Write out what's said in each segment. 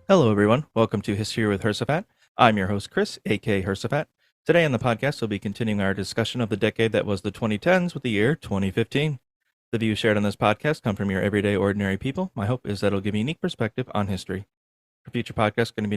Hello, everyone. Welcome to History with Hersaphat. I'm your host, Chris, aka Hersaphat. Today on the podcast, we'll be continuing our discussion of the decade that was the 2010s with the year 2015. The views shared on this podcast come from your everyday, ordinary people. My hope is that it'll give a unique perspective on history. For future podcasts, going to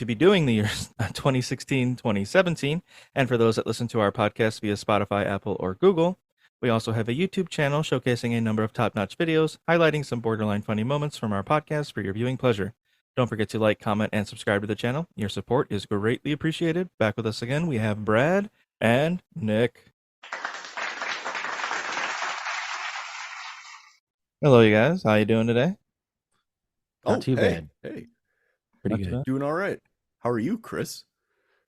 be doing the years 2016, 2017, and for those that listen to our podcast via Spotify, Apple, or Google, we also have a YouTube channel showcasing a number of top-notch videos, highlighting some borderline funny moments from our podcast for your viewing pleasure. Don't forget to like, comment, and subscribe to the channel. Your support is greatly appreciated. Back with us again, we have Brad and Nick. Hello, you guys. How you doing today? Not too bad. Hey, Pretty good. doing all right. How are you, Chris?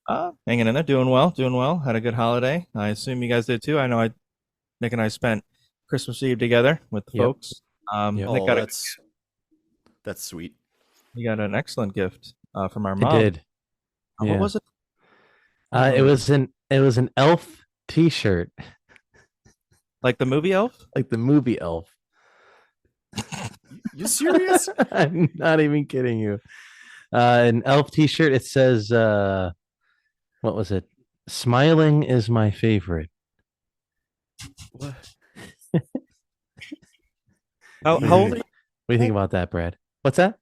Hanging in there, doing well. Had a good holiday. I assume you guys did too. I know Nick and I spent Christmas Eve together with the folks. Nick got that's sweet. he got an excellent gift from our mom. I did. What was it? It was an elf T-shirt, Like the movie Elf? like the movie Elf. You serious? I'm not even kidding you. An elf T-shirt. It says, "What was it? Smiling is my favorite." What? How old are you? What do you think about that, Brad? What's that?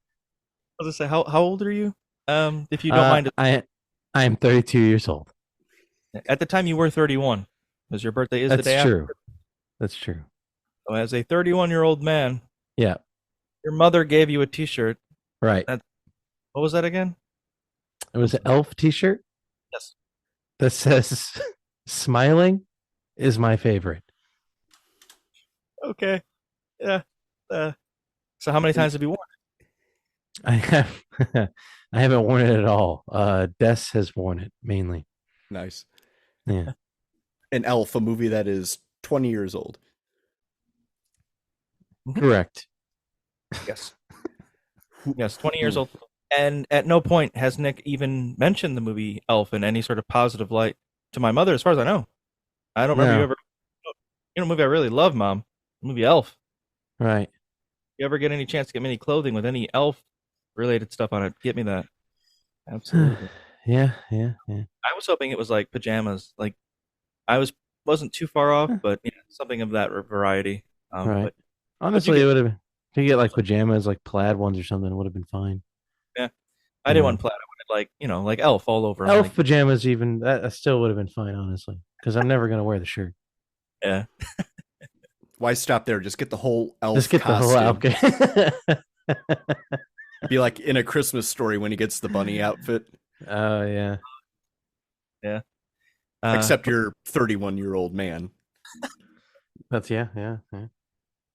I was gonna say, how old are you? If you don't mind. I am 32 years old. At the time you were 31, because your birthday is the That's day true. after. That's true. So as a 31-year-old man, Yeah. your mother gave you a T-shirt. Right. What was that again? It was an elf T-shirt Yes. that says, "Smiling is my favorite." Okay. Yeah. So how many times have you worn it? I have I haven't worn it at all. Des has worn it mainly. Nice. Yeah. An Elf, a movie that is 20 years old. Correct. Yes. Yes, 20 years old. And at no point has Nick even mentioned the movie Elf in any sort of positive light to my mother, as far as I know. I don't remember No. you ever. You know, a movie I really love, Mom. The movie Elf. Right. You ever get any chance to get me any clothing with any Elf related stuff on it? Get me that. Absolutely. Yeah. I was hoping it was like pajamas. Like wasn't too far off, but something of that variety. Right. But Honestly, it would have been. If you get like pajamas, like plaid ones or something, it would have been fine. yeah, I didn't want plaid. I wanted like Elf all over. Elf like, pajamas, even that still would have been fine, honestly, because I'm never gonna wear the shirt. yeah. Why stop there? Just get the whole Elf Just get costume. the whole outfit. Be like in A Christmas Story when he gets the bunny outfit. Oh yeah. Yeah. Except you're 31-year-old man. That's yeah.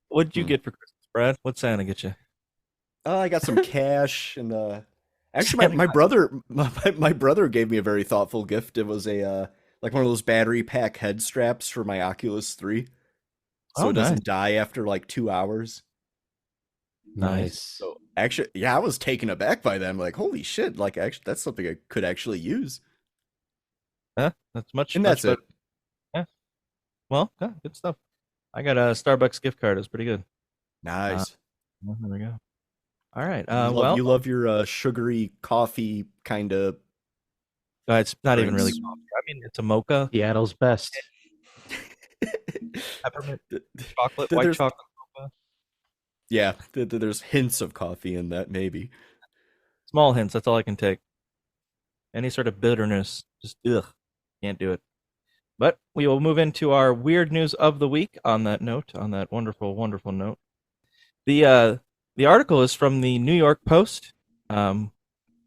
What did you get for Christmas, Brad? What'd Santa get you? I got some cash and actually my brother gave me a very thoughtful gift. It was a like one of those battery pack head straps for my Oculus 3. So it doesn't die after like 2 hours. Nice. So actually, yeah, I was taken aback by them. Like, holy shit! Like, actually, that's something I could actually use. Huh? That's much. And much that's it. better. Yeah. Well, yeah, good stuff. I got a Starbucks gift card. It was pretty good. Nice. Well, there we go. All right. You love your sugary coffee kind of. It's not even really drinks. coffee. I mean, it's a mocha, Seattle's best. peppermint, chocolate, white chocolate mocha. Yeah, there's hints of coffee in that, maybe. Small hints. That's all I can take. Any sort of bitterness, just can't do it. But we will move into our weird news of the week. On that note, on that wonderful, wonderful note, the article is from the New York Post.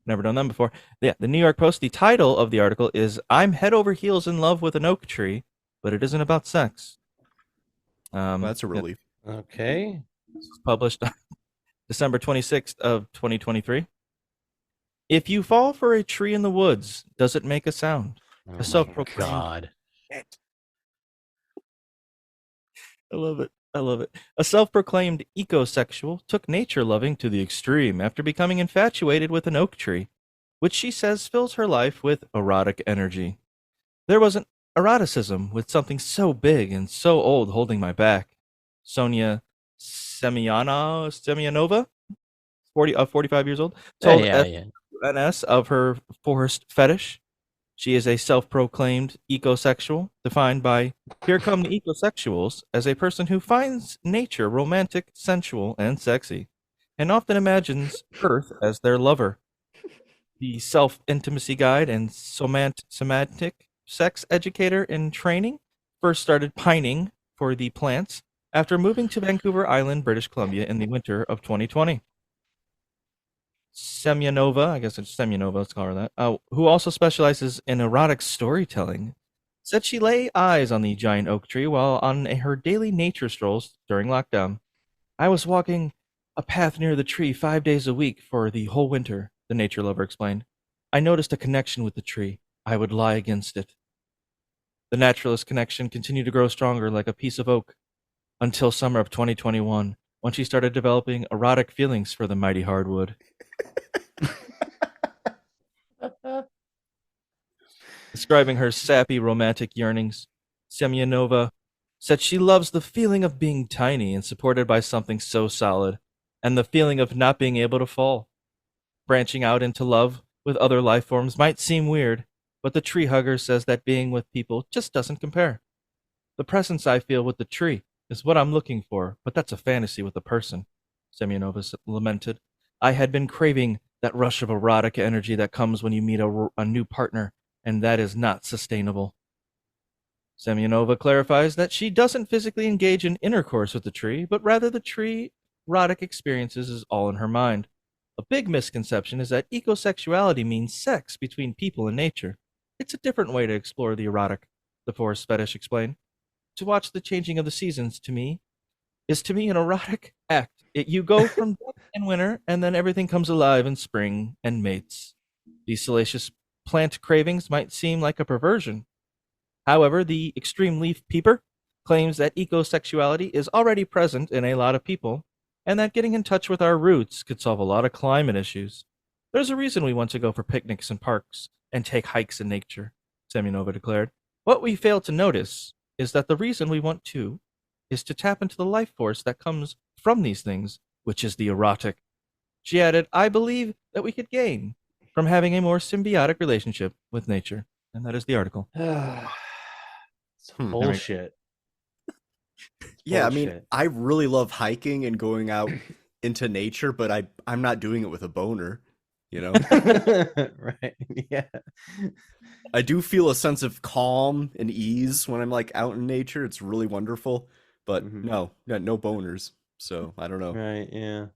Never done them before. Yeah, the New York Post. The title of the article is "I'm head over heels in love with an oak tree, but it isn't about sex." Well, that's a relief. Okay. This was published on December 26th of 2023. If you fall for a tree in the woods, does it make a sound? Oh A self-proclaimed- God. I love it. I love it. A self-proclaimed ecosexual took nature loving to the extreme after becoming infatuated with an oak tree, which she says fills her life with erotic energy. There was an eroticism with something so big and so old holding my back. Sonia Semyanova 45 years old, told yeah. SNS of her forced fetish. She is a self-proclaimed ecosexual, defined by "Here come the ecosexuals" as a person who finds nature romantic, sensual, and sexy, and often imagines Earth as their lover. The self-intimacy guide and somatic sex educator in training first started pining for the plants after moving to Vancouver Island, British Columbia in the winter of 2020. Semyonova, I guess it's Semyonova, let's call her that, who also specializes in erotic storytelling, said she lay eyes on the giant oak tree while on her daily nature strolls during lockdown. "I was walking a path near the tree 5 days a week for the whole winter," the nature lover explained. "I noticed a connection with the tree. I would lie against it." The naturalist connection continued to grow stronger like a piece of oak until summer of 2021, when she started developing erotic feelings for the mighty hardwood. Describing her sappy romantic yearnings, Semyonova said she loves the feeling of being tiny and supported by something so solid, and the feeling of not being able to fall. Branching out into love with other life forms might seem weird, but the tree hugger says that being with people just doesn't compare. "The presence I feel with the tree is what I'm looking for, but that's a fantasy with a person," Semyonova lamented. "I had been craving that rush of erotic energy that comes when you meet a new partner, and that is not sustainable." Semyonova clarifies that she doesn't physically engage in intercourse with the tree, but rather the tree erotic experiences is all in her mind. A big misconception is that ecosexuality means sex between people and nature. It's a different way to explore the erotic, the forest fetish explained. "To watch the changing of the seasons is to me an erotic act. You go from death and winter, and then everything comes alive in spring and mates. These salacious plant cravings might seem like a perversion. However, the extreme leaf peeper claims that ecosexuality is already present in a lot of people, and that getting in touch with our roots could solve a lot of climate issues. There's a reason we want to go for picnics in parks and take hikes in nature," Semyonova declared. "What we fail to notice is that the reason we want to is to tap into the life force that comes from these things, which is the erotic." She added, "I believe that we could gain from having a more symbiotic relationship with nature." And that is the article. It's bullshit. Yeah, I mean, I really love hiking and going out into nature, but I'm not doing it with a boner, you know? Right. Yeah. I do feel a sense of calm and ease when I'm like out in nature. It's really wonderful, but no boners. So I don't know. Right. Yeah.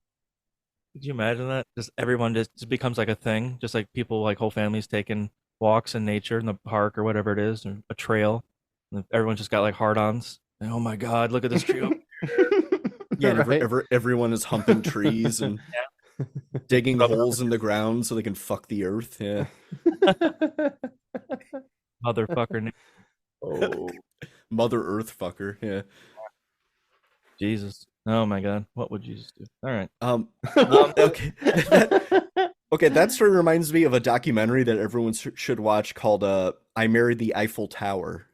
Could you imagine that? Just everyone just becomes like a thing. Just like people, like whole families taking walks in nature in the park or whatever it is, or a trail. And everyone just got like hard-ons. And, "Oh my God, look at this tree." Yeah, right. Everyone is humping trees and digging holes in the ground so they can fuck the earth. Yeah. Motherfucker. Oh, Mother Earth fucker. Yeah. Jesus. Oh my God. What would Jesus do? All right. Okay. Okay, that story reminds me of a documentary that everyone should watch called "I Married the Eiffel Tower."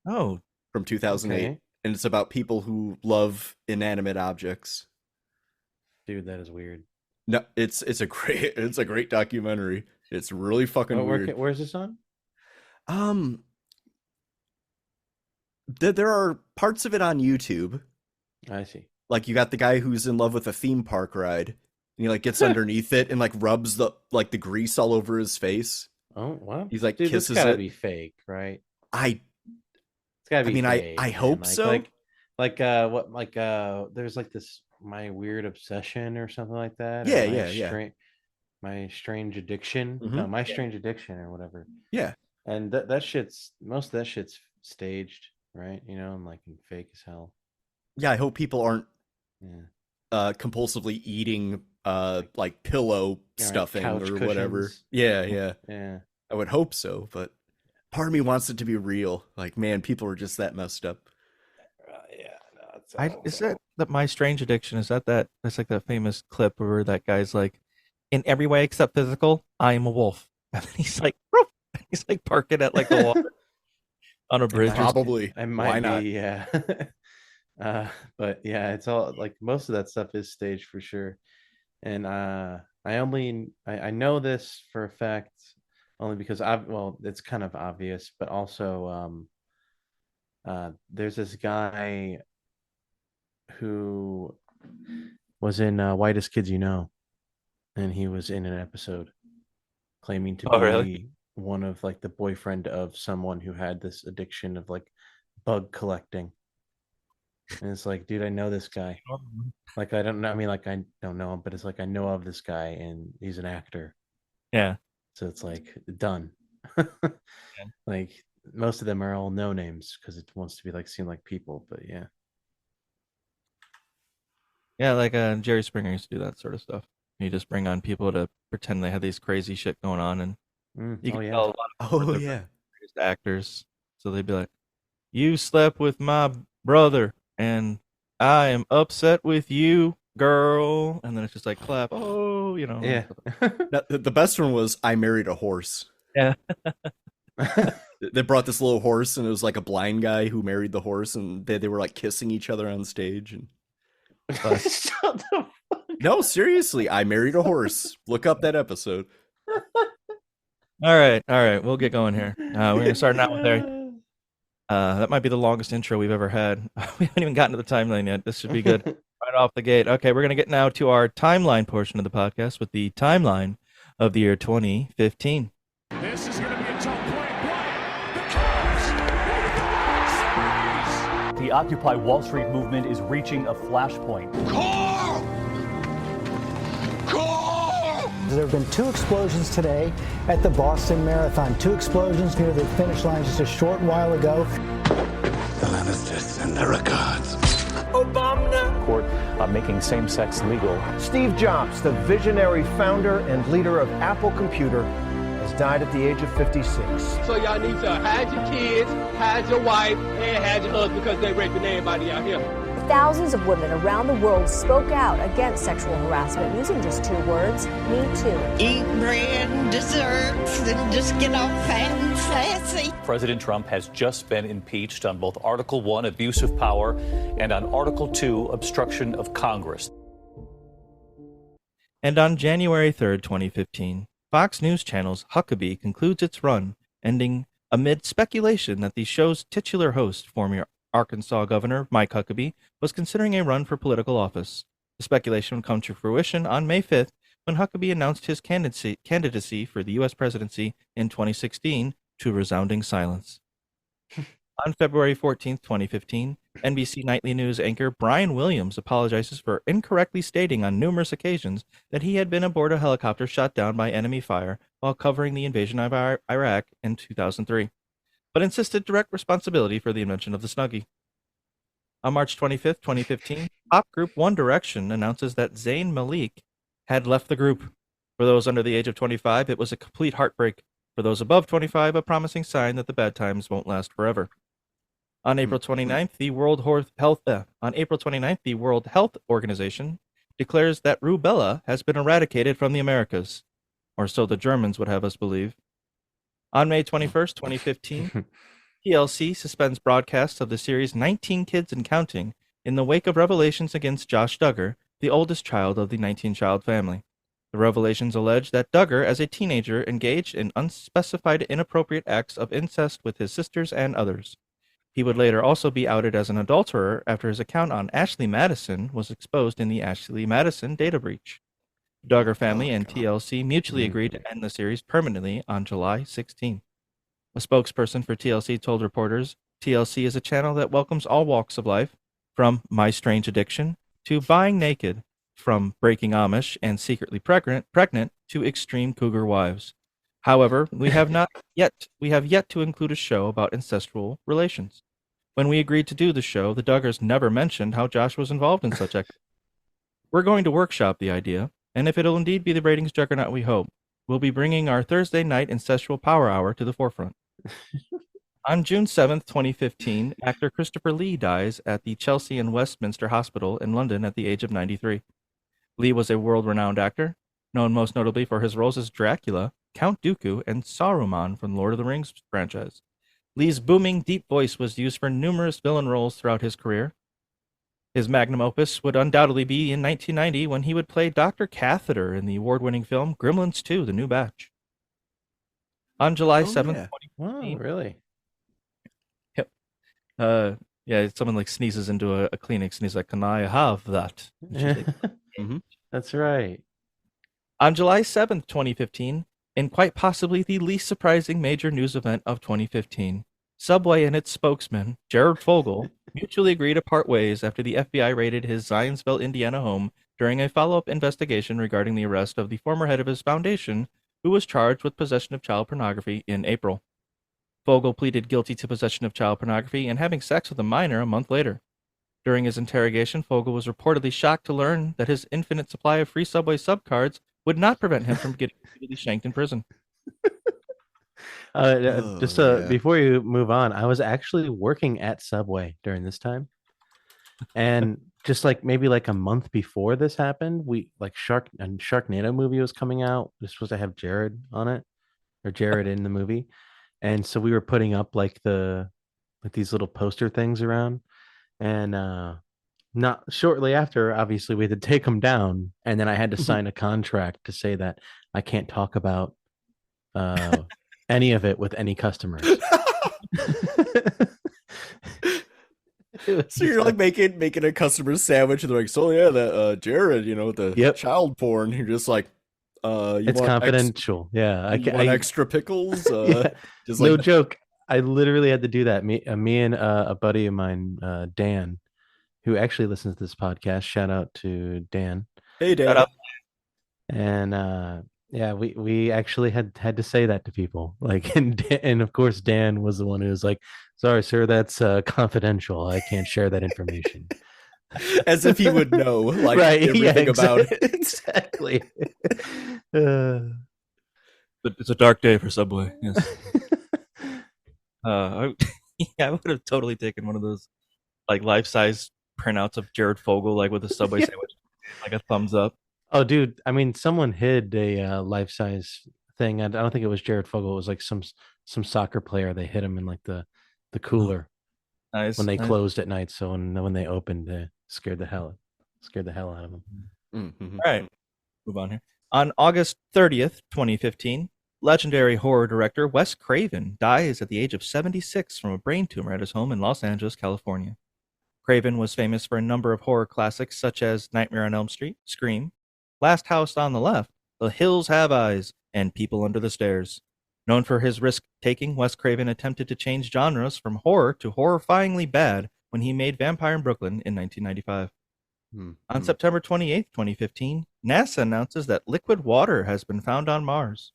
Oh, from 2008, okay. And it's about people who love inanimate objects. Dude, that is weird. No, it's a great documentary. It's really fucking weird. Where's this on? There are parts of it on YouTube. I see. Like you got the guy who's in love with a theme park ride. And he like gets underneath it and like rubs the grease all over his face. Oh, wow. He's like, dude, kisses this gotta it. be fake, right? It's gotta be. I hope so. There's like this My Weird Obsession or something like that. Yeah. My Strange Addiction. Mm-hmm. No, My Strange Addiction or whatever. Yeah. And most of that shit's staged, right? You know, and like fake as hell. Yeah, I hope people aren't compulsively eating like pillow stuffing or cushions. Whatever. Yeah. I would hope so, but part of me wants it to be real. Like, man, people are just that messed up. Is that My Strange Addiction? Is that's like that famous clip where that guy's like, "In every way except physical, I am a wolf," and then he's like, "Roof!" He's like parking at like the water on a bridge. Probably. Why not? Yeah. But yeah, it's all like most of that stuff is staged for sure. And I know this for a fact only because it's kind of obvious, but also there's this guy who was in Whitest Kids You Know, and he was in an episode claiming to be really? one of like the boyfriend of someone who had this addiction of like bug collecting. And it's like, dude, I know this guy. Like, I don't know. I mean, like, I don't know him, but it's like, I know of this guy and he's an actor. Yeah. So it's like, done. Like, most of them are all no names because it wants to be like, seem like people, but yeah. Yeah, like Jerry Springer used to do that sort of stuff. You just bring on people to pretend they have these crazy shit going on, and you can tell a lot of people are the greatest actors. So they'd be like, "You slept with my brother, and I am upset with you, girl." And then it's just like clap. Oh, you know. Yeah. The best one was I married a horse. Yeah. They brought this little horse, and it was like a blind guy who married the horse, and they were like kissing each other on stage. And Shut the fuck no, seriously, I married a horse. Look up that episode. All right, we'll get going here. We're gonna start out with there. That might be the longest intro we've ever had. We haven't even gotten to the timeline yet. This should be good. Right off the gate. Okay, we're gonna get now to our timeline portion of the podcast with the timeline of the year 2015. This is gonna be a tough play. The Cubs with the World Series. The Occupy Wall Street movement is reaching a flashpoint. There have been 2 explosions today at the Boston Marathon. 2 explosions near the finish line just a short while ago. The Lannisters send their regards. Court making same-sex legal. Steve Jobs, the visionary founder and leader of Apple Computer, has died at the age of 56. So y'all need to hide your kids, hide your wife, and hide your husband because they raping everybody out here. Thousands of women around the world spoke out against sexual harassment using just 2 words, Me Too. Eat bread and desserts and just get all fat and sassy. President Trump has just been impeached on both Article 1, abuse of power, and on Article 2, obstruction of Congress. And on January 3rd, 2015, Fox News Channel's Huckabee concludes its run, ending amid speculation that the show's titular host, former Arkansas Governor Mike Huckabee, was considering a run for political office. The speculation would come to fruition on May 5th when Huckabee announced his candidacy for the U.S. presidency in 2016 to resounding silence. On February 14th, 2015, NBC Nightly News anchor Brian Williams apologizes for incorrectly stating on numerous occasions that he had been aboard a helicopter shot down by enemy fire while covering the invasion of Iraq in 2003, but insisted direct responsibility for the invention of the Snuggie. On March 25th, 2015, pop group One Direction announces that Zayn Malik had left the group. For those under the age of 25, it was a complete heartbreak. For those above 25, a promising sign that the bad times won't last forever. On April 29th, the World Health Organization declares that rubella has been eradicated from the Americas, or so the Germans would have us believe. On May 21st, 2015, TLC suspends broadcasts of the series 19 Kids and Counting in the wake of revelations against Josh Duggar, the oldest child of the 19-child family. The revelations allege that Duggar, as a teenager, engaged in unspecified inappropriate acts of incest with his sisters and others. He would later also be outed as an adulterer after his account on Ashley Madison was exposed in the Ashley Madison data breach. The Duggar family and TLC mutually agreed to end the series permanently on July 16. A spokesperson for TLC told reporters, TLC is a channel that welcomes all walks of life, from My Strange Addiction to Buying Naked, from Breaking Amish and Secretly Pregnant to Extreme Cougar Wives. However, we have yet to include a show about incestual relations. When we agreed to do the show, the Duggars never mentioned how Josh was involved in such activity. We're going to workshop the idea, and if it'll indeed be the ratings juggernaut we hope, we'll be bringing our Thursday night incestual power hour to the forefront. On June 7th, 2015, actor Christopher Lee dies at the Chelsea and Westminster Hospital in London at the age of 93. Lee was a world-renowned actor, known most notably for his roles as Dracula, Count Dooku, and Saruman from Lord of the Rings franchise. Lee's booming, deep voice was used for numerous villain roles throughout his career. His magnum opus would undoubtedly be in 1990 when he would play Dr. Catheter in the award-winning film Gremlins 2, The New Batch. On July 7th, yeah. 2015, Oh, really? yeah, someone like sneezes into a Kleenex and he's like, "Can I have that?" And she's like, That's right. on July 7th, 2015, in quite possibly the least surprising major news event of 2015, Subway and its spokesman, Jared Fogle, mutually agreed to part ways after the FBI raided his Zionsville, Indiana home during a follow-up investigation regarding the arrest of the former head of his foundation, who was charged with possession of child pornography in April. Fogle pleaded guilty to possession of child pornography and having sex with a minor a month later. During his interrogation, Fogle was reportedly shocked to learn that his infinite supply of free Subway sub cards would not prevent him from getting repeatedly shanked in prison. Before you move on, I was actually working at Subway during this time, and just like maybe like a month before this happened, we like Sharknado movie was coming out. It was supposed to have Jared on it, or Jared in the movie, and so we were putting up like these little poster things around, and not shortly after, obviously we had to take them down, and then I had to sign a contract to say that I can't talk about any of it with any customers. So you're like making a customer sandwich, and they're like, "So yeah, that Jared, the child porn." You're just like, it's confidential. I want extra pickles. Just no like, joke. I literally had to do that. Me and a buddy of mine, Dan, who actually listens to this podcast. Shout out to Dan. Hey, Dan. And yeah, we actually had to say that to people. Like, and of course, Dan was the one who was like, "Sorry, sir, that's confidential. I can't share that information." As if he would know, like, right? everything about it. Exactly. But it's a dark day for Subway. Yes. I would have totally taken one of those like life-size printouts of Jared Fogle, like with a Subway sandwich, like a thumbs up. Oh, dude! I mean, someone hid a life-size thing. I don't think it was Jared Fogle. It was like some soccer player. They hid him in like the cooler when they closed at night. So when they opened, they scared the hell out of them. Mm-hmm. All right, move on here. On August 30th, 2015, legendary horror director Wes Craven dies at the age of 76 from a brain tumor at his home in Los Angeles, California. Craven was famous for a number of horror classics such as Nightmare on Elm Street, Scream, Last House on the Left, The Hills Have Eyes, and People Under the Stairs. Known for his risk-taking, Wes Craven attempted to change genres from horror to horrifyingly bad when he made Vampire in Brooklyn in 1995. On September 28, 2015, NASA announces that liquid water has been found on Mars.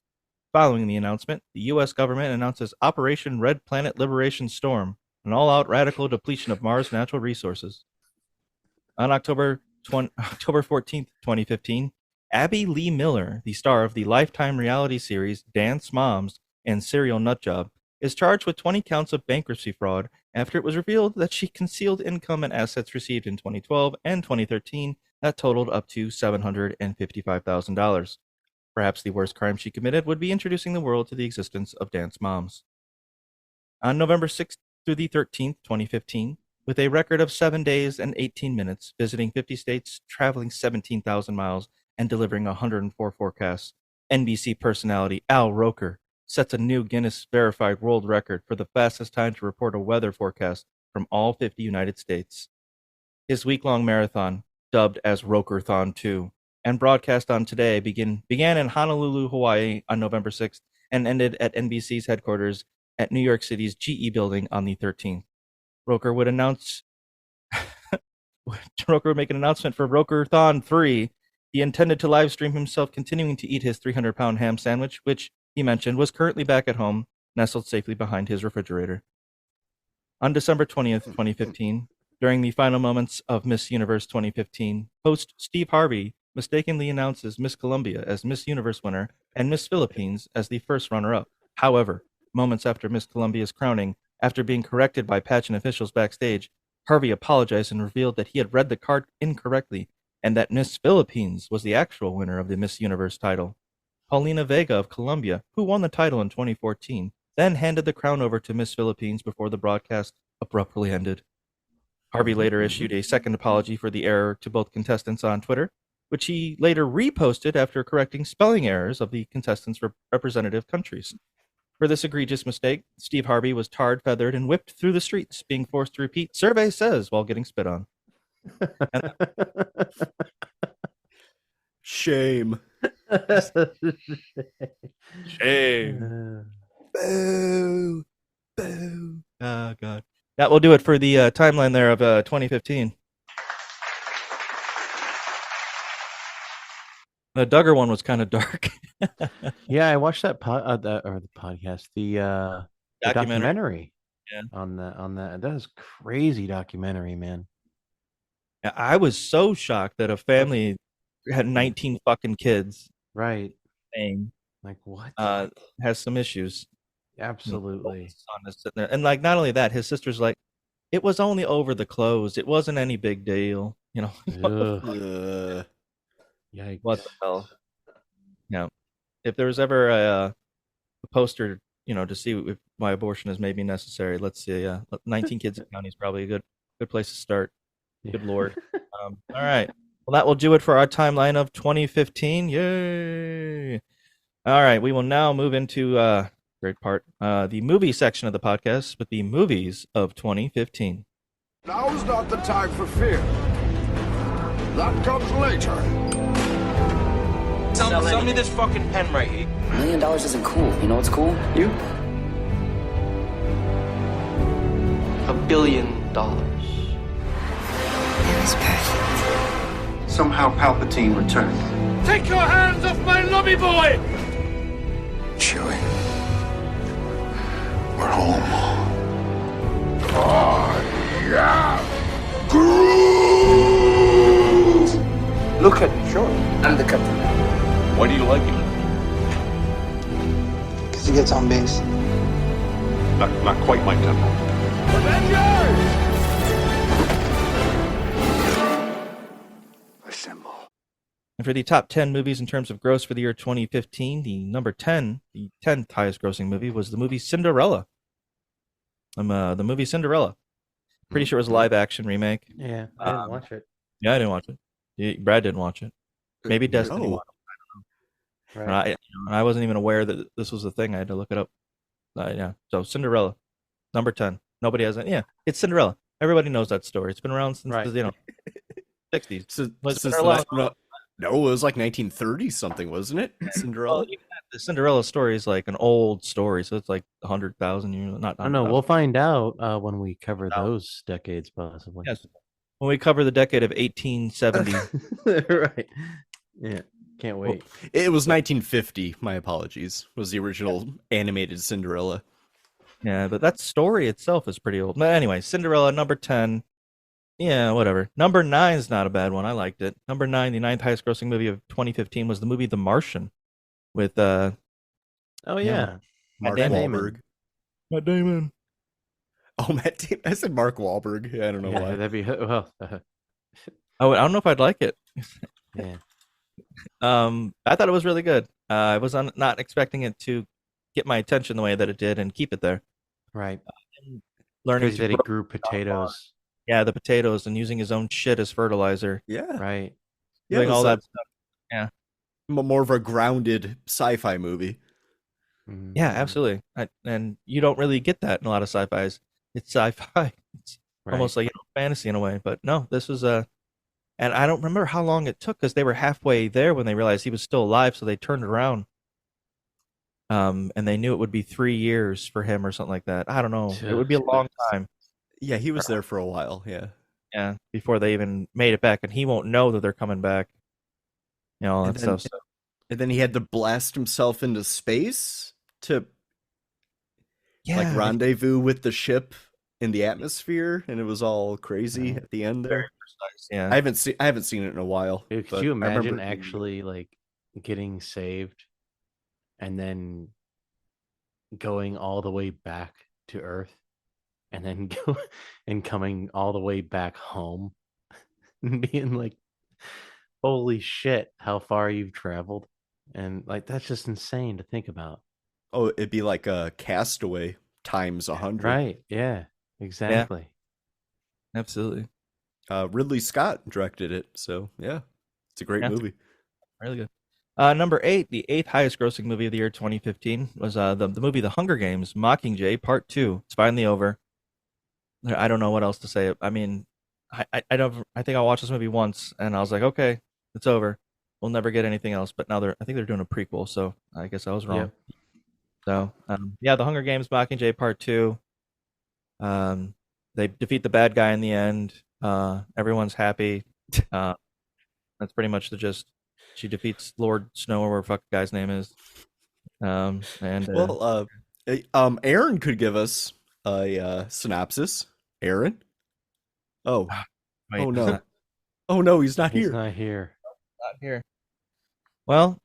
Following the announcement, the U.S. government announces Operation Red Planet Liberation Storm, an all-out radical depletion of Mars' natural resources. On October 14th, 2015, Abby Lee Miller, the star of the Lifetime reality series Dance Moms and Serial Nutjob, is charged with 20 counts of bankruptcy fraud after it was revealed that she concealed income and assets received in 2012 and 2013 that totaled up to $755,000. Perhaps the worst crime she committed would be introducing the world to the existence of Dance Moms. On November 6th through the 13th, 2015, with a record of 7 days and 18 minutes, visiting 50 states, traveling 17,000 miles, and delivering 104 forecasts, NBC personality Al Roker sets a new Guinness verified world record for the fastest time to report a weather forecast from all 50 United States. His week-long marathon, dubbed as Rokerthon 2, and broadcast on Today, began in Honolulu, Hawaii on November 6th and ended at NBC's headquarters at New York City's GE building on the 13th. Roker would make an announcement for Rokerthon 3. He intended to live stream himself continuing to eat his 300-pound ham sandwich, which he mentioned was currently back at home, nestled safely behind his refrigerator. On December 20th, 2015, during the final moments of Miss Universe 2015, host Steve Harvey mistakenly announces Miss Colombia as Miss Universe winner and Miss Philippines as the first runner-up. However, moments after Miss Colombia's crowning, after being corrected by pageant officials backstage, Harvey apologized and revealed that he had read the card incorrectly and that Miss Philippines was the actual winner of the Miss Universe title. Paulina Vega of Colombia, who won the title in 2014, then handed the crown over to Miss Philippines before the broadcast abruptly ended. Harvey later issued a second apology for the error to both contestants on Twitter, which he later reposted after correcting spelling errors of the contestants' representative countries. For this egregious mistake, Steve Harvey was tarred, feathered, and whipped through the streets, being forced to repeat "survey says" while getting spit on. Shame. Shame. Boo. Boo. Oh, God. That will do it for the timeline there of 2015. The Duggar one was kind of dark. Yeah, I watched that the podcast, the documentary. Yeah. On that. That was crazy documentary, man. Yeah, I was so shocked that a family had 19 fucking kids. Right. Saying, like what? Has some issues. Absolutely. And like, not only that, his sister's like, it was only over the clothes. It wasn't any big deal. You know. Yikes. What the hell? Yeah. If there was ever a poster, to see if my abortion is maybe necessary, let's see. 19 kids in county is probably a good place to start. Good Lord. All right. Well, that will do it for our timeline of 2015. Yay. All right. We will now move into great part, the movie section of the podcast with the movies of 2015. Now's not the time for fear. That comes later. Sell me this fucking pen right here. $1 million isn't cool. You know what's cool? You? $1 billion. It was perfect. Somehow Palpatine returned. Take your hands off my lobby boy! Chewie. We're home. Look at me, sure. I'm the captain now. Why do you like him? Because he gets on base. Not quite my tempo. Assemble. And for the top 10 movies in terms of gross for the year 2015, the 10th highest grossing movie was the movie Cinderella. The movie Cinderella. Pretty sure it was a live action remake. Yeah, I didn't watch it. Yeah, I didn't watch it. Brad didn't watch it. Maybe Destiny watched it. I don't know. Right. I wasn't even aware that this was a thing. I had to look it up. Yeah. So Cinderella, number 10. Nobody has it. Yeah, it's Cinderella. Everybody knows that story. It's been around since the 60s. No, it was like 1930 something, wasn't it? Cinderella. The Cinderella story is like an old story, so it's like 100,000 years. Not. I don't know. We'll find out when we cover those decades, possibly. Yes. When we cover the decade of 1870. Right. Yeah. Can't wait. Well, it was 1950. My apologies. Was the original animated Cinderella. Yeah, but that story itself is pretty old. But anyway, Cinderella, number 10. Yeah, whatever. Number 9 is not a bad one. I liked it. Number 9, the 9th highest grossing movie of 2015 was the movie The Martian with Mark Wahlberg. Matt Damon. Oh, Matt Damon. I said Mark Wahlberg. Yeah, I don't know why. That'd be well. I don't know if I'd like it. Yeah. I thought it was really good. I was not expecting it to get my attention the way that it did and keep it there. Right. Learning that he grew potatoes. Yeah, the potatoes, and using his own shit as fertilizer. Yeah. Right. Doing all that stuff. Yeah. More of a grounded sci-fi movie. Yeah, absolutely. And you don't really get that in a lot of sci-fis. It's sci-fi. It's almost like fantasy in a way. But no, this was and I don't remember how long it took because they were halfway there when they realized he was still alive, so they turned around. And they knew it would be 3 years for him or something like that. I don't know. It would be a long time. Yeah, he was there for a while. Yeah. Yeah, before they even made it back, and he won't know that they're coming back. All that stuff. So. And then he had to blast himself into space to rendezvous with the ship in the atmosphere, and it was all crazy at the end there. Very precise. Yeah, I haven't seen it in a while. Dude, could you imagine actually getting saved and then going all the way back to Earth and then coming all the way back home and being like, holy shit, how far you've traveled? And that's just insane to think about. Oh, it'd be like a Castaway times 100. Right. Yeah, exactly. Absolutely. Ridley Scott directed it, so yeah, it's a great movie. Really good. Number 8, the 8th highest grossing movie of the year 2015 was the movie The Hunger Games: Mockingjay Part 2. It's finally over. I don't know what else to say. I mean, I don't. I think I watched this movie once and I was like, okay, it's over. We'll never get anything else. But now I think they're doing a prequel, so I guess I was wrong. Yep. So yeah, The Hunger Games: Mockingjay Part 2. They defeat the bad guy in the end. Everyone's happy. That's pretty much the gist. She defeats Lord Snow, or whatever the fuck the guy's name is. Aaron could give us a synopsis. Aaron? Oh. Wait, oh no. Oh no, he's not here. He's not here. Not here. Well,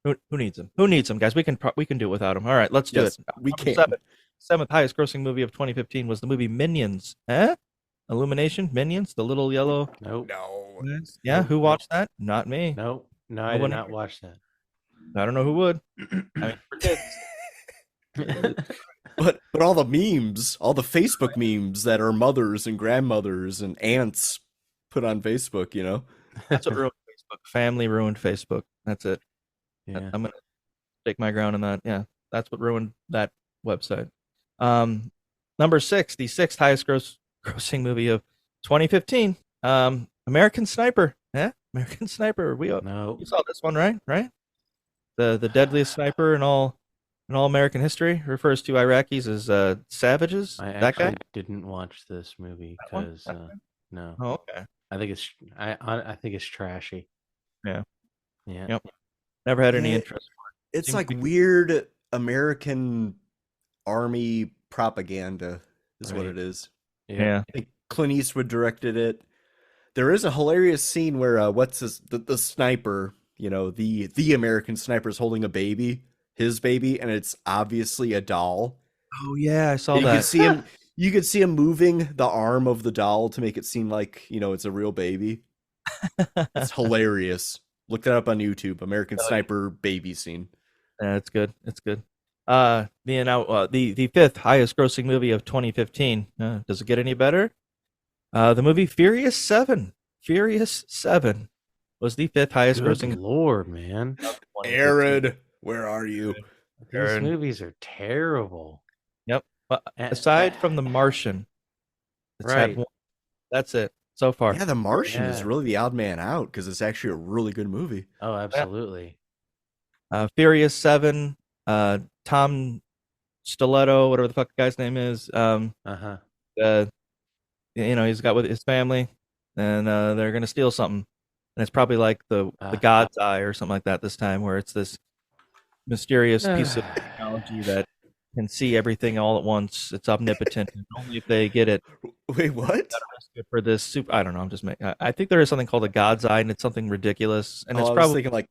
who needs him? Who needs him, guys? We can do it without him. All right, let's do it. We can. Seventh highest grossing movie of 2015 was the movie Minions. Illumination? Minions? The little yellow. Nope. No. Yeah, who watched that? Not me. Nope. No, I did not watch that. I don't know who would. I mean, for kids. But all the memes, all the Facebook memes that are mothers and grandmothers and aunts put on Facebook, That's what ruined Facebook. Family ruined Facebook. That's it. Yeah. I'm gonna take my ground on that. Yeah, that's what ruined that website. Number 6, the 6th highest grossing movie of 2015. American Sniper. Yeah, American Sniper. No. You saw this one, right? Right. The deadliest sniper in all American history, refers to Iraqis as savages. I that actually guy didn't watch this movie because no. Oh, okay. I think it's trashy. Yeah. Yeah. Yep. Never had any interest. It's like weird American army propaganda is what it is. Yeah. I think Clint Eastwood directed it. There is a hilarious scene where the sniper, the American sniper is holding a baby, his baby, and it's obviously a doll. Oh yeah, I saw and that. You could see him moving the arm of the doll to make it seem like, it's a real baby. It's hilarious. Look that up on YouTube. American Sniper baby scene. Yeah, it's good. It's good. The 5th highest grossing movie of 2015. Does it get any better? The movie Furious 7. Furious 7 was the 5th highest grossing. Lord, man. Aaron, where are you? These movies are terrible. Yep. Aside from The Martian, it's right. That's it so far. Yeah, The Martian is really the odd man out because it's actually a really good movie. Oh, absolutely. Furious 7. Tom Stiletto, whatever the fuck the guy's name is. He's got with his family, and they're gonna steal something, and it's probably like the God's Eye or something like that this time, where it's this mysterious piece of technology that can see everything all at once. It's omnipotent, and only if they get it. Wait, what? For this super, I don't know. I'm just making. I think there is something called a God's Eye, and it's something ridiculous, and it's I was probably thinking like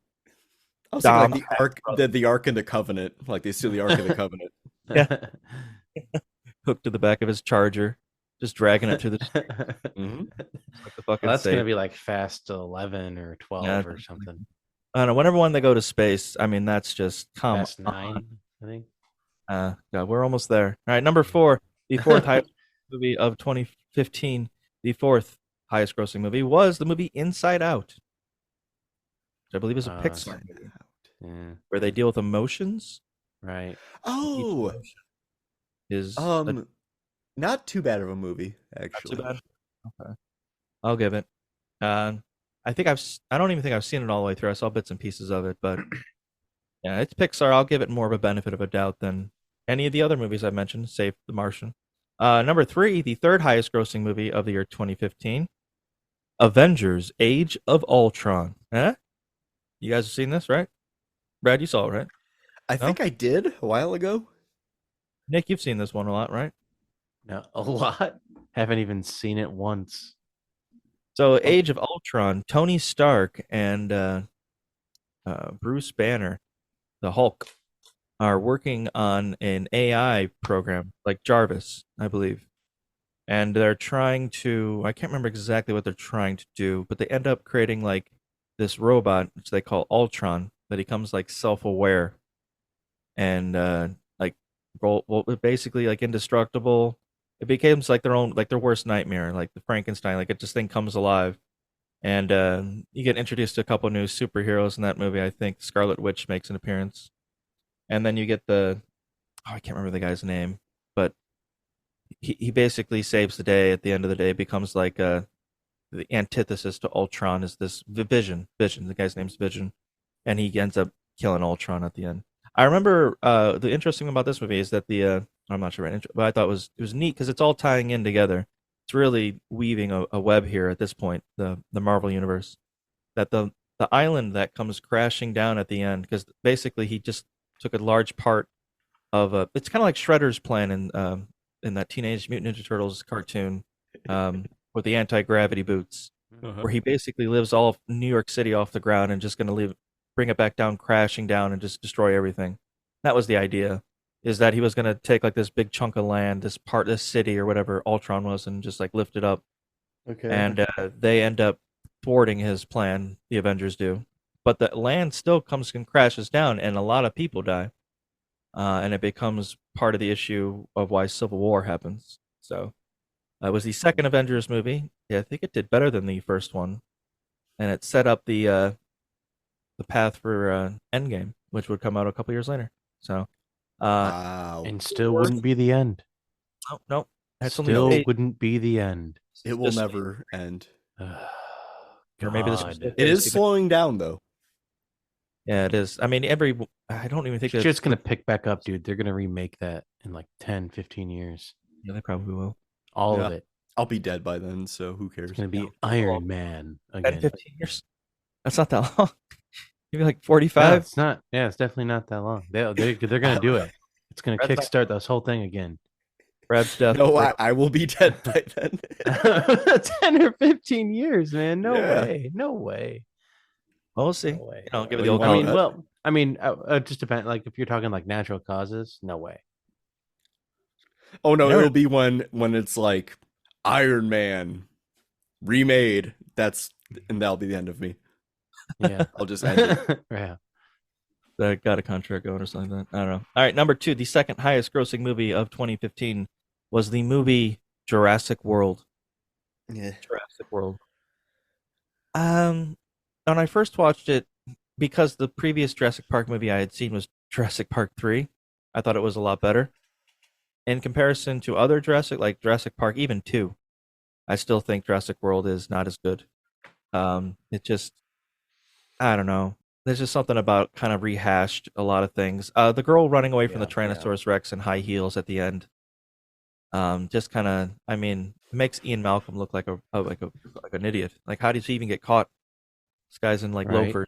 the Ark, the Ark and the Covenant, like they steal the Ark of the Covenant. Yeah, hooked to the back of his Charger. Just dragging it through the street. Like the fucking that's going to be like Fast 11 or 12 or something. I don't know. Whenever they go to space, I mean, that's just Fast 9, I think. God, we're almost there. All right, number 4, the 4th highest movie of 2015. The 4th highest grossing movie was the movie Inside Out, which I believe is a Pixar movie, where they deal with emotions. Right. Oh, is not too bad of a movie, actually. Not too bad. Okay, I'll give it. I don't even think I've seen it all the way through. I saw bits and pieces of it, but yeah, it's Pixar. I'll give it more of a benefit of a doubt than any of the other movies I mentioned, save The Martian. Number 3, the 3rd highest grossing movie of the year 2015, Avengers: Age of Ultron. Huh? You guys have seen this, right? Brad, you saw it, right? I think I did a while ago. Nick, you've seen this one a lot, right? No, a lot. Haven't even seen it once. So, Age of Ultron, Tony Stark and Bruce Banner, the Hulk, are working on an AI program, like Jarvis, I believe. And they're trying to, I can't remember exactly what they're trying to do, but they end up creating like this robot, which they call Ultron, that becomes like self-aware and basically like indestructible. it becomes like their worst nightmare, like the Frankenstein. Like it just thing comes alive, and you get introduced to a couple new superheroes in that movie. I think Scarlet Witch makes an appearance, and then you get I can't remember the guy's name, but he basically saves the day. At the end of the day, becomes like the antithesis to Ultron. Is this Vision? The guy's name's Vision, and he ends up killing Ultron at the end. I remember the interesting thing about this movie is that I'm not sure, but I thought it was neat because it's all tying in together. It's really weaving a web here at this point, the Marvel universe. That the island that comes crashing down at the end, because basically he just took a large part of it's kind of like Shredder's plan in that Teenage Mutant Ninja Turtles cartoon with the anti-gravity boots, where he basically lives all of New York City off the ground and just going to bring it back down, crashing down, and just destroy everything. That was the idea, is that he was going to take like this big chunk of land, this city or whatever Ultron was, and just like lift it up. Okay. And they end up thwarting his plan, the Avengers do. But the land still comes and crashes down, and a lot of people die. And it becomes part of the issue of why Civil War happens. So it was the second Avengers movie. Yeah, I think it did better than the first one. And it set up the path for Endgame, which would come out a couple years later. So, wow, and still wouldn't be the end. Oh, no, that's still wouldn't be the end. It will never end. Or maybe this it is slowing down though. Yeah, it is. I mean, I don't even think it's just gonna pick back up, dude. They're gonna remake that in like 10, 15 years. Yeah, they probably will. All of it. I'll be dead by then, so who cares? It's gonna be Iron Man again. 10, 15 years. That's not that long. Maybe like 45. No, it's not. Yeah, it's definitely not that long. They're gonna do it. It's gonna kickstart this whole thing again. Brad's death. No, I will be dead by then. 10 or 15 years, man. No way. No way. Well, we'll see. No way. Give it the old. It just depends. Like if you're talking like natural causes, no way. Oh no, it'll be when it's like Iron Man remade. That'll be the end of me. Yeah, I'll just end it. Yeah. I got a contract going or something like that. I don't know. All right, number 2, the second highest grossing movie of 2015 was the movie Jurassic World. Yeah. Jurassic World. When I first watched it, because the previous Jurassic Park movie I had seen was Jurassic Park 3, I thought it was a lot better. In comparison to other like Jurassic Park, even 2, I still think Jurassic World is not as good. It just, I don't know. There's just something about kind of rehashed a lot of things. The girl running away from the Tyrannosaurus Rex in high heels at the end, just kind of, I mean, it makes Ian Malcolm look like an idiot. Like, how does he even get caught? This guy's in like loafers,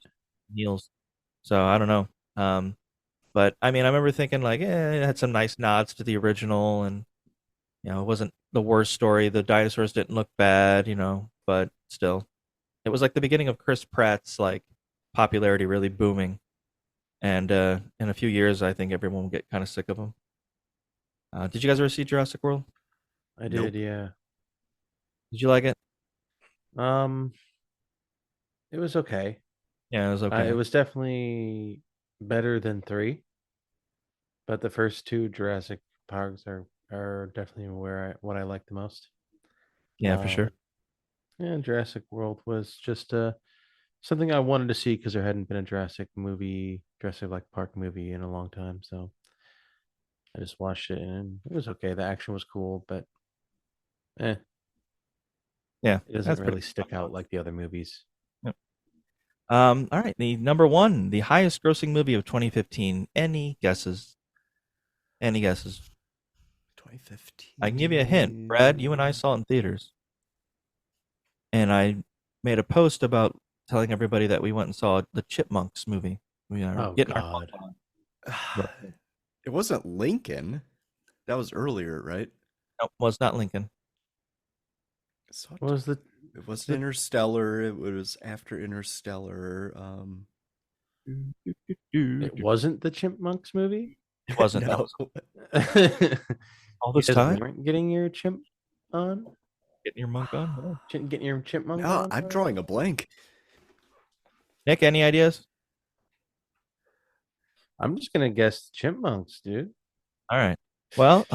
heels. So I don't know. But I mean, I remember thinking like, it had some nice nods to the original, and it wasn't the worst story. The dinosaurs didn't look bad, but still, it was like the beginning of Chris Pratt's like popularity really booming, and in a few years, I think everyone will get kind of sick of him. Did you guys ever see Jurassic World? I did, yeah. Did you like it? It was okay. Yeah, it was okay. It was definitely better than 3, but the first 2 Jurassic Parks are definitely what I like the most. Yeah, for sure. Yeah, Jurassic World was just something I wanted to see because there hadn't been a Jurassic Park movie in a long time. So I just watched it and it was okay. The action was cool, but yeah, it doesn't really stick out like the other movies. Yep. All right, the number 1, the highest grossing movie of 2015. Any guesses? 2015. I can give you a hint. Brad, you and I saw it in theaters. And I made a post about telling everybody that we went and saw the Chipmunks movie. We are getting God. It wasn't Lincoln. That was earlier, right? No, it was not Lincoln. It was Interstellar. It was after Interstellar. It wasn't the Chipmunks movie? It wasn't. No. All this You guys time? weren't getting your chimp on? Getting your monk on? Getting your chipmunk No, on? I'm drawing a blank. Nick, any ideas? I'm just gonna guess chipmunks, dude. All right. Well,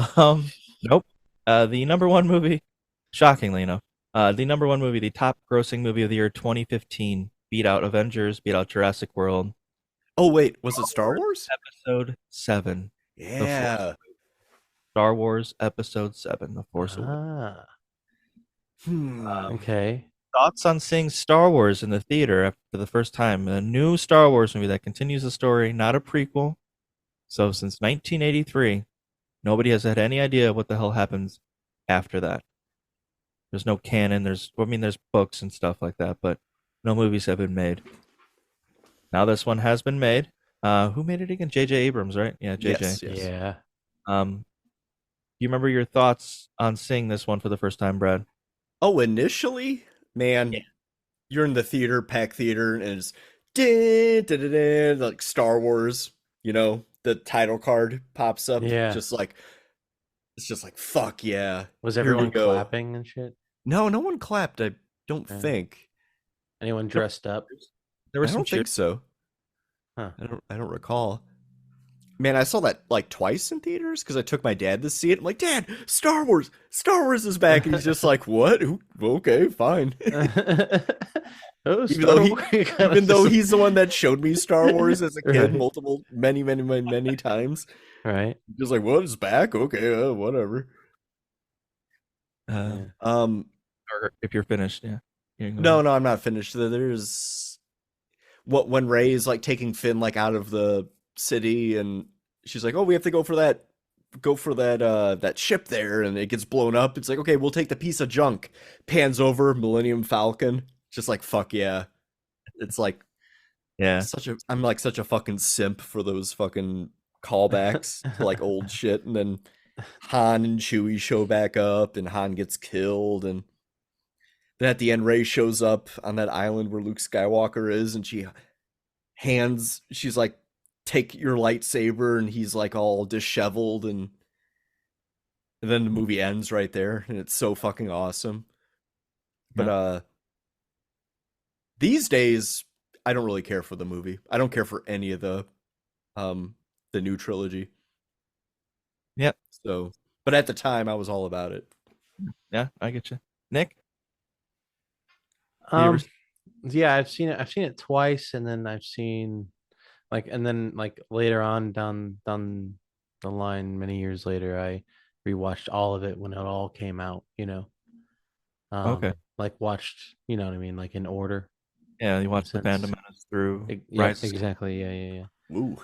nope. The number one movie, shockingly enough, the number one movie, the top grossing movie of the year 2015, beat out Avengers, beat out Jurassic World. Oh wait, was it Star Wars? Episode 7. Yeah. Star Wars Episode 7, The Force Ah. Awakens. Okay. Thoughts on seeing Star Wars in the theater for the first time? A new Star Wars movie that continues the story, not a prequel. So since 1983, nobody has had any idea what the hell happens after that. There's no canon. There's books and stuff like that, but no movies have been made. Now this one has been made. Who made it again? J.J. Abrams, right? Yeah, J.J. Yes. Yeah. Do you remember your thoughts on seeing this one for the first time, Brad? Oh, initially, man, you're in the theater, packed theater, and it's like Star Wars. You know, the title card pops up. Yeah. It's just like fuck yeah. Was Here we everyone go. clapping and shit? No one clapped. I don't think. Anyone dressed up? There was I some don't think so. Huh. I don't recall. Man, I saw that like twice in theaters because I took my dad to see it. I'm like, Dad, Star Wars is back, and he's just like, what? Okay, fine. Even though he's the one that showed me Star Wars as a kid many times. Right. Just like, what is back? Okay, whatever. Or if you're finished, yeah. No, I'm not finished. There's when Rey is like taking Finn like out of the city, and she's like, oh, we have to go for that that ship there, and it gets blown up. It's like, okay, we'll take the piece of junk. Pans over Millennium Falcon. Just like, fuck yeah. It's like, yeah, I'm like such a fucking simp for those fucking callbacks to like old shit. And then Han and Chewie show back up, and Han gets killed, and then at the end Rey shows up on that island where Luke Skywalker is, and she's like, take your lightsaber, and he's like all disheveled, and then the movie ends right there, and it's so fucking awesome. But these days I don't really care for the movie. I don't care for any of the new trilogy. Yep. So, but at the time I was all about it. Yeah, I get you. Nick? Yeah, I've seen it twice, and then I've seen later on down the line, many years later, I rewatched all of it when it all came out, you know. Okay. Like watched, you know what I mean, like in order. Yeah, you watched the Phantom Menace through. Yeah, Rise. exactly. Yeah. Ooh.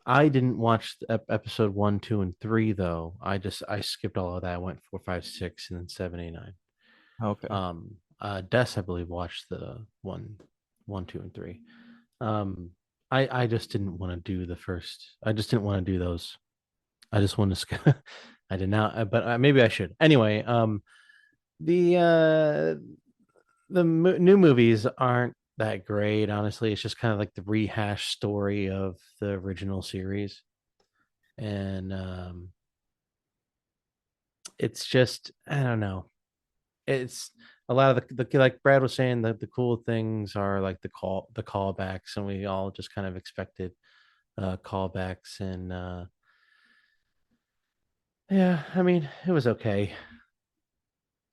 I didn't watch episode 1, 2, and 3 though. I skipped all of that. I went 4, 5, 6, and then 7, 8, 9. Okay. Des, I believe, watched the 1, 2, and 3. I just didn't want to do the first. I just didn't want to do those. I just wanted to skip. I did not, but maybe I should. Anyway, the new movies aren't that great, honestly. It's just kind of like the rehash story of the original series, and it's just, I don't know. It's a lot of the like Brad was saying, the cool things are like the callbacks, and we all just kind of expected callbacks, and yeah, I mean, it was okay.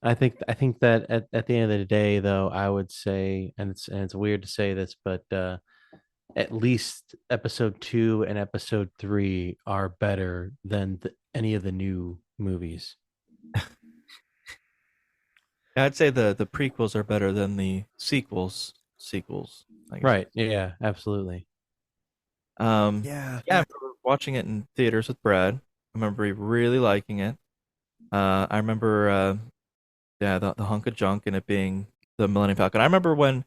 I think that at the end of the day, though, I would say, and it's weird to say this, but at least episode 2 and episode 3 are better than any of the new movies. I'd say the prequels are better than the sequels. Right. Yeah, absolutely. Yeah. I remember watching it in theaters with Brad. I remember really liking it. I remember the hunk of junk and it being the Millennium Falcon. I remember when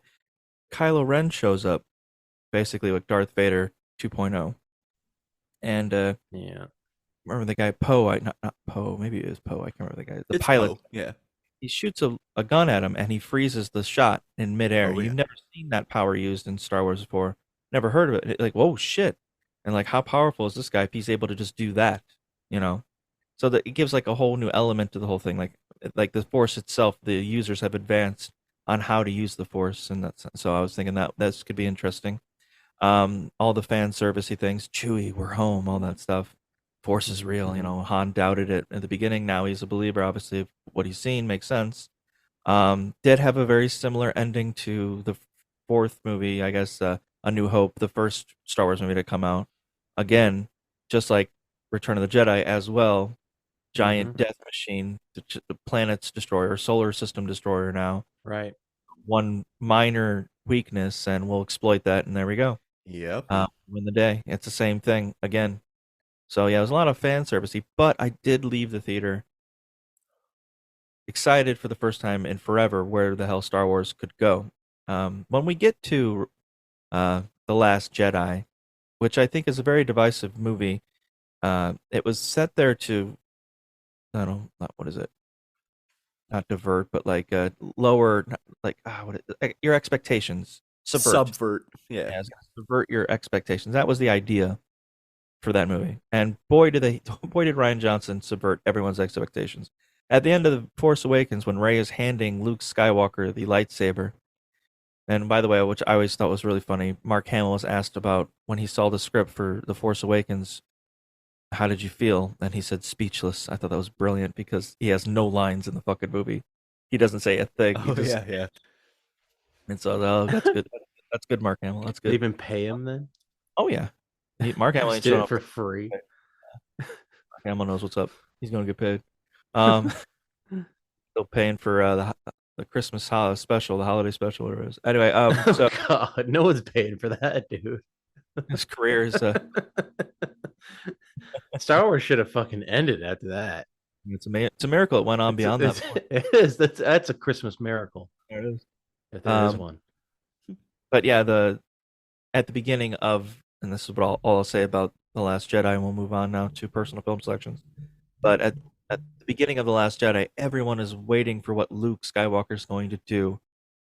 Kylo Ren shows up, basically like Darth Vader 2.0. And yeah. Remember the guy Poe, not Poe, maybe it was Poe, I can't remember the guy. The pilot. Poe. Yeah. He shoots a gun at him and he freezes the shot in midair. Oh, yeah. You've never seen that power used in Star Wars before. Never heard of it. Like, whoa, shit. And like, how powerful is this guy if he's able to just do that? You know? So that it gives like a whole new element to the whole thing. Like the Force itself, the users have advanced on how to use the Force, and so I was thinking that this could be interesting. All the fan servicey things, Chewie, we're home, all that stuff. Force is real. You know, Han doubted it at the beginning. Now he's a believer. Obviously, what he's seen makes sense. Did have a very similar ending to the fourth movie, I guess, A New Hope, the first Star Wars movie to come out. Again, just like Return of the Jedi as well, giant death machine, the planet's destroyer, solar system destroyer now. Right. One minor weakness, and we'll exploit that, and there we go. Yep. Win the day. It's the same thing again. So yeah, it was a lot of fan servicey, but I did leave the theater excited for the first time in forever where the hell Star Wars could go. When we get to The Last Jedi, which I think is a very divisive movie, it was set there to, I don't know, what is it? Not divert, but like lower, like your expectations. Subvert. Yeah. Yeah, subvert your expectations. That was the idea for that movie, and boy did Rian Johnson subvert everyone's expectations. At the end of The Force Awakens, when Rey is handing Luke Skywalker the lightsaber, and by the way, which I always thought was really funny, Mark Hamill was asked about when he saw the script for The Force Awakens, how did you feel? And he said speechless. I thought that was brilliant because he has no lines in the fucking movie. He doesn't say a thing. Yeah. And so that's good. That's good, Mark Hamill. That's good. Did they even pay him then? Oh yeah, Mark Hamill did it for free. Mark Hamill knows what's up. He's gonna get paid. Still paying for the Christmas special, the holiday special, whatever it is. Anyway, so God, no one's paying for that, dude. His career is Star Wars should have fucking ended after that. It's a miracle it went on beyond that point. It is. That's a Christmas miracle. There it is. If there is one. But yeah, at the beginning of, and this is what all I'll say about The Last Jedi, and we'll move on now to personal film selections. But at the beginning of The Last Jedi, everyone is waiting for what Luke Skywalker is going to do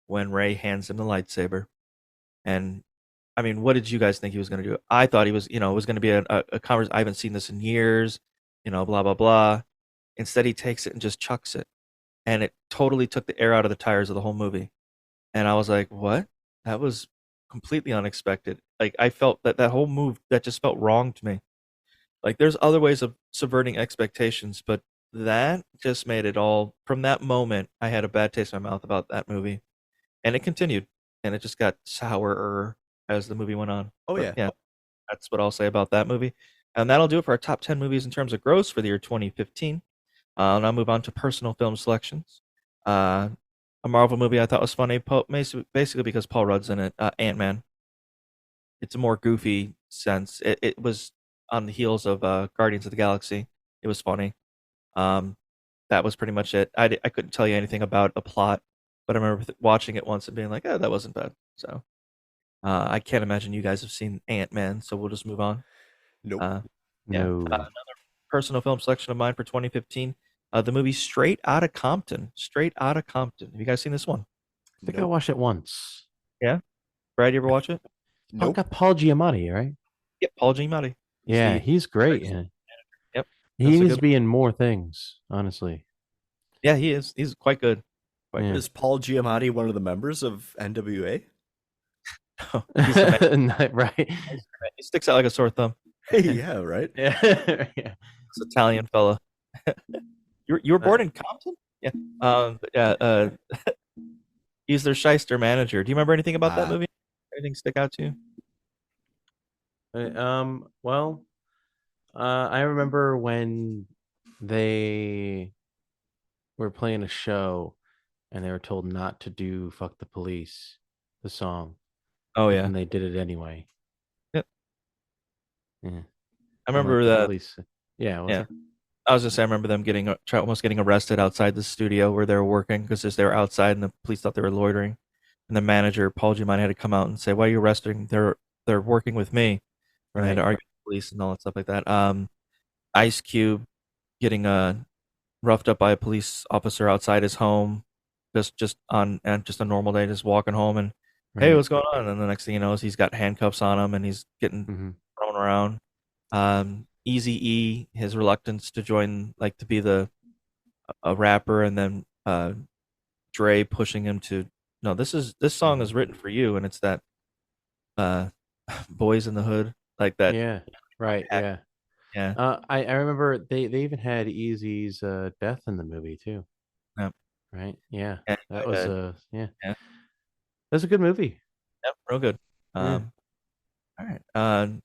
when Rey hands him the lightsaber. And I mean, what did you guys think he was going to do? I thought he was, it was going to be a conversation. I haven't seen this in years, blah, blah, blah. Instead, he takes it and just chucks it. And it totally took the air out of the tires of the whole movie. And I was like, what? That was completely unexpected. Like, I felt that whole move, that just felt wrong to me. Like, there's other ways of subverting expectations, but that just made it all, from that moment, I had a bad taste in my mouth about that movie. And it continued. And it just got sourer as the movie went on. Oh, but, yeah. That's what I'll say about that movie. And that'll do it for our top 10 movies in terms of gross for the year 2015. I'll now move on to personal film selections. A Marvel movie I thought was funny, basically because Paul Rudd's in it, Ant-Man. It's a more goofy sense. It was on the heels of Guardians of the Galaxy. It was funny. That was pretty much it. I couldn't tell you anything about a plot, but I remember watching it once and being like, that wasn't bad. So I can't imagine you guys have seen Ant-Man, so we'll just move on. Nope. No. Another personal film selection of mine for 2015, the movie Straight Outta Compton. Straight Outta Compton. Have you guys seen this one? I think I watched it once. Yeah? Brad, you ever watch it? Nope. Got Paul Giamatti, right? Yep, Paul Giamatti. Yeah, he's great. Yeah. Yep. He needs to be in more things, honestly. Yeah, he is. He's quite good. Is Paul Giamatti one of the members of NWA? No, he's right. He sticks out like a sore thumb. Yeah, right. Yeah. It's an Italian fella. You were born in Compton? Yeah. He's their shyster manager. Do you remember anything about that movie? Anything stick out to you? Well, I remember when they were playing a show and they were told not to do "Fuck the Police," the song. Oh yeah, and they did it anyway. Yep. Yeah. I remember that. Yeah. Yeah. I was just saying, I remember them almost getting arrested outside the studio where they were working because they were outside and the police thought they were loitering. And the manager, Paul Giamatti, had to come out and say, "Why are you arresting? They're working with me." Right. They had to argue with the police and all that stuff like that. Ice Cube getting roughed up by a police officer outside his home, just on a normal day, just walking home and, "Hey, what's going on?" And the next thing you know is he's got handcuffs on him and he's getting thrown around. Eazy-E, his reluctance to join, like to be a rapper, and then Dre pushing him to, no, this song is written for you, and it's that Boys in the Hood, like that. Yeah, right. Yeah. Yeah. I remember they even had Easy's death in the movie too. Yep. Right? Yeah. Yeah, That was yeah. That's a good movie. Yep, real good. Yeah. All right.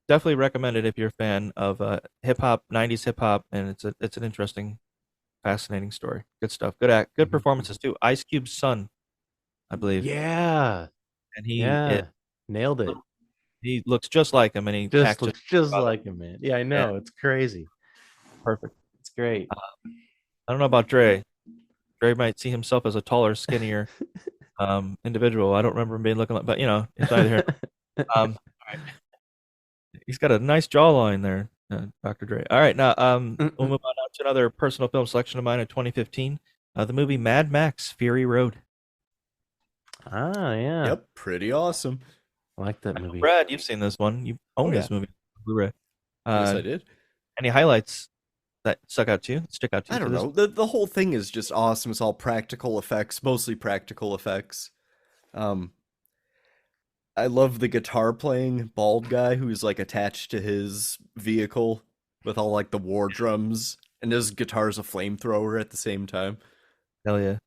Definitely recommend it if you're a fan of hip hop, 90s hip hop, and it's an interesting, fascinating story. Good stuff. Good performances too. Ice Cube's son, I believe. Yeah. And he nailed it. He looks just like him, and he Just looks just like him, man. Yeah, I know. It's crazy. Perfect. It's great. I don't know about Dre. Dre might see himself as a taller, skinnier individual. I don't remember him being looking like, but it's either here. All right. He's got a nice jawline there, Dr. Dre. All right, now we'll move on now to another personal film selection of mine of 2015. The movie Mad Max: Fury Road. Ah, yeah. Yep, pretty awesome. I like that movie. Brad, you've seen this one. You own this movie on Blu-ray. Yes, I did. Any highlights that stick out to you? I don't know. The whole thing is just awesome. It's all practical effects, mostly practical effects. I love the guitar playing bald guy who's like attached to his vehicle with all like the war drums, and his guitar's a flamethrower at the same time. Hell yeah.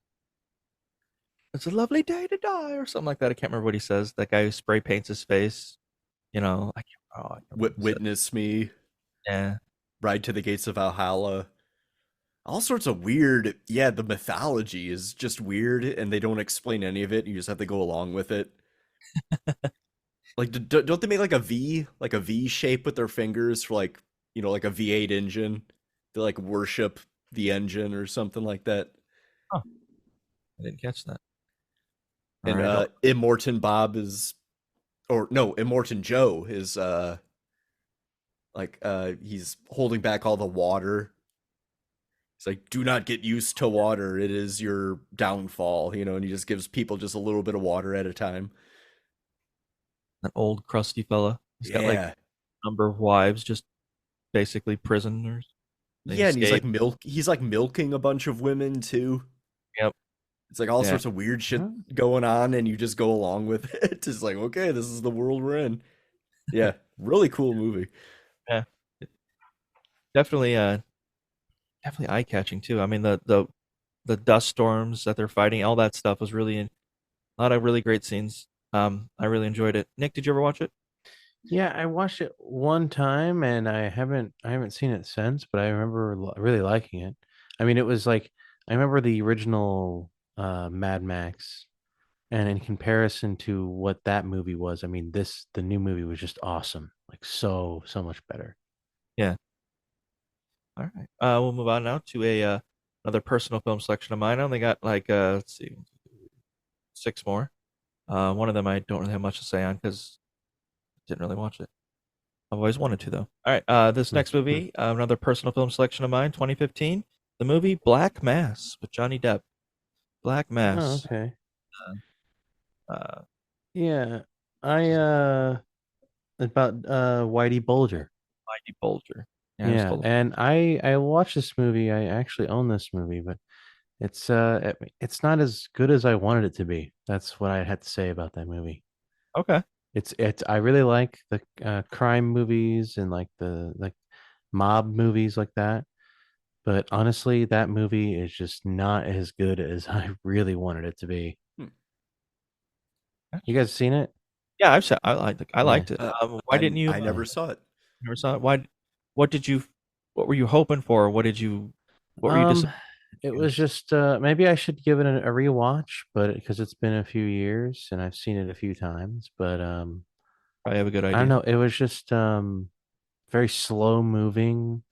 It's a lovely day to die, or something like that. I can't remember what he says. That guy who spray paints his face. I can't Witness me. Yeah. Ride to the Gates of Valhalla. All sorts of weird. Yeah, the mythology is just weird, and they don't explain any of it. You just have to go along with it. Like, don't they make like a V shape with their fingers for like a V8 engine? They like worship the engine or something like that. Huh. I didn't catch that. And Immortan Joe is he's holding back all the water. It's like, do not get used to water. It is your downfall, and he just gives people just a little bit of water at a time. That old crusty fella. He's got like a number of wives, just basically prisoners. Yeah, and he's like milking a bunch of women too. Yep. It's like all sorts of weird shit going on, and you just go along with it. It's like, okay, this is the world we're in. Yeah, really cool movie. Yeah, definitely eye catching too. I mean, the dust storms that they're fighting, all that stuff was really a lot of really great scenes. I really enjoyed it. Nick, did you ever watch it? Yeah, I watched it one time, and I haven't seen it since. But I remember really liking it. I mean, it was like I remember the original Mad Max, and in comparison to what that movie was, I mean, the new movie was just awesome, like so much better. Yeah. All right. We'll move on now to another personal film selection of mine. I only got like let's see, 6 more. One of them I don't really have much to say on because I didn't really watch it. I've always wanted to though. All right. This next movie, another personal film selection of mine, 2015, the movie Black Mass with Johnny Depp. Black Mass. Oh, okay. Yeah, I about Whitey Bulger. Whitey Bulger. Yeah, and I watched this movie. I actually own this movie, but it's not as good as I wanted it to be. That's what I had to say about that movie. Okay. It's I really like the crime movies and like the mob movies like that. But honestly, that movie is just not as good as I really wanted it to be. You guys seen it? Yeah, I've seen. I liked it. Why didn't you? I never saw it. Never saw it. Why? What were you hoping for? What were you? It was just maybe I should give it a rewatch, but because it's been a few years and I've seen it a few times, but I have a good idea. I don't know. It was just very slow moving,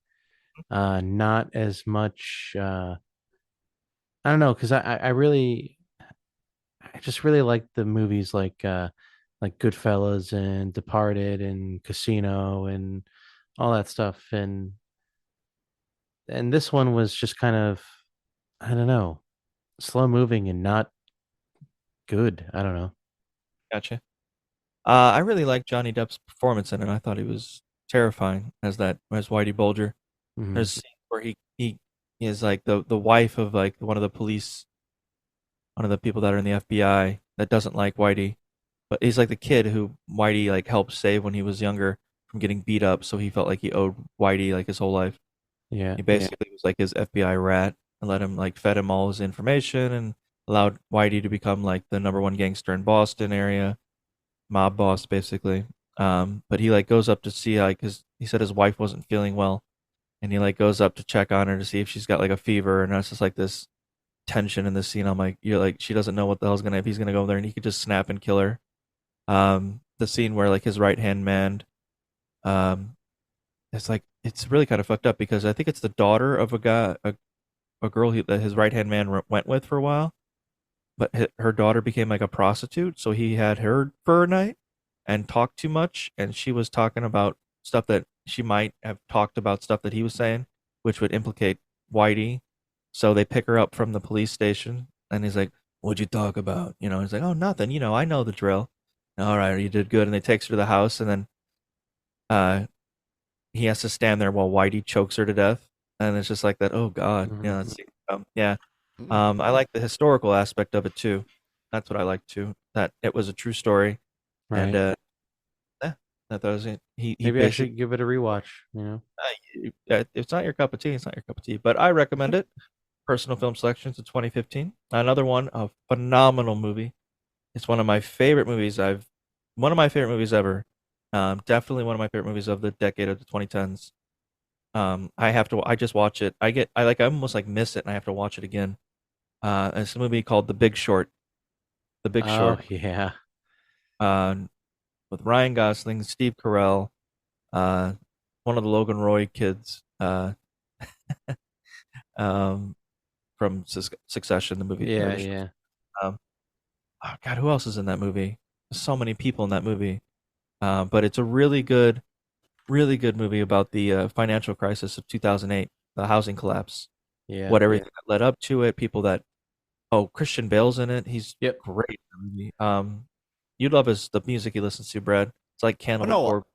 not as much. I don't know, because I just really like the movies like Goodfellas and Departed and Casino and all that stuff, and this one was just kind of, I don't know, slow moving and not good. I don't know. Gotcha. I really liked Johnny Depp's performance in it. I thought he was terrifying as Whitey Bulger. Mhm. There's a scene where he is like the wife of like one of the police, one of the people that are in the FBI that doesn't like Whitey, but he's like the kid who Whitey like helped save when he was younger, from getting beat up, so he felt like he owed Whitey like his whole life. Yeah. He basically was like his FBI rat and let him like fed him all his information and allowed Whitey to become like the number one gangster in Boston area, mob boss basically. But he like goes up to see like he said his wife wasn't feeling well, and he like goes up to check on her to see if she's got like a fever, and that's just like this tension in this scene. I'm like, you're like, she doesn't know what the hell's gonna if he's gonna go there and he could just snap and kill her. The scene where like his right hand man, it's like it's really kind of fucked up because I think it's the daughter of a guy, a girl that his right hand man went with for a while, but her daughter became like a prostitute, so he had her for a night and talked too much, and she was talking about stuff that she might have talked about stuff that he was saying, which would implicate Whitey. So they pick her up from the police station, and he's like, "What'd you talk about?" He's like, "Oh, nothing. I know the drill." All right, you did good. And they takes her to the house, and then he has to stand there while Whitey chokes her to death, and it's just like that. Oh God, yeah. I like the historical aspect of it too. That's what I like too. That it was a true story, Right. and that was it. Maybe I should give it a rewatch. It's not your cup of tea. It's not your cup of tea, but I recommend it. Personal film selections of 2015. Another one, a phenomenal movie. It's one of my favorite movies. One of my favorite movies ever. Definitely one of my favorite movies of the decade of the 2010s. I just watch it. I almost like miss it, and I have to watch it again. It's a movie called The Big Short. The Big Short. Oh yeah. With Ryan Gosling, Steve Carell, one of the Logan Roy kids, from Succession, the movie. Yeah. Oh God, who else is in that movie? There's so many people in that movie. But it's a really good movie about the financial crisis of 2008, the housing collapse. Yeah. What everything that led up to it, people that Christian Bale's in it. He's great in the movie. You'd love the music he listens to, Brad. It's like Candle Corp.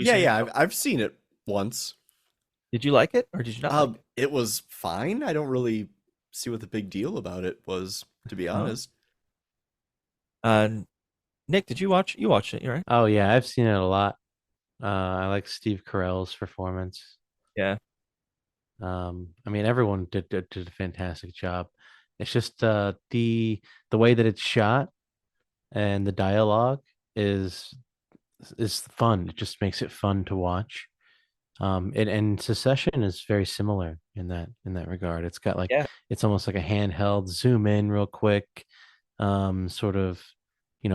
I've seen it once. Did you like it or did you not? Like it? It was fine. I don't really see what the big deal about it was, to be honest. Nick, did you watch? You watched it, right? Oh yeah, I've seen it a lot. I like Steve Carell's performance. Yeah. I mean, everyone did a fantastic job. It's just the way that it's shot and the dialogue is fun. It just makes it fun to watch. And Succession is very similar in that regard. It's got it's almost like a handheld zoom in real quick, sort of,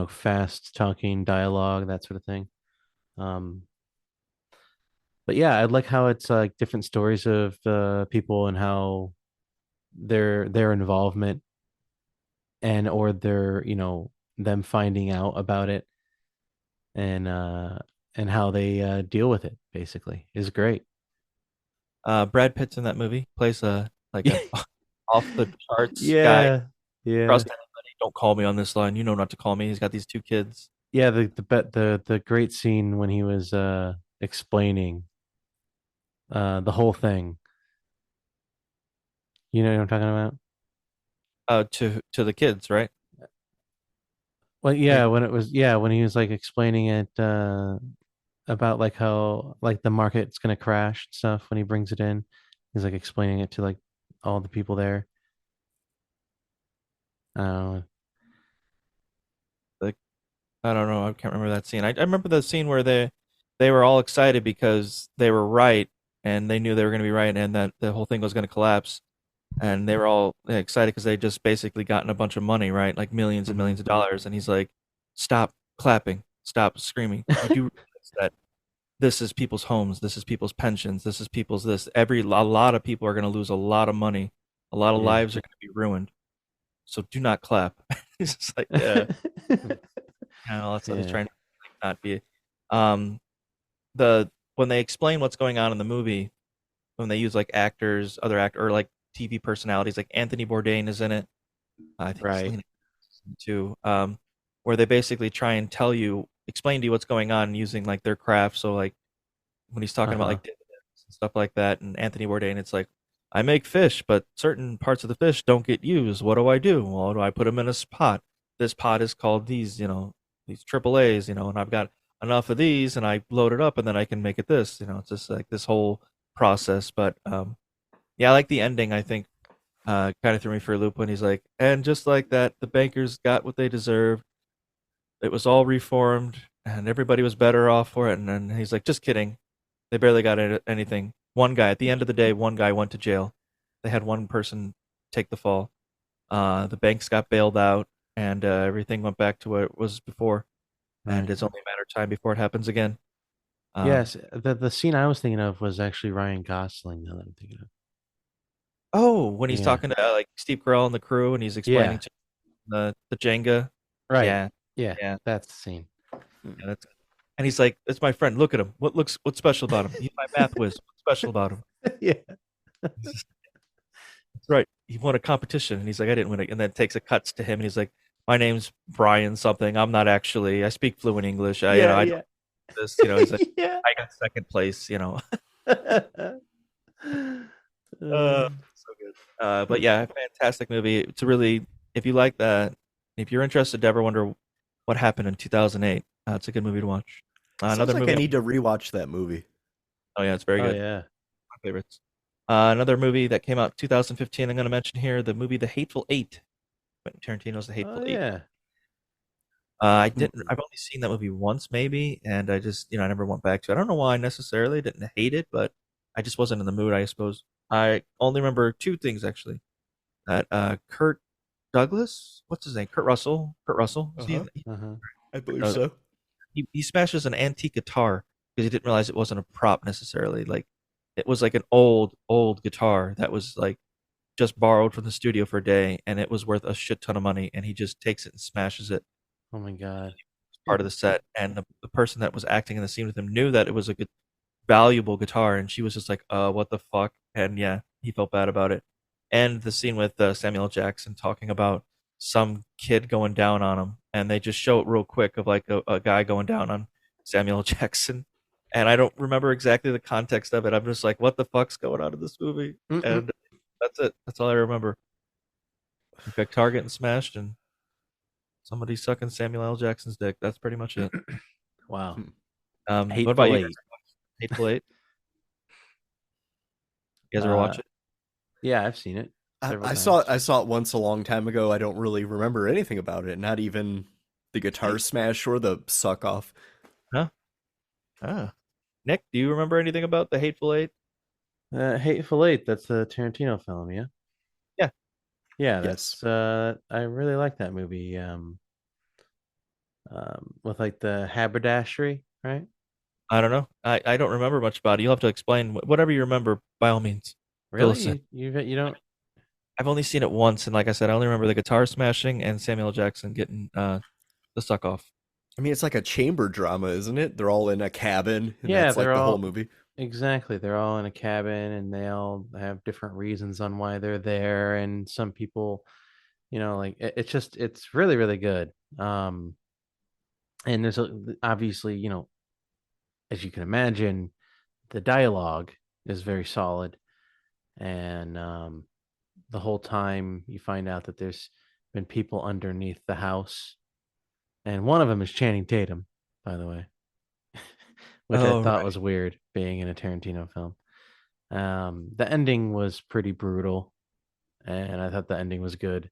fast talking dialogue, that sort of thing. But yeah, I like how it's like different stories of people and how their involvement or their them finding out about it and how they deal with it basically is great. Brad Pitt's in that movie, plays a off the charts guy. Yeah. Trust anybody. Don't call me on this line. You know not to call me. He's got these two kids. Yeah, the great scene when he was explaining the whole thing. You know what I'm talking about? To the kids, right? Well, yeah, when he was like explaining it about like how like the market's gonna crash and stuff when he brings it in. He's like explaining it to like all the people there. I don't know. I can't remember that scene. I remember the scene where they were all excited because they were right and they knew they were going to be right and that the whole thing was going to collapse. And they were all excited because they just basically gotten a bunch of money, right? Like millions and millions of dollars. And he's like, stop clapping, stop screaming. You do realize that this is people's homes, this is people's pensions, this is people's this. A lot of people are going to lose a lot of money. A lot of lives are going to be ruined. So do not clap. It's just like, that's what he's trying to not be. When they explain what's going on in the movie, when they use like actors, or like TV personalities, like Anthony Bourdain is in it. I think right. Too. Where they basically try and explain to you what's going on using like their craft. So like when he's talking about like dividends and stuff like that, and Anthony Bourdain, it's like, I make fish, but certain parts of the fish don't get used. What do I do? Well, do I put them in a pot? This pot is called these, these AAAs, and I've got enough of these and I load it up and then I can make it this. It's just like this whole process. But yeah, I like the ending. I think kind of threw me for a loop when he's like, and just like that, the bankers got what they deserved. It was all reformed and everybody was better off for it. And then he's like, just kidding. They barely got anything. One guy, at the end of the day, one guy went to jail. They had one person take the fall. The banks got bailed out and everything went back to what it was before. And it's only a matter of time before it happens again. Yes, the scene I was thinking of was actually Ryan Gosling. Now that I'm thinking of. Oh, when he's Yeah. talking to like Steve Carell and the crew, and he's explaining to the Jenga. Right. Yeah. That's the scene. Yeah, and he's like, "That's my friend. Look at him. What's special about him? He's my math whiz. What's special about him?" Yeah. That's right. He won a competition, and he's like, "I didn't win it." And then takes a cuts to him, and he's like, "My name's Brian something. I'm not actually. I speak fluent English. I don't do this. He's like, Yeah. I got second place. So good. But yeah, fantastic movie. It's really, if you like that, if you're interested to ever wonder what happened in 2008, it's a good movie to watch. Sounds Another like movie. I need to rewatch that movie. Oh yeah, it's very good. Yeah. My favorites. Another movie that came out 2015. I'm going to mention here the movie The Hateful Eight. Quentin Tarantino's The Hateful Eight. Yeah. I've only seen that movie once, maybe, and I just, I never went back to it. I don't know why necessarily. I didn't hate it, but I just wasn't in the mood, I suppose. I only remember two things actually. That Kurt Douglas, what's his name? Kurt Russell. Is he- I believe so. He smashes an antique guitar because he didn't realize it wasn't a prop necessarily. Like it was like an old guitar that was like just borrowed from the studio for a day, and it was worth a shit ton of money. And he just takes it and smashes it. Oh my god. It's part of the set, and the person that was acting in the scene with him knew that it was a good, valuable guitar, and she was just like, what the fuck? And yeah, he felt bad about it. And the scene with Samuel L. Jackson talking about some kid going down on him, and they just show it real quick of like a guy going down on Samuel L. Jackson, and I don't remember exactly the context of it. I'm just like, what the fuck's going on in this movie? And that's it. That's all I remember. Got car getting smashed and somebody sucking Samuel L. Jackson's dick. That's pretty much it. Wow. What about you? Hateful Eight. You guys ever watch it? Yeah, I've seen it. I saw it once a long time ago. I don't really remember anything about it. Not even the guitar smash or the suck off. Huh? Nick, do you remember anything about the Hateful Eight? Hateful Eight. That's a Tarantino film, yeah. Yeah. Yeah. Yes. That's I really like that movie. With like the haberdashery, right? I don't know. I don't remember much about it. You'll have to explain whatever you remember. By all means. Really? You don't? I've only seen it once, and like I said, I only remember the guitar smashing and Samuel L. Jackson getting the suck off. I mean, it's like a chamber drama, isn't it? They're all in a cabin. And Yeah, that's like they're the all whole movie. Exactly. They're all in a cabin, and they all have different reasons on why they're there. And some people, like it's really, really good. And there's obviously, as you can imagine, the dialogue is very solid, and the whole time you find out that there's been people underneath the house, and one of them is Channing Tatum, by the way, which I thought was weird being in a Tarantino film. The ending was pretty brutal, and I thought the ending was good,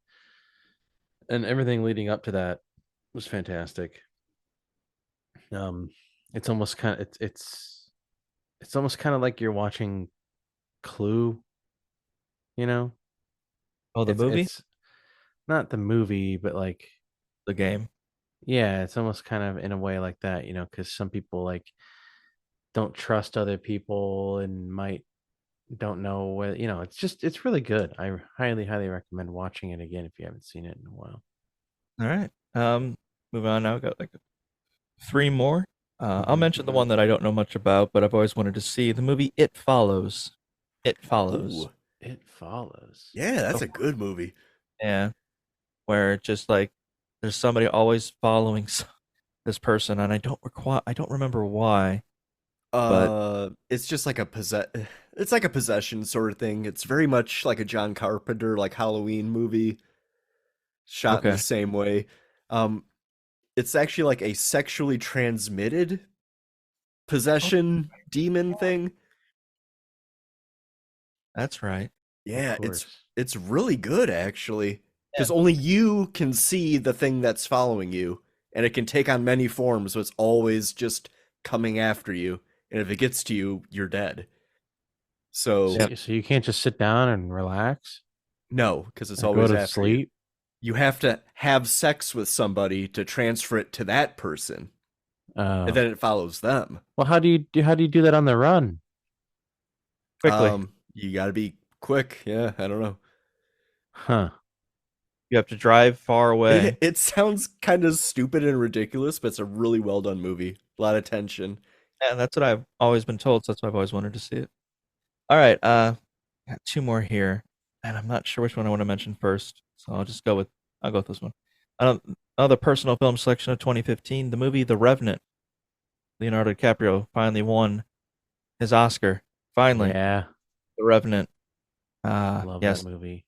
and everything leading up to that was fantastic. It's almost kind of it's almost kind of like you're watching Clue, Oh, the movie? It's not the movie, but like the game. Yeah, it's almost kind of in a way like that, because some people like don't trust other people and don't know what, it's really good. I highly, highly recommend watching it again if you haven't seen it in a while. All right. Moving on now. Got like three more. I'll mention the one that I don't know much about, but I've always wanted to see the movie It Follows. It Follows. Ooh. It Follows. Yeah, that's a good movie. Yeah. Where just like there's somebody always following this person, and I don't remember why. But it's just like it's like a possession sort of thing. It's very much like a John Carpenter, like Halloween movie, shot in the same way. it's actually like a sexually transmitted possession demon thing. That's right. Yeah, Of course. it's really good actually, because only you can see the thing that's following you, and it can take on many forms, so it's always just coming after you, and if it gets to you, you're dead. So So you can't just sit down and relax? no, because it's Or always go to after you. sleep? You have to have sex with somebody to transfer it to that person, Oh. and then it follows them. Well, how do you do that on the run? Quickly. You got to be quick. Yeah, I don't know. Huh. You have to drive far away. It sounds kind of stupid and ridiculous, but it's a really well done movie. A lot of tension. Yeah, that's what I've always been told, so that's why I've always wanted to see it. All right, got two more here, and I'm not sure which one I want to mention first, so I'll go with this one. Another personal film selection of 2015, the movie The Revenant. Leonardo DiCaprio finally won his Oscar. Finally. Yeah. The Revenant. Love yes. that movie.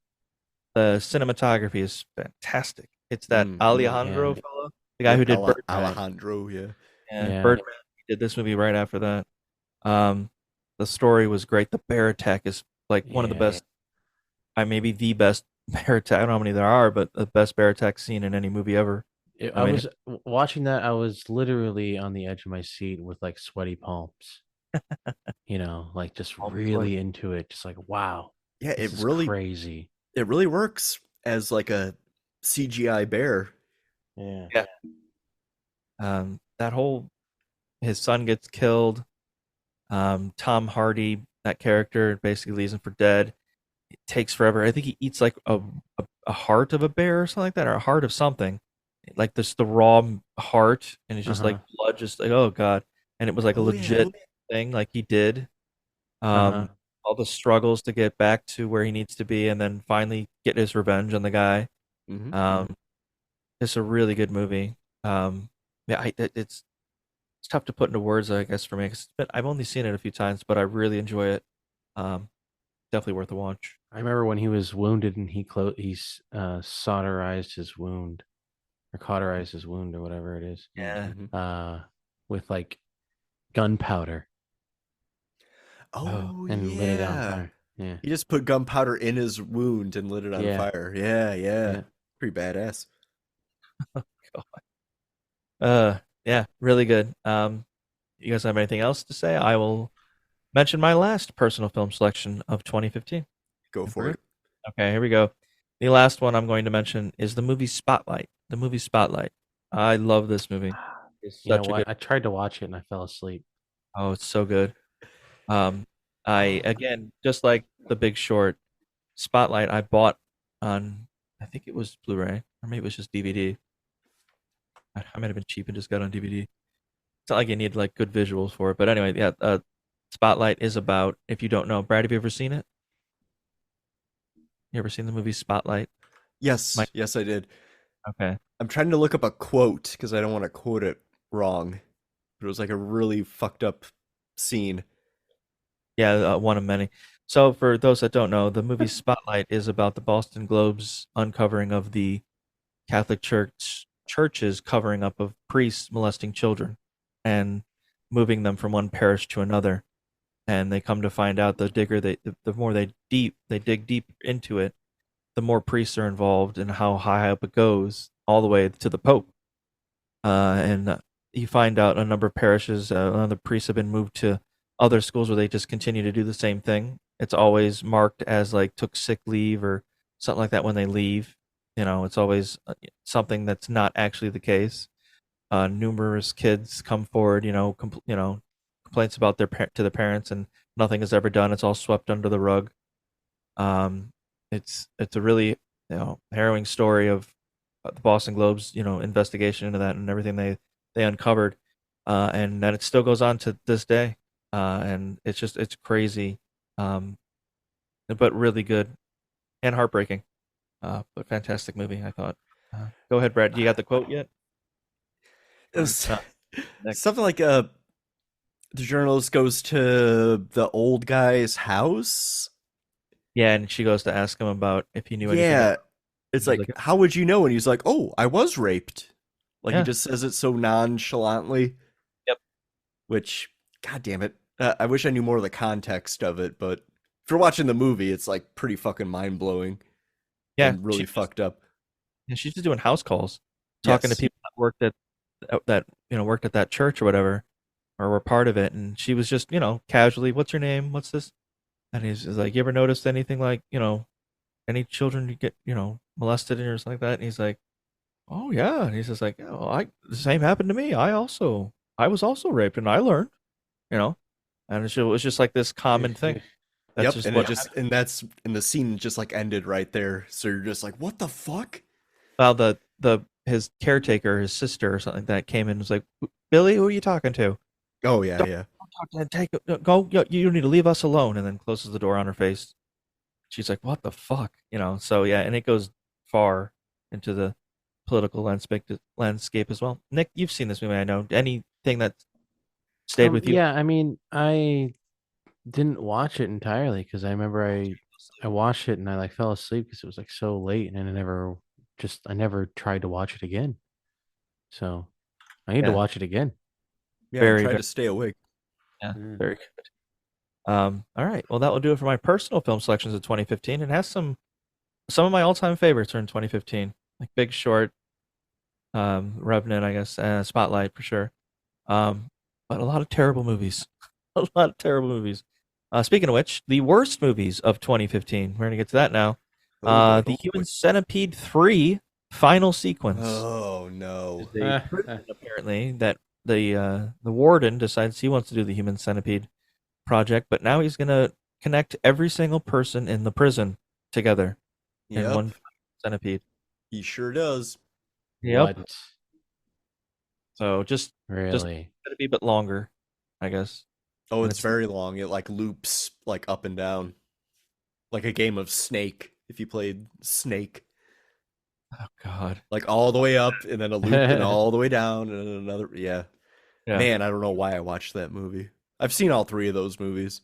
The cinematography is fantastic. It's that Alejandro fellow, the guy who did Birdman. Alejandro, yeah. And Birdman did this movie right after that. The story was great. The bear attack is like one of the best, maybe the best bear attack. I don't know how many there are, but the best bear attack scene in any movie ever. I was watching that. I was literally on the edge of my seat with like sweaty palms. Like just really into it. Just like, wow. Yeah, this it is really crazy. It really works as like a CGI bear. Yeah. That whole his son gets killed. Tom Hardy, that character, basically leaves him for dead. It takes forever. I think he eats like a heart of a bear or something like that, or a heart of something. Like this, the raw heart, and it's just like blood, just like, oh god. And it was like a legit thing, like he did. All the struggles to get back to where he needs to be, and then finally get his revenge on the guy. It's a really good movie. It's tough to put into words, I guess, for me. I've only seen it a few times, but I really enjoy it. Definitely worth a watch. I remember when he was wounded and he solderized his wound, or cauterized his wound, or whatever it is. Yeah. With like gunpowder. Oh, and lit it on fire. Yeah. He just put gunpowder in his wound and lit it on fire. Yeah. Pretty badass. Oh god. Yeah, really good. You guys have anything else to say? I will mention my last personal film selection of 2015. Go for it. Okay, here we go. The last one I'm going to mention is the movie Spotlight. The movie Spotlight. I love this movie. It's such a good... I tried to watch it and I fell asleep. Oh, it's so good. Again, just like The Big Short, Spotlight I bought on, I think it was Blu-ray, or maybe it was just DVD. I might have been cheap and just got on DVD. It's not like you need like good visuals for it, but anyway, yeah. Spotlight is about, if you don't know, Brad, have you ever seen it? You ever seen the movie Spotlight? Yes, yes, I did. Okay. I'm trying to look up a quote because I don't want to quote it wrong. But it was like a really fucked up scene. Yeah, one of many. So for those that don't know, the movie Spotlight is about the Boston Globe's uncovering of the Catholic church's covering up of priests molesting children and moving them from one parish to another. And they come to find out the more they dig deep into it, the more priests are involved and how high up it goes, all the way to the Pope. And you find out a number of parishes, other priests have been moved to other schools where they just continue to do the same thing. It's always marked as like took sick leave or something like that when they leave. It's always something that's not actually the case. Numerous kids come forward, complaints about to the parents, and nothing is ever done. It's all swept under the rug. It's a really harrowing story of the Boston Globe's investigation into that and everything they uncovered, and that it still goes on to this day. And it's crazy, but really good and heartbreaking, but fantastic movie, I thought. Go ahead, Brad. Do you got the quote yet? It was something like the journalist goes to the old guy's house. Yeah, and she goes to ask him about if he knew anything. Yeah, it's like, how would you know? And he's like, oh, I was raped. Like Yeah. he just says it so nonchalantly. Yep. Which, god damn it, I wish I knew more of the context of it. But if you're watching the movie, it's like pretty fucking mind blowing. Yeah, and really fucked up. And she's just doing house calls, talking to people that worked at that church or whatever, or were part of it. And she was just, casually, "What's your name? What's this?" And he's like, "You ever noticed anything like, any children get, molested or something like that?" And he's like, "Oh yeah." And he's just like, "Oh, the same happened to me. I was also raped, and I learned, And it was just like this common thing. That's just and what and the scene just like ended right there. So you're just like, what the fuck? Well, his caretaker, his sister or something like that came in and was like, "Billy, who are you talking to?" Oh yeah, Don't talk to him. Go. You need to leave us alone. And then closes the door on her face. She's like, "What the fuck?" So yeah, and it goes far into the political landscape as well. Nick, you've seen this movie, I know. Anything that stayed with you? Yeah, I mean, I didn't watch it entirely because I remember I watched it and I like fell asleep because it was like so late, and I never tried to watch it again. So I need to watch it again. Yeah, try to stay awake. Yeah, very good. All right, well, that will do it for my personal film selections of 2015. It has some of my all-time favorites are in 2015, like Big Short, Revenant, I guess, Spotlight for sure. But a lot of terrible movies. Speaking of which, the worst movies of 2015. We're gonna get to that now. The Human Centipede 3 final sequence. Oh no! Apparently, that the warden decides he wants to do the Human Centipede project, but now he's gonna connect every single person in the prison together in one centipede. He sure does. Yep. So just really gonna be a bit longer, I guess. Oh, it's very long. It like loops like up and down, like a game of Snake. If you played Snake. Oh God! Like all the way up and then a loop and all the way down and another. Yeah. Man, I don't know why I watched that movie. I've seen all three of those movies.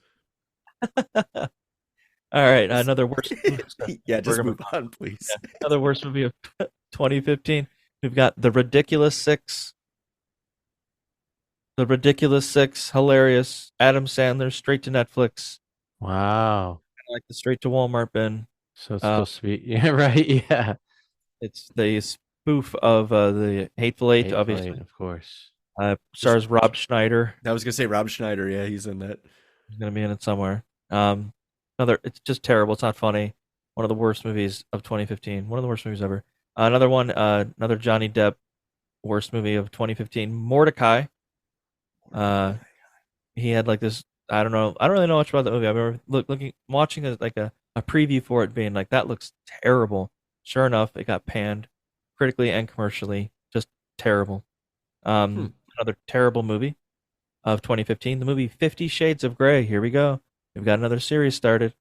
All right, another worst. Yeah, just move on, please. Yeah, another worst movie of 2015. We've got The Ridiculous Six. The Ridiculous Six, hilarious. Adam Sandler, straight to Netflix. Wow. Like the straight to Walmart bin. So it's supposed to be, yeah, right, yeah. It's the spoof of the Hateful Eight, obviously. Of course. Stars Rob Schneider. I was gonna say Rob Schneider. Yeah, he's in that. He's gonna be in it somewhere. It's just terrible. It's not funny. One of the worst movies of 2015. One of the worst movies ever. Another one. Another Johnny Depp worst movie of 2015. Mordecai. He had like this. I don't know. I don't really know much about the movie. I remember watching it like a preview for it, being like, that looks terrible. Sure enough, it got panned critically and commercially. Just terrible. Another terrible movie of 2015. The movie 50 Shades of Grey. Here we go. We've got another series started.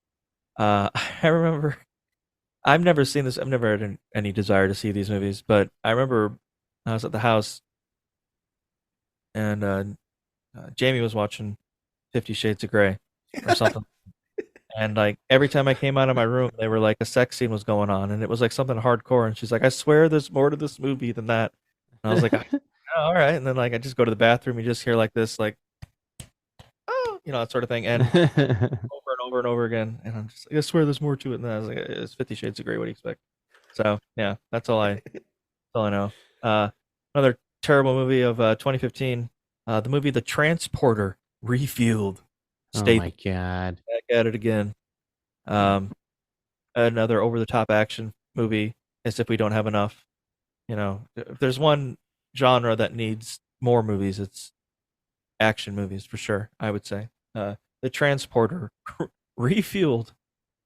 I remember. I've never seen this. I've never had any desire to see these movies, but I remember I was at the house and Jamie was watching 50 Shades of Grey or something. And like every time I came out of my room, they were like a sex scene was going on, and it was like something hardcore. And she's like, "I swear, there's more to this movie than that." And I was like, "Oh, "All right." And then like I just go to the bathroom, you just hear like this, like, "Oh," that sort of thing, and over and over and over again. And I'm just like, "I swear, there's more to it." And then I was like, "It's 50 Shades of Grey. What do you expect?" So yeah, that's all I know. Another terrible movie of 2015. The movie The Transporter, Refueled. Oh my God. Back at it again. Another over-the-top action movie, as if we don't have enough. If there's one genre that needs more movies, it's action movies for sure, I would say. The Transporter, Refueled.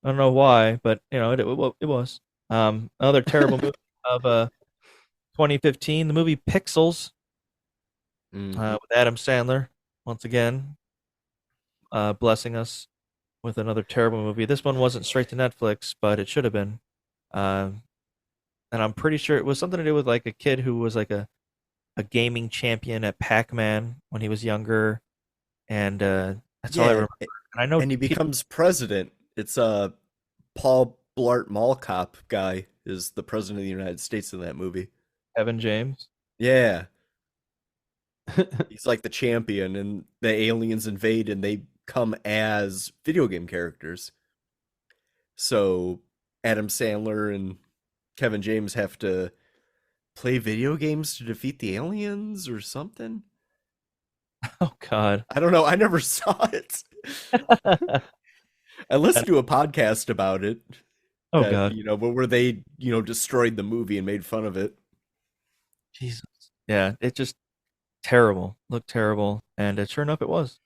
I don't know why, but it was. Another terrible movie of 2015, the movie Pixels, with Adam Sandler once again. Blessing us with another terrible movie. This one wasn't straight to Netflix, but it should have been. And I'm pretty sure it was something to do with like a kid who was like a gaming champion at Pac-Man when he was younger, and that's all I remember. And I know, and he becomes president. It's Paul Blart Mall Cop guy is the president of the United States in that movie. Kevin James. Yeah. He's like the champion, and the aliens invade, and they come as video game characters. So Adam Sandler and Kevin James have to play video games to defeat the aliens or something. Oh God. I don't know. I never saw it. I listened to a podcast about it. Oh that, God. But where they, destroyed the movie and made fun of it. Jesus. Yeah, it just terrible. Looked terrible, and sure enough, it was.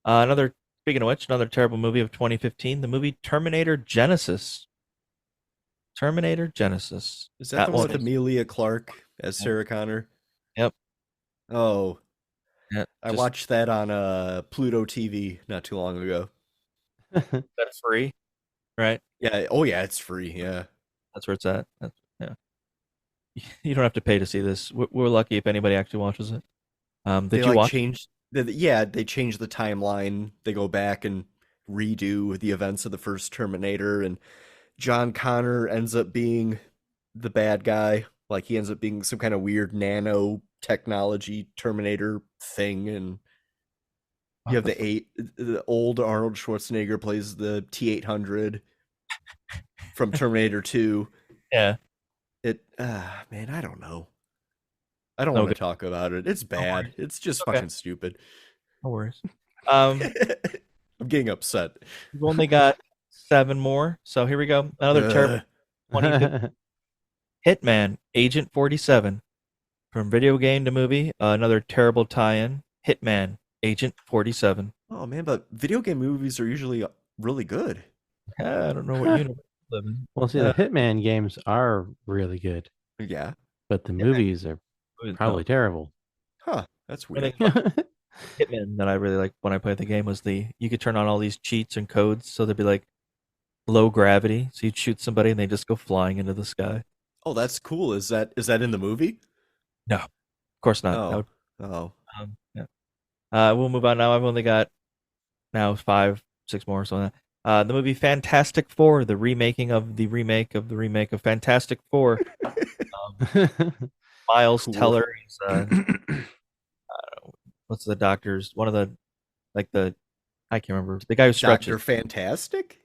Speaking of which, another terrible movie of 2015, the movie Terminator Genesis. Terminator Genesis. Is that the one with Emilia Clarke as Sarah Connor? Yep. Oh. Yeah, I watched that on Pluto TV not too long ago. That's free, right? Yeah. Oh, yeah, it's free. Yeah. That's where it's at. Yeah. You don't have to pay to see this. We're lucky if anybody actually watches it. Did you watch? They changed the timeline. They go back and redo the events of the first Terminator, and John Connor ends up being the bad guy. Like, he ends up being some kind of weird nanotechnology Terminator thing, and you have the old Arnold Schwarzenegger plays the T-800 from Terminator 2. Yeah. Man, I don't know. I don't want to talk about it. It's bad. It's just fucking stupid. No worries. I'm getting upset. We've only got 7 more, so here we go. Another terrible 2015 Hitman, Agent 47. From video game to movie, another terrible tie-in. Hitman, Agent 47. Oh man, but video game movies are usually really good. I don't know what universe you live in. Well, see, the Hitman games are really good. Yeah. But the movies are probably terrible. Huh, that's weird. Hitman that I really like when I played the game was you could turn on all these cheats and codes, so there'd be like low gravity, so you'd shoot somebody and they just go flying into the sky. Oh, that's cool. Is that in the movie? No, of course not. Yeah. We'll move on now. I've only got now 5, 6 more. So the movie Fantastic Four, the remake of Fantastic Four. Miles Teller is what's the doctor's one of the I can't remember the guy who stretches. Dr. Fantastic?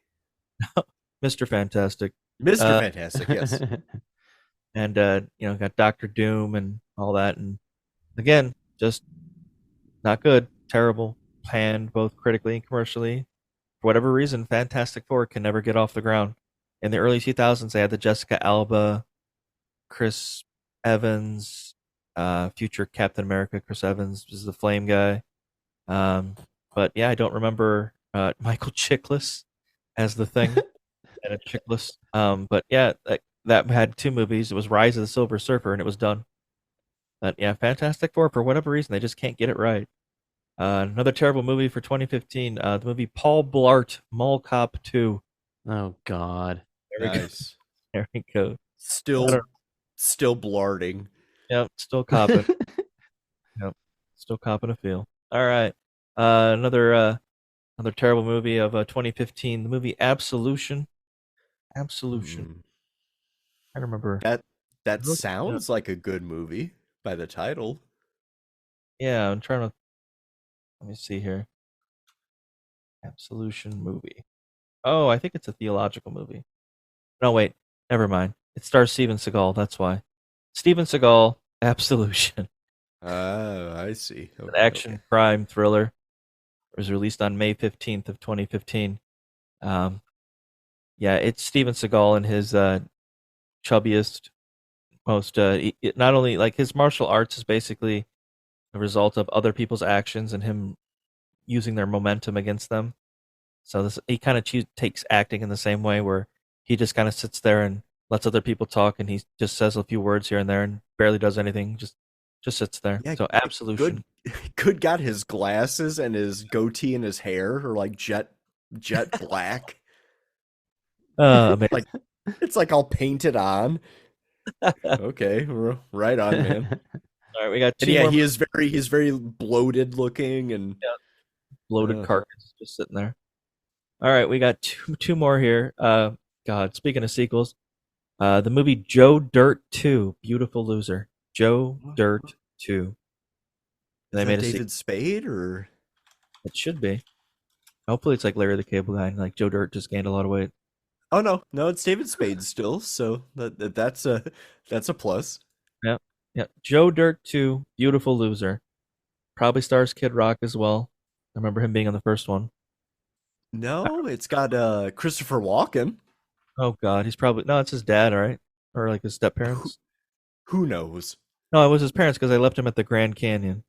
Mr. Fantastic. Mr. Fantastic, yes. And got Dr. Doom and all that, and again, just not good, terrible, panned both critically and commercially. For whatever reason, Fantastic Four can never get off the ground. In the early 2000s, they had the Jessica Alba, Chris Evans, future Captain America. Chris Evans is the Flame guy. But yeah, I don't remember Michael Chiklis as the Thing and a Chiklis. But yeah, that had 2 movies. It was Rise of the Silver Surfer, and it was done. But yeah, Fantastic Four, for whatever reason, they just can't get it right. Another terrible movie for 2015, the movie Paul Blart, Mall Cop 2. Oh, God. There we go. There we go. Still blarting. Yep, still copping. Yep, still copping a feel. All right. Another terrible movie of 2015, the movie Absolution. Absolution. I remember. That sounds like a good movie by the title. Yeah, I'm trying to. Let me see here. Absolution movie. Oh, I think it's a theological movie. No, wait. Never mind. It stars Steven Seagal. That's why. Steven Seagal, Absolution. Oh, I see. An action crime thriller. It was released on May 15th of 2015. Yeah, it's Steven Seagal in his chubbiest, most not only like his martial arts is basically a result of other people's actions and him using their momentum against them. So he kind of takes acting in the same way, where he just kind of sits there and lets other people talk, and he just says a few words here and there and barely does anything. Just sits there. Yeah, so Absolution. Good got his glasses and his goatee and his hair are like jet black. Like it's like all painted on. Okay, right on, man. All right, we got 2 more. Yeah, he's very bloated looking and bloated carcass just sitting there. All right, we got two more here. God, speaking of sequels, the movie Joe Dirt 2, Beautiful Loser. Joe Dirt 2. Is that David Spade or? It should be. Hopefully it's like Larry the Cable Guy and like Joe Dirt just gained a lot of weight. Oh no, it's David Spade still. So that's a plus. Yeah. Joe Dirt 2, Beautiful Loser. Probably stars Kid Rock as well. I remember him being on the first one. No, it's got Christopher Walken. Oh God, he's probably it's his dad, right? Or like his step parents. Who knows? No, it was his parents because they left him at the Grand Canyon,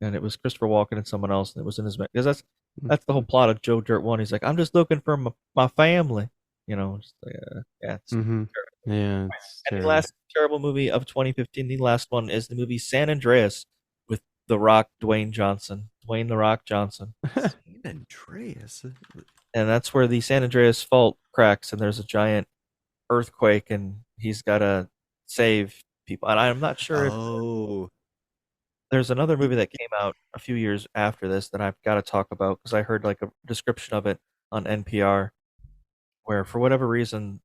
and it was Christopher Walken and someone else, and it was in his because that's the whole plot of Joe Dirt 1. He's like, I'm just looking for my family, Just like, it's terrible. Yeah. And the last terrible movie of 2015, the last one is the movie San Andreas with The Rock, Dwayne The Rock Johnson. San Andreas. And that's where the San Andreas fault cracks, and there's a giant earthquake, and he's got to save people. And I'm not sure if there's another movie that came out a few years after this that I've got to talk about because I heard like a description of it on NPR, where for whatever reason,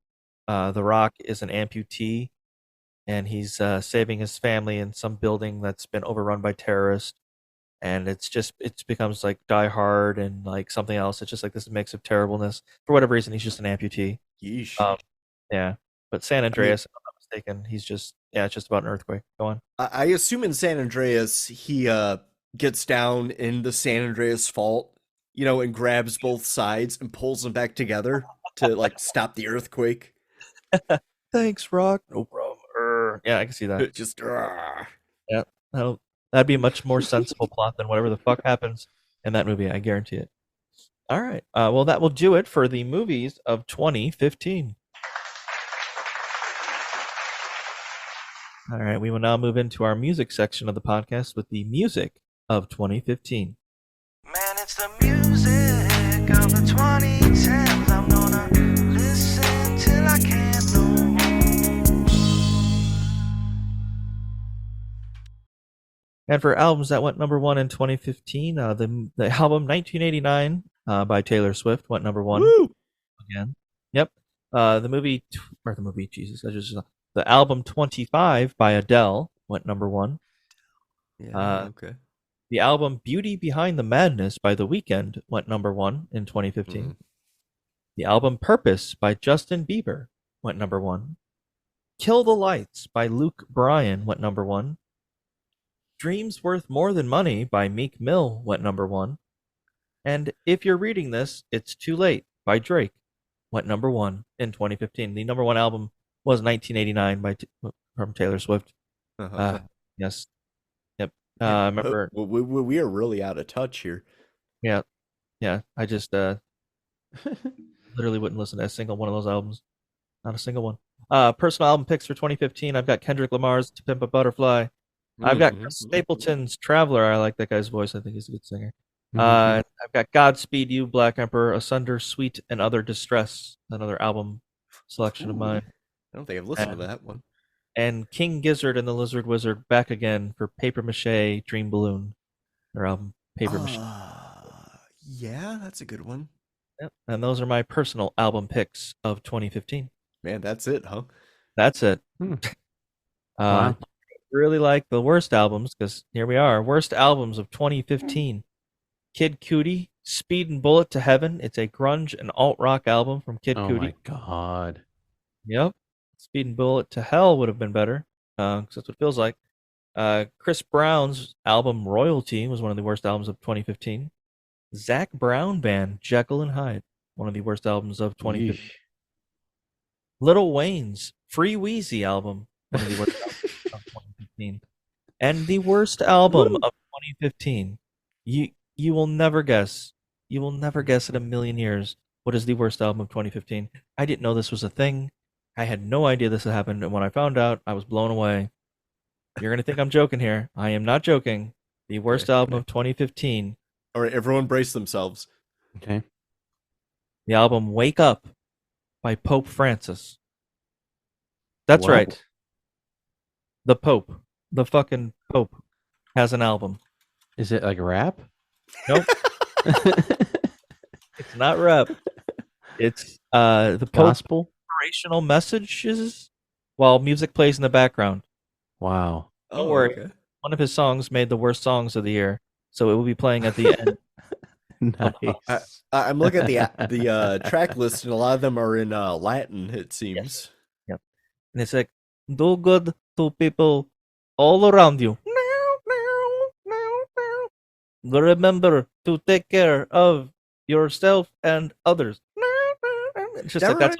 The Rock is an amputee, and he's saving his family in some building that's been overrun by terrorists. And it becomes like Die Hard and like something else. It's just like this mix of terribleness. For whatever reason, he's just an amputee. Yeesh. Yeah. But San Andreas, if I'm not mistaken, he's just it's just about an earthquake. Go on. I assume in San Andreas he gets down in the San Andreas fault, and grabs both sides and pulls them back together to like stop the earthquake. Thanks, Rock. No problem. Yeah, I can see that. Just yeah. That'd be a much more sensible plot than whatever the fuck happens in that movie. I guarantee it. All right. Well, that will do it for the movies of 2015. All right. We will now move into our music section of the podcast with the music of 2015. Man, it's the music of the 2010s. I'm gonna listen till I can't no more. And for albums that went number one in 2015, the album 1989 by Taylor Swift went number one. Woo! Again. Yep. The album 25 by Adele went number one. Yeah, okay. The album Beauty Behind the Madness by The Weeknd went number one in 2015. Mm. The album Purpose by Justin Bieber went number one. Kill the Lights by Luke Bryan went number one. Dreams Worth More Than Money by Meek Mill went number one. And If You're Reading This, It's Too Late by Drake went number one in 2015. The number one album was 1989 from Taylor Swift. Yes. Yep. I remember. We are really out of touch here. Yeah. I just literally wouldn't listen to a single one of those albums. Not a single one. Personal album picks for 2015. I've got Kendrick Lamar's To Pimp a Butterfly. I've got Stapleton's Traveler. I like that guy's voice. I think he's a good singer. I've got Godspeed You, Black Emperor, Asunder, Sweet, and Other Distress. Another album selection of mine. I don't think I've listened to that one. And King Gizzard and the Lizard Wizard back again for Paper Mache Dream Balloon. Their album Paper Mache. Yeah, that's a good one. Yep. And those are my personal album picks of 2015. Man, that's it, huh? That's it. Wow. Really like the worst albums because here we are. Worst albums of 2015. Kid Cudi, Speed and Bullet to Heaven. It's a grunge and alt rock album from Kid Cudi. Oh my god. Yep. Speed and Bullet to Hell would have been better because that's what it feels like. Chris Brown's album Royalty was one of the worst albums of 2015. Zach Brown Band, Jekyll and Hyde, one of the worst albums of 2015. Lil Wayne's Free Wheezy album, one of the worst albums of 2015. And the worst album of 2015. You will never guess. You will never guess in a million years what is the worst album of 2015. I didn't know this was a thing. I had no idea this had happened, and when I found out, I was blown away. You're going to think I'm joking here. I am not joking. The worst album of 2015. All right, everyone brace themselves. Okay. The album Wake Up by Pope Francis. That's What? right. The Pope. The fucking Pope has an album. Is it like rap? Nope. It's not rap. It's the Pope Gospel? inspirational messages while music plays in the background. Wow. Don't worry. Okay. One of his songs made the worst songs of the year, so it will be playing at the end. Nice. I'm looking at the track list, and a lot of them are in Latin. It seems. Yep. And it's like, do good to people all around you. Remember to take care of yourself and others. It's just That like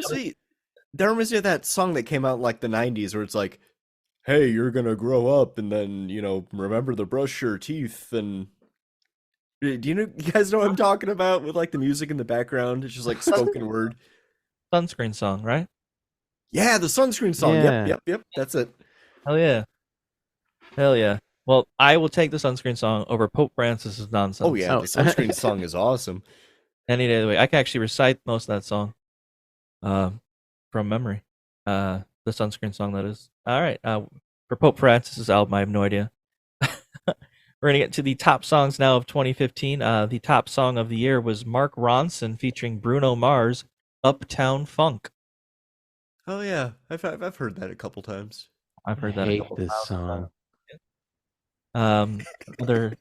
reminds me of that song that came out in like the 90s, where it's like, "Hey, you're gonna grow up, and then remember to brush your teeth." And do you guys know what I'm talking about, with like the music in the background? It's just like spoken word. Sunscreen song, right? Yeah, the sunscreen song. Yeah. Yep. That's it. Hell yeah. Well, I will take the sunscreen song over Pope Francis's nonsense. Oh yeah, the sunscreen song is awesome. Any day of the week. I can actually recite most of that song from memory. The sunscreen song, that is. All right. For Pope Francis's album, I have no idea. We're going to get to the top songs now of 2015. The top song of the year was Mark Ronson featuring Bruno Mars, Uptown Funk. Oh yeah, I've heard that a couple times. I've heard that I a hate couple this times. song. Other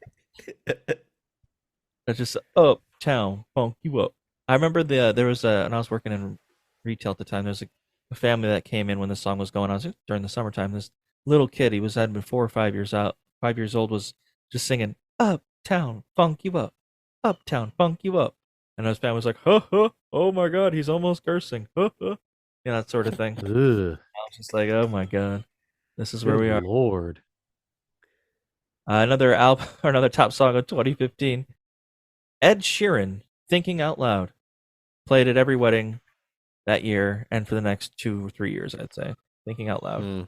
that's just Uptown Funk you up. I remember there was and I was working in retail at the time. There was a family that came in when the song was going on. It was during the summertime. This little kid, he had been 4 or 5 years out. 5 years old, was just singing Uptown Funk you up, Uptown Funk you up, and his family was like, huh, oh my god, he's almost cursing, that sort of thing. Ugh. I was just like, oh my god, this is where we are. Lord. Another album, or another top song of 2015, Ed Sheeran, Thinking Out Loud. Played at every wedding that year and for the next 2 or 3 years, I'd say. Thinking Out Loud. I'm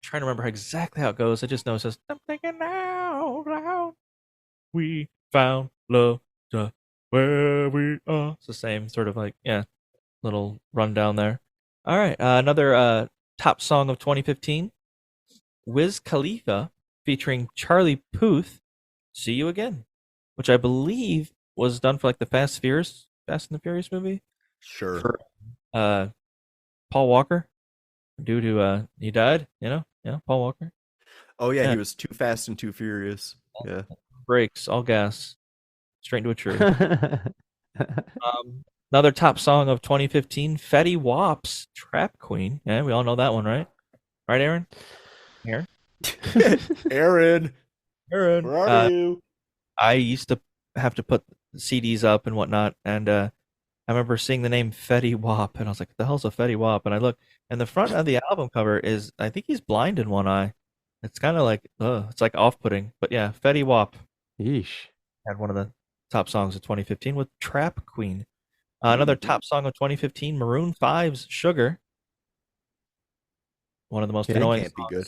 trying to remember exactly how it goes. I just know it says, I'm thinking out loud. We found love just where we are. It's the same sort of little rundown there. All right. Another top song of 2015, Wiz Khalifa featuring Charlie Puth, See You Again, which I believe was done for like the Fast and the Furious movie. Sure. For Paul Walker, dude who he died, Paul Walker. Oh yeah, he was Too Fast and Too Furious. Yeah. Brakes, all gas, straight into a tree. Another top song of 2015, Fetty Wap's Trap Queen. Yeah, we all know that one, right? Right, Aaron? Here. Aaron, where are you? I used to have to put CDs up and whatnot, and I remember seeing the name Fetty Wap, and I was like, "What the hell's a Fetty Wap?" And I look, and the front of the album cover is, I think he's blind in one eye. It's kind of like, it's like off-putting, but yeah, Fetty Wap. Yeesh. Had one of the top songs of 2015 with Trap Queen. Another top song of 2015, Maroon 5's Sugar. One of the most annoying songs. Be good.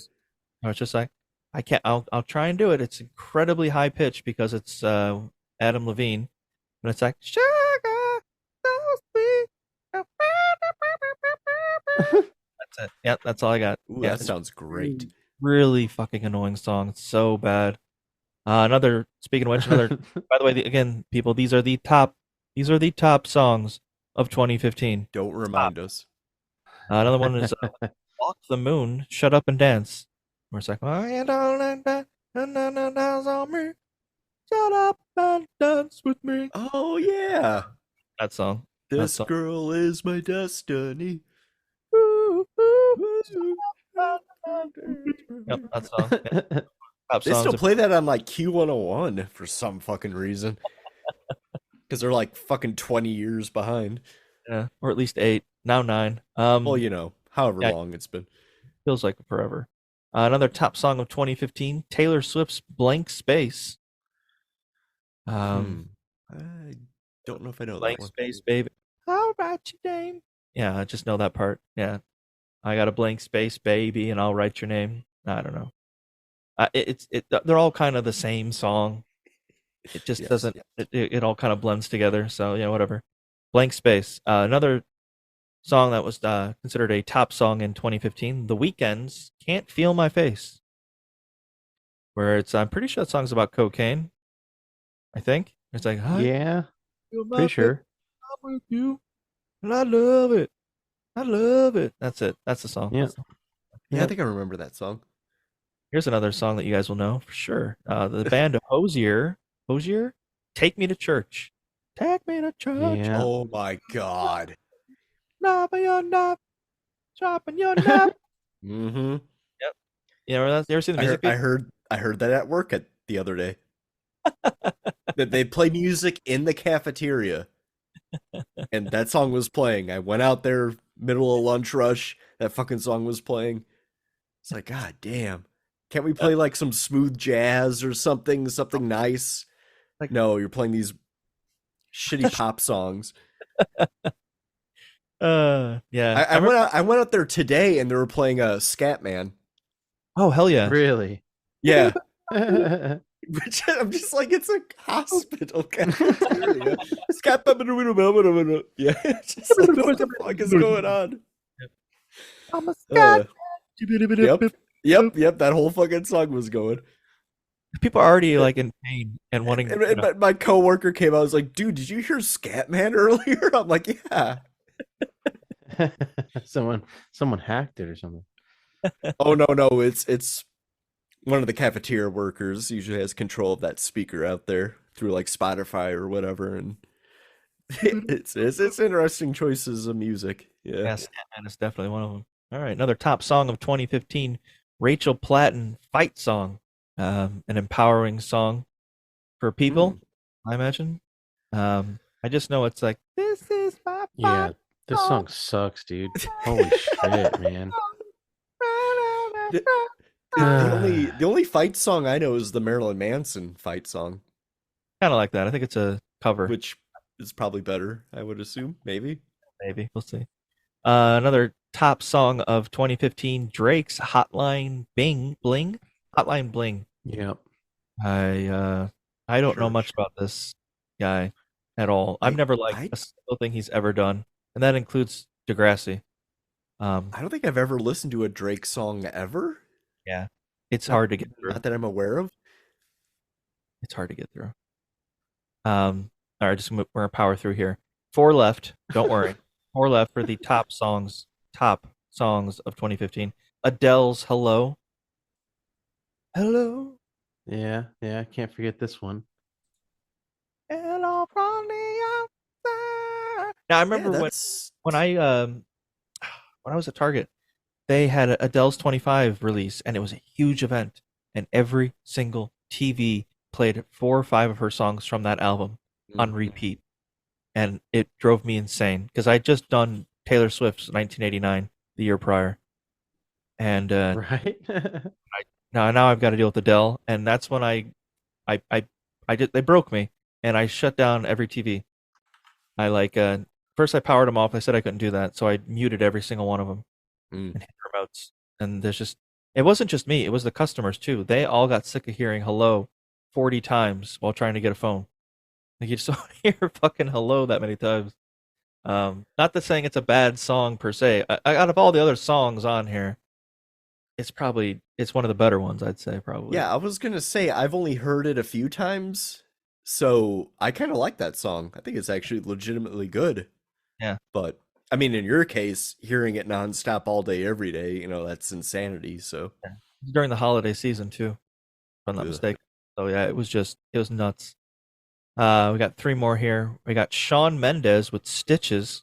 No, it's just like, I can't. I'll try and do it. It's incredibly high pitched because it's Adam Levine, and it's like sugar, so sweet. That's it. Yeah, that's all I got. Ooh, yeah, that sounds great. Really fucking annoying song. It's so bad. Another. Speaking of which, another. By the way, again, people, these are the top songs of 2015. Don't remind us. Another one is Walk the Moon, Shut Up and Dance. Where it's like, oh, you don't like that, dance on me. Shut up and dance with me. Oh yeah, that song. This girl is my destiny. Yep, that song. Yeah. They still play that on like Q101 for some fucking reason. Because they're like fucking 20 years behind. Yeah, or at least 8, now 9. Well, however long it's been. Feels like forever. Another top song of 2015, Taylor Swift's Blank Space. I don't know if I know Blank that one. Space, baby. I'll write your name. Yeah, I just know that part. Yeah. I got a blank space, baby, and I'll write your name. I don't know. They're all kind of the same song. It just doesn't. It all kind of blends together. So yeah, whatever. Blank Space. Another song that was considered a top song in 2015. The Weeknd's "Can't Feel My Face," where I'm pretty sure that song's about cocaine. I think it's like, yeah, pretty sure. I'm with you, and I love it. I love it. That's it. That's the song. Yeah. Yeah, I think I remember that song. Here's another song that you guys will know for sure. The band Hosier, Take Me to Church. Take me to church. Yeah. Oh my god. Knopping your knop. Chopping your knop. Mm-hmm. Yep. You ever seen the music video? I heard that at work the other day. That they play music in the cafeteria. And that song was playing. I went out there, middle of lunch rush. That fucking song was playing. It's like, God damn. Can't we play like some smooth jazz or something nice? Like, no, you're playing these shitty pop songs. Yeah. I went out there today and they were playing a Scatman. Oh, hell yeah. Really? Yeah. Which I'm just like, it's a hospital cafeteria. Yeah, it's just like, what the fuck is going on? I'm a scat. Yep. That whole fucking song was going. People are already like in pain and wanting. And my coworker came out. I was like, "Dude, did you hear Scatman earlier?" I'm like, "Yeah." Someone hacked it or something. Oh no, it's one of the cafeteria workers usually has control of that speaker out there through like Spotify or whatever, and it's interesting choices of music. Yeah, yes, and it's definitely one of them. All right, another top song of 2015, Rachel Platten, "Fight Song," an empowering song for people, I imagine. I just know it's like, this is my fight. Yeah, this song sucks, dude. Holy shit, man. The only fight song I know is the Marilyn Manson fight song. Kind of like that. I think it's a cover, which is probably better. I would assume, maybe. We'll see. Another top song of 2015, Drake's "Hotline Bling." Hotline Bling. Yep. I don't know much about this guy at all. I've never liked a single thing he's ever done, and that includes Degrassi. I don't think I've ever listened to a Drake song ever. Yeah, it's hard to get through. Not that I'm aware of. It's hard to get through. All right, we're gonna power through here. 4 left. Don't worry. 4 left for the top songs of 2015. Adele's "Hello." Hello. Yeah, I can't forget this one. Hello from the outside. Now I remember when I was at Target, they had Adele's 25 release, and it was a huge event, and every single TV played 4 or 5 of her songs from that album on repeat, and it drove me insane because I just done Taylor Swift's 1989 the year prior, and right. now I've got to deal with Adele, and that's when they broke me, and I shut down every TV. I first I powered them off. I said I couldn't do that, so I muted every single one of them and hit remotes. And it wasn't just me; it was the customers too. They all got sick of hearing "Hello" 40 times while trying to get a phone. Like, you just don't hear fucking "Hello" that many times. Not that saying it's a bad song per se. Out of all the other songs on here, it's one of the better ones, I'd say, probably. Yeah, I was gonna say I've only heard it a few times, so I kind of like that song. I think it's actually legitimately good. Yeah, but I mean, in your case, hearing it nonstop all day, every day, that's insanity. So during the holiday season too, if I'm not mistaken. So yeah, it was nuts. We got 3 more here. We got Shawn Mendes with "Stitches."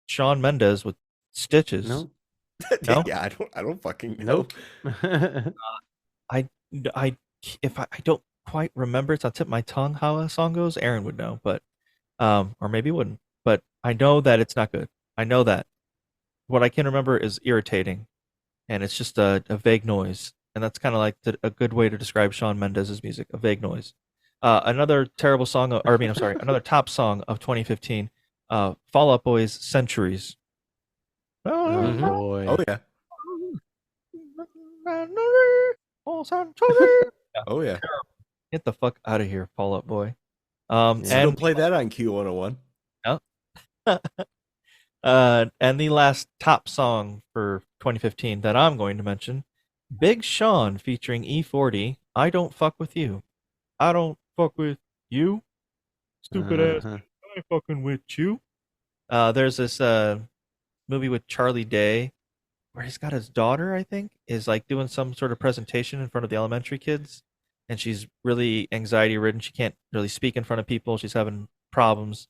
Shawn Mendes with "Stitches." No. No? Yeah, I don't fucking know. I don't quite remember. It's on the tip of my tongue how a song goes. Aaron would know, but or maybe wouldn't. But I know that it's not good. I know that. What I can remember is irritating, and it's just a vague noise, and that's kind of like a good way to describe Shawn Mendes' music, a vague noise. Another terrible song, another top song of 2015, Fall Out Boy's "Centuries." Oh boy! Oh yeah! Oh yeah! Get the fuck out of here, Fall Out Boy. And don't play that on Q101. No. And the last top song for 2015 that I'm going to mention, Big Sean featuring E40, "I Don't Fuck With You." I don't fuck with you, stupid ass. I ain't fucking with you. There's this movie with Charlie Day where he's got his daughter, I think, is like doing some sort of presentation in front of the elementary kids, and she's really anxiety ridden. She can't really speak in front of people. She's having problems.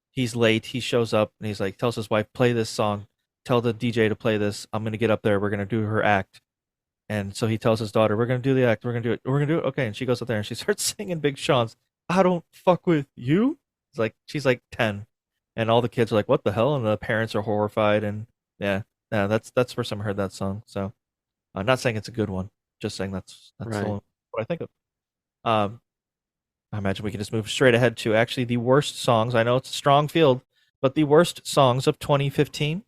He's late. He shows up and he's like, tells his wife, play this song. Tell the DJ to play this. I'm going to get up there. We're going to do her act. And so he tells his daughter, we're going to do the act. We're going to do it. We're going to do it. Okay. And she goes up there and she starts singing Big Sean's I Don't Fuck With You. It's like, she's like 10. And all the kids are like, what the hell? And the parents are horrified. And yeah, that's the first time I heard that song. So I'm not saying it's a good one. Just saying that's Right. what I think of. I imagine we can just move straight ahead to actually the worst songs. I know it's a strong field, but the worst songs of 2015.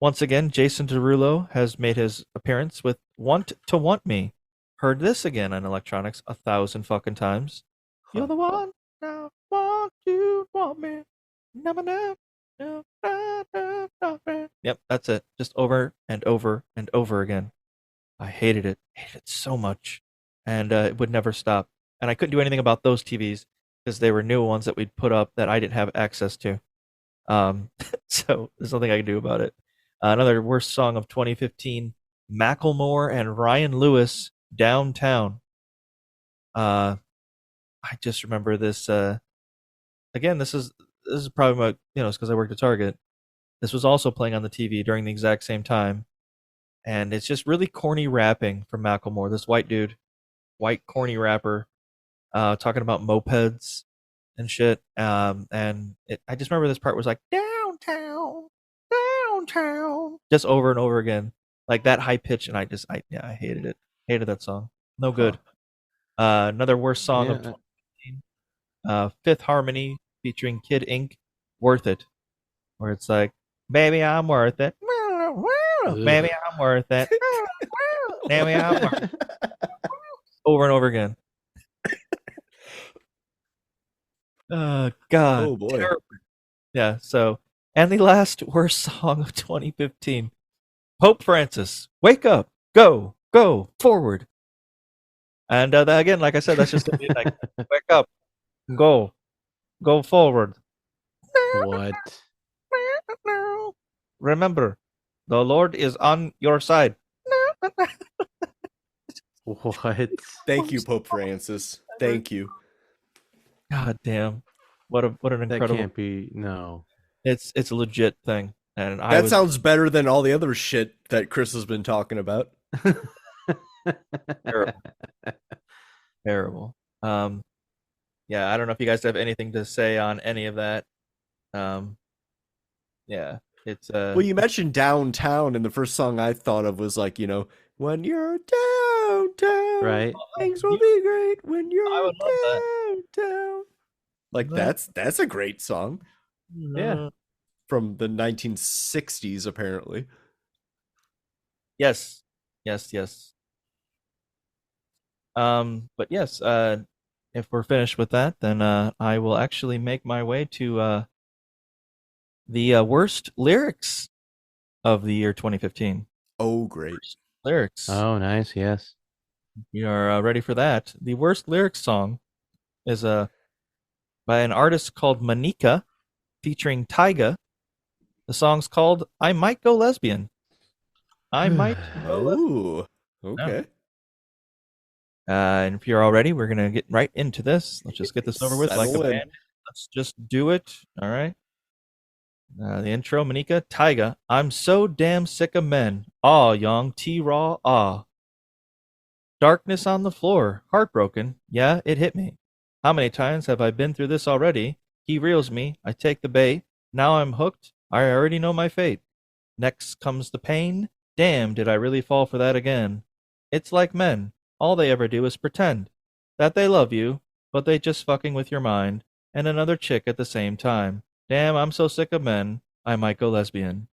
Once again, Jason Derulo has made his appearance with Want to Want Me. Heard this again on electronics 1,000 fucking times. You're the one I want you, want me. Yep, that's it. Just over and over and over again. I hated it so much. And it would never stop. And I couldn't do anything about those TVs because they were new ones that we'd put up that I didn't have access to. So there's nothing I can do about it. Another worst song of 2015, Macklemore and Ryan Lewis, Downtown. I just remember this. Again, this is probably my, it's because I worked at Target. This was also playing on the TV during the exact same time. And it's just really corny rapping from Macklemore, this white dude, white corny rapper. Talking about mopeds and shit. I just remember this part was like, downtown, just over and over again. Like that high pitch, and I hated it. Hated that song. No good. Another worst song of 2015. Fifth Harmony featuring Kid Ink, Worth It. Where it's like, baby, I'm worth it. Baby, I'm worth it. Baby, I'm worth it. Over and over again. God. Oh boy. Terrible. Yeah, so and the last worst song of 2015. Pope Francis, wake up, go forward. And again, like I said, that's just gonna be like wake up, go forward. What? Remember, the Lord is on your side. What? Thank you, Pope Francis. Thank you. God damn. What an incredible. That can't be, no. It's a legit thing. And that sounds better than all the other shit that Chris has been talking about. Terrible. Yeah, I don't know if you guys have anything to say on any of that. Yeah, it's well, you mentioned downtown, and the first song I thought of was like, when you're downtown, right? Things will be great when you're downtown. Like that's a great song. Yeah. From the 1960s, apparently. Yes. But yes, if we're finished with that, then I will actually make my way to the worst lyrics of the year 2015. Oh, great. Worst lyrics. Oh, nice, yes. We are ready for that. The worst lyrics song is by an artist called Manika, featuring Tyga. The song's called I Might Go Lesbian. I might go lesbian. Okay. And if you're all ready, we're going to get right into this. Let's just get this over with like a band. Let's just do it. All right. The intro, Manika, Tyga. I'm so damn sick of men. Aw, young, T-Raw, ah. Darkness on the floor. Heartbroken. Yeah, it hit me. How many times have I been through this already? He reels me. I take the bait. Now I'm hooked. I already know my fate. Next comes the pain. Damn, did I really fall for that again? It's like men. All they ever do is pretend that they love you, but they just fucking with your mind and another chick at the same time. Damn, I'm so sick of men. I might go lesbian.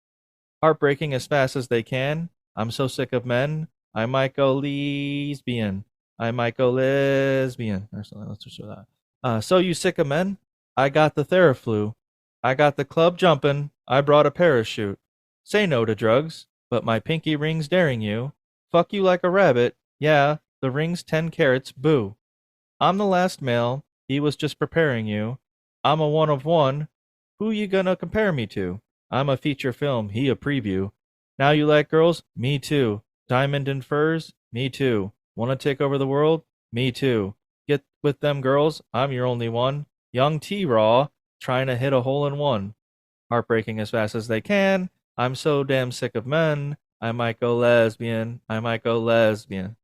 Heartbreaking as fast as they can. I'm so sick of men. I might go lesbian. I might go lesbian. Or something. Let's just do that. So you sick of men? I got the Theraflu. I got the club jumping. I brought a parachute. Say no to drugs, but my pinky ring's daring you. Fuck you like a rabbit. Yeah, the ring's 10 carats. Boo. I'm the last male. He was just preparing you. I'm a one of one. Who you gonna compare me to? I'm a feature film. He a preview. Now you like girls? Me too. Diamond and furs? Me too. Want to take over the world? Me too. Get with them girls? I'm your only one. Young T-Raw, trying to hit a hole in one. Heartbreaking as fast as they can. I'm so damn sick of men. I might go lesbian. I might go lesbian.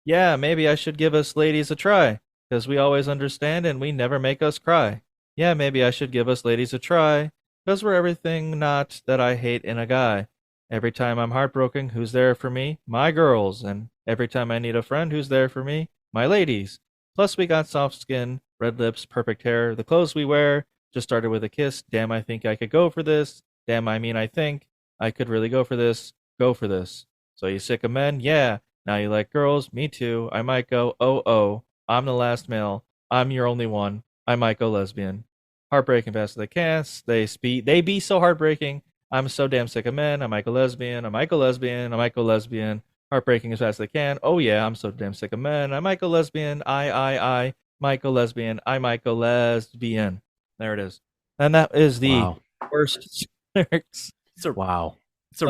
Yeah, maybe I should give us ladies a try, 'cause we always understand and we never make us cry. Yeah, maybe I should give us ladies a try, 'cause we're everything not that I hate in a guy. Every time I'm heartbroken, who's there for me? My girls. And every time I need a friend, who's there for me? My ladies. Plus we got soft skin, red lips, perfect hair, the clothes we wear. Just started with a kiss. Damn, I think I could go for this. Damn, I mean I think I could really go for this. Go for this. So you sick of men? Yeah. Now you like girls? Me too. I might go, oh, I'm the last male. I'm your only one. I might go lesbian. Heartbreaking fast as they can. They be so heartbreaking. I'm so damn sick of men. I might go lesbian. I might go lesbian. I might go lesbian. Heartbreaking as fast as they can. Oh yeah, I'm so damn sick of men. I might go lesbian. I might go lesbian. I might go lesbian. There it is. And that is the worst lyrics. It's a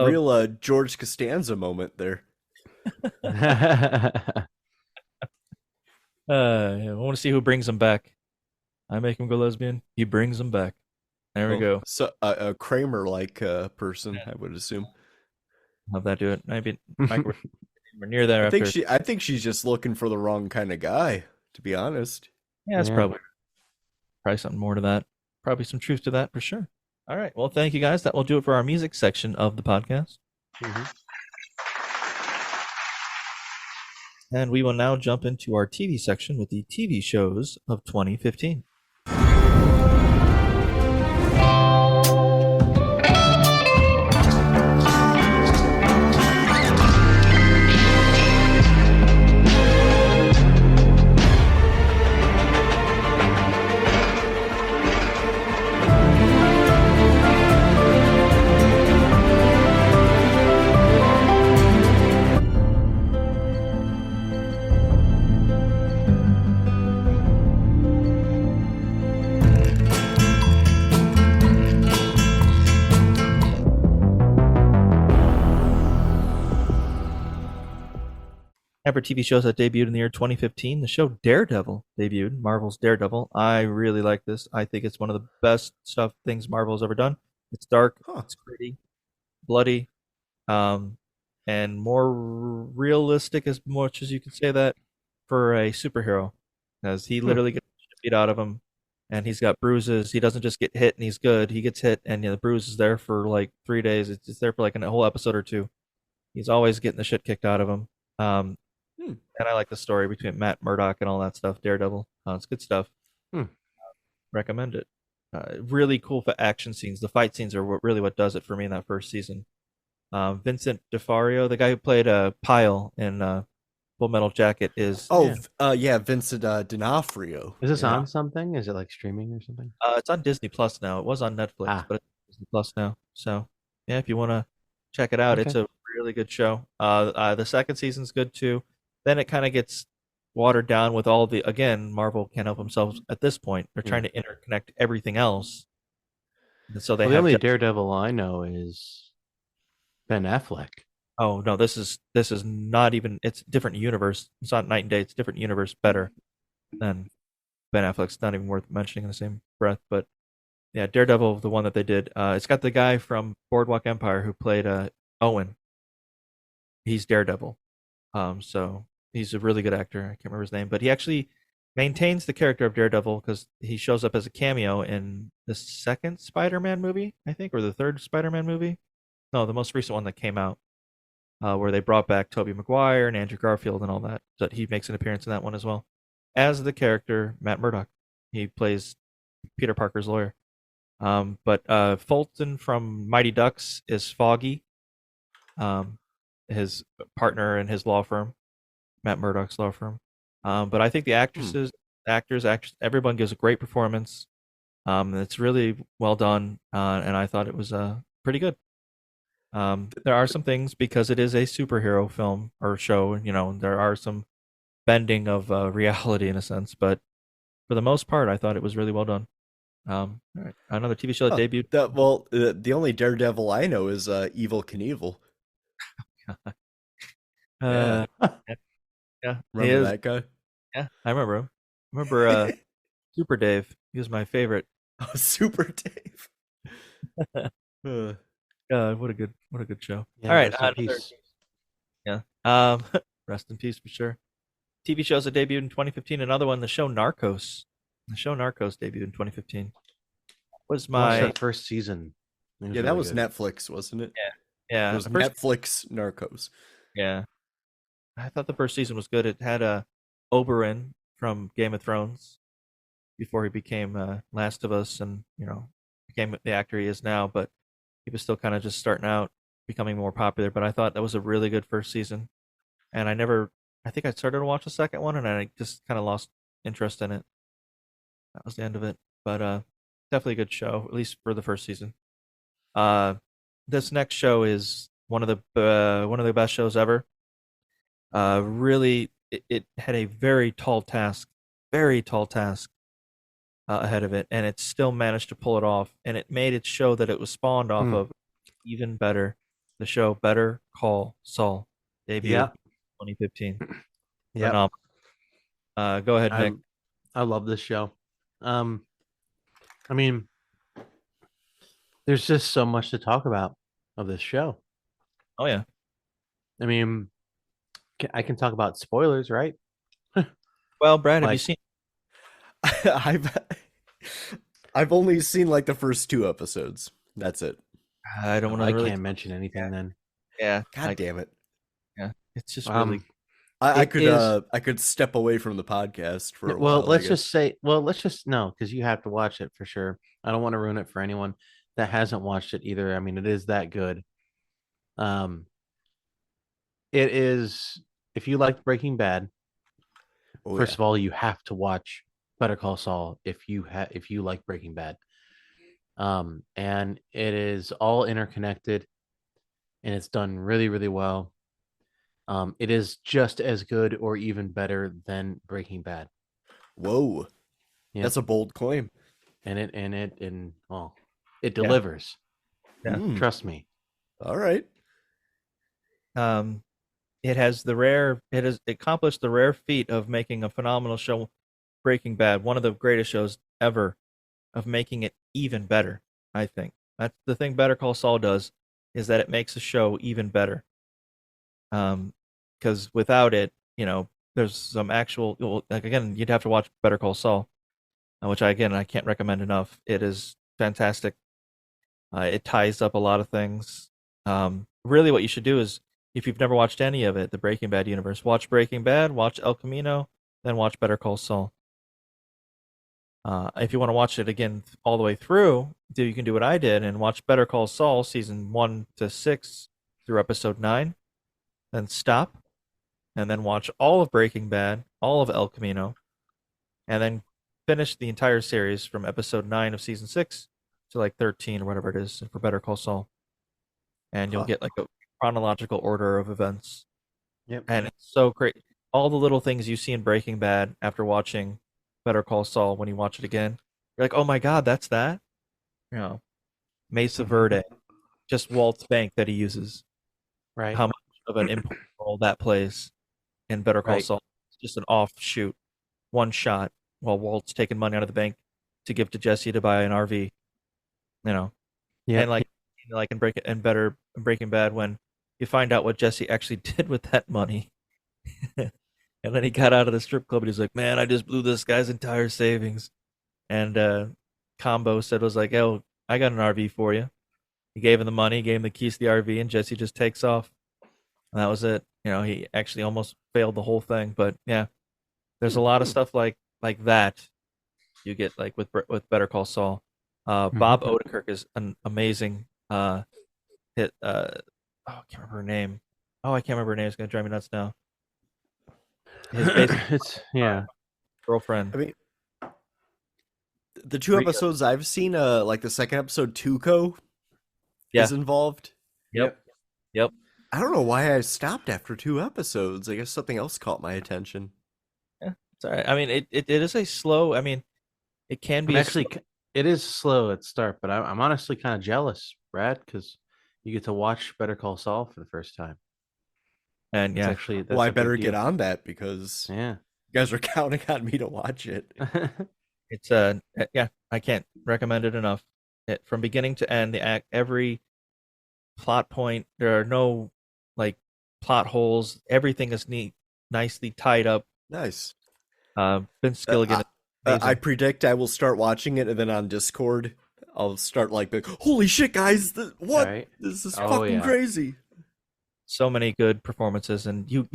real George Costanza moment there. I want to see who brings him back. I make him go lesbian. He brings him back. There we go. So a Kramer-like person, I would assume. Have that do it. Maybe we're near there. I think she's just looking for the wrong kind of guy, to be honest. Yeah, it's probably something more to that. Probably some truth to that for sure. All right. Well, thank you guys. That will do it for our music section of the podcast. And we will now jump into our TV section with the TV shows of 2015. For TV shows that debuted in the year 2015, the show Daredevil debuted, Marvel's Daredevil. I really like this. I think it's one of the best things Marvel's ever done. It's dark, it's gritty, bloody, and more realistic as much as you can say that for a superhero, as he literally gets beat out of him, and he's got bruises. He doesn't just get hit and he's good. He gets hit and the bruise is there for like 3 days. It's there for like a whole episode or two. He's always getting the shit kicked out of him. And I like the story between Matt Murdock and all that stuff. Daredevil, it's good stuff. Recommend it. Really cool for action scenes. The fight scenes are what does it for me in that first season. Vincent D'Onofrio, the guy who played Pyle in Full Metal Jacket, is Vincent D'Onofrio. Is this on something? Is it like streaming or something? It's on Disney Plus now. It was on Netflix, but it's Disney Plus now. So yeah, if you want to check it out, it's a really good show. The second season's good too. Then it kind of gets watered down with all the, again, Marvel can't help themselves at this point. They're trying to interconnect everything else. And so they the only Daredevil I know is Ben Affleck. Oh no, this is not even, it's a different universe. It's not night and day, it's a different universe better than Ben Affleck's. Not even worth mentioning in the same breath. But yeah, Daredevil, the one that they did, it's got the guy from Boardwalk Empire who played Owen. He's Daredevil. So he's a really good actor. I can't remember his name, but he actually maintains the character of Daredevil because he shows up as a cameo in the second Spider-Man movie, I think, or the third Spider-Man movie. No, the most recent one that came out, where they brought back Tobey Maguire and Andrew Garfield and all that. So he makes an appearance in that one as well, as the character Matt Murdock. He plays Peter Parker's lawyer. But Fulton from Mighty Ducks is Foggy, his partner in his law firm, Matt Murdock's law firm. But I think the actors, everyone gives a great performance. It's really well done, and I thought it was pretty good. There are some things, because it is a superhero film or show, there are some bending of reality in a sense, but for the most part, I thought it was really well done. All right. Another TV show that debuted. The only Daredevil I know is Evil Knievel. Yeah. Remember that guy? Yeah, I remember him. I remember Super Dave. He was my favorite. Oh, Super Dave. What a good show. Yeah, All right, rest in peace. Yeah. Rest in peace for sure. TV shows that debuted in 2015. Another one, the show Narcos. The show Narcos debuted in 2015. Was my that first season? Yeah, that was Netflix, wasn't it? Yeah. It was Netflix Narcos. Yeah. I thought the first season was good. It had Oberyn from Game of Thrones before he became Last of Us and, became the actor he is now, but he was still kind of just starting out, becoming more popular. But I thought that was a really good first season. And I think I started to watch the second one and I just kind of lost interest in it. That was the end of it. But definitely a good show, at least for the first season. This next show is one of the best shows ever. Really, it had a very tall task ahead of it, and it still managed to pull it off. And it made its show that it was spawned off of even better. The show Better Call Saul, debuted 2015. Yeah. Go ahead, Nick. I love this show. I mean, there's just so much to talk about of this show. Oh yeah. I mean, I can talk about spoilers, right? Well, Brad, have you seen? I've only seen like the first 2 episodes. That's it. I don't want to. I can't mention anything then. Yeah. God damn it. Yeah, it's just really. I could step away from the podcast for a while. Let's just no, because you have to watch it for sure. I don't want to ruin it for anyone that hasn't watched it either. I mean, it is that good. It is. If you liked Breaking Bad, first of all, you have to watch Better Call Saul if you like Breaking Bad. And it is all interconnected, and it's done really, really well. It is just as good or even better than Breaking Bad. Whoa, that's a bold claim. And it delivers. Yeah. Trust me. All right. It has accomplished the rare feat of making a phenomenal show, Breaking Bad, one of the greatest shows ever, of making it even better. I think that's the thing Better Call Saul does, is that it makes a show even better. Because without it, there's some actual, again, you'd have to watch Better Call Saul, which I can't recommend enough. It is fantastic. It ties up a lot of things. Really what you should do is, if you've never watched any of it, the Breaking Bad universe, watch Breaking Bad, watch El Camino, then watch Better Call Saul. If you want to watch it again all the way through, you can do what I did and watch Better Call Saul season 1 to 6 through episode 9, then stop, and then watch all of Breaking Bad, all of El Camino, and then finish the entire series from episode 9 of season 6 to like 13 or whatever it is for Better Call Saul. And you'll get like a chronological order of events. Yep. And it's so great. All the little things you see in Breaking Bad after watching Better Call Saul, when you watch it again, you're like, oh my God, that's that? Mesa Verde, just Walt's bank that he uses. Right. How much of an important role that plays in Better Call Saul. It's just an offshoot, one shot while Walt's taking money out of the bank to give to Jesse to buy an RV. Yeah. And like in Breaking Bad, when you find out what Jesse actually did with that money. And then he got out of the strip club and he's like, man, I just blew this guy's entire savings. And Combo was like, oh, I got an RV for you. He gave him the money, gave him the keys to the RV, and Jesse just takes off. And that was it. He actually almost failed the whole thing. But yeah, there's a lot of stuff like that you get like with Better Call Saul. Bob Odenkirk is an amazing hit. I can't remember her name. I can't remember her name. It's gonna drive me nuts now. It's girlfriend. I mean, the 2 episodes I've seen, like the second episode, Tuco is involved. Yep. I don't know why I stopped after 2 episodes. I guess something else caught my attention. Yeah, it's all right. I mean, it is a slow. I mean, it can be. It is slow at start, but I'm honestly kind of jealous, Brad, because you get to watch Better Call Saul for the first time. And That's yeah, actually Well, I a big better get deal. on that because Yeah. you guys are counting on me to watch it. it's yeah, I can't recommend it enough. From beginning to end, every plot point, there are no like plot holes. Everything is nicely tied up. Nice. Vince Gilligan. I predict I will start watching it, and then on Discord, I'll start like, "Holy shit, guys! What? Right. This is Oh, fucking yeah. crazy!" So many good performances, and you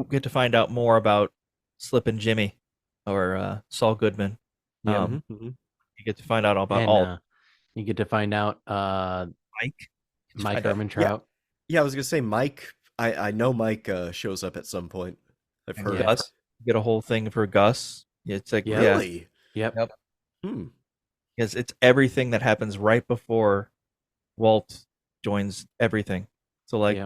get to find out more about Slippin' Jimmy or Saul Goodman. Yeah. You get to find out all about And, all. You get to find out Mike Ehrmantraut. Yeah, I was gonna say Mike. I know Mike shows up at some point. I've And heard. Gus, you get a whole thing for Gus. It's like Really? Yep. Because it's everything that happens right before Walt joins everything. So like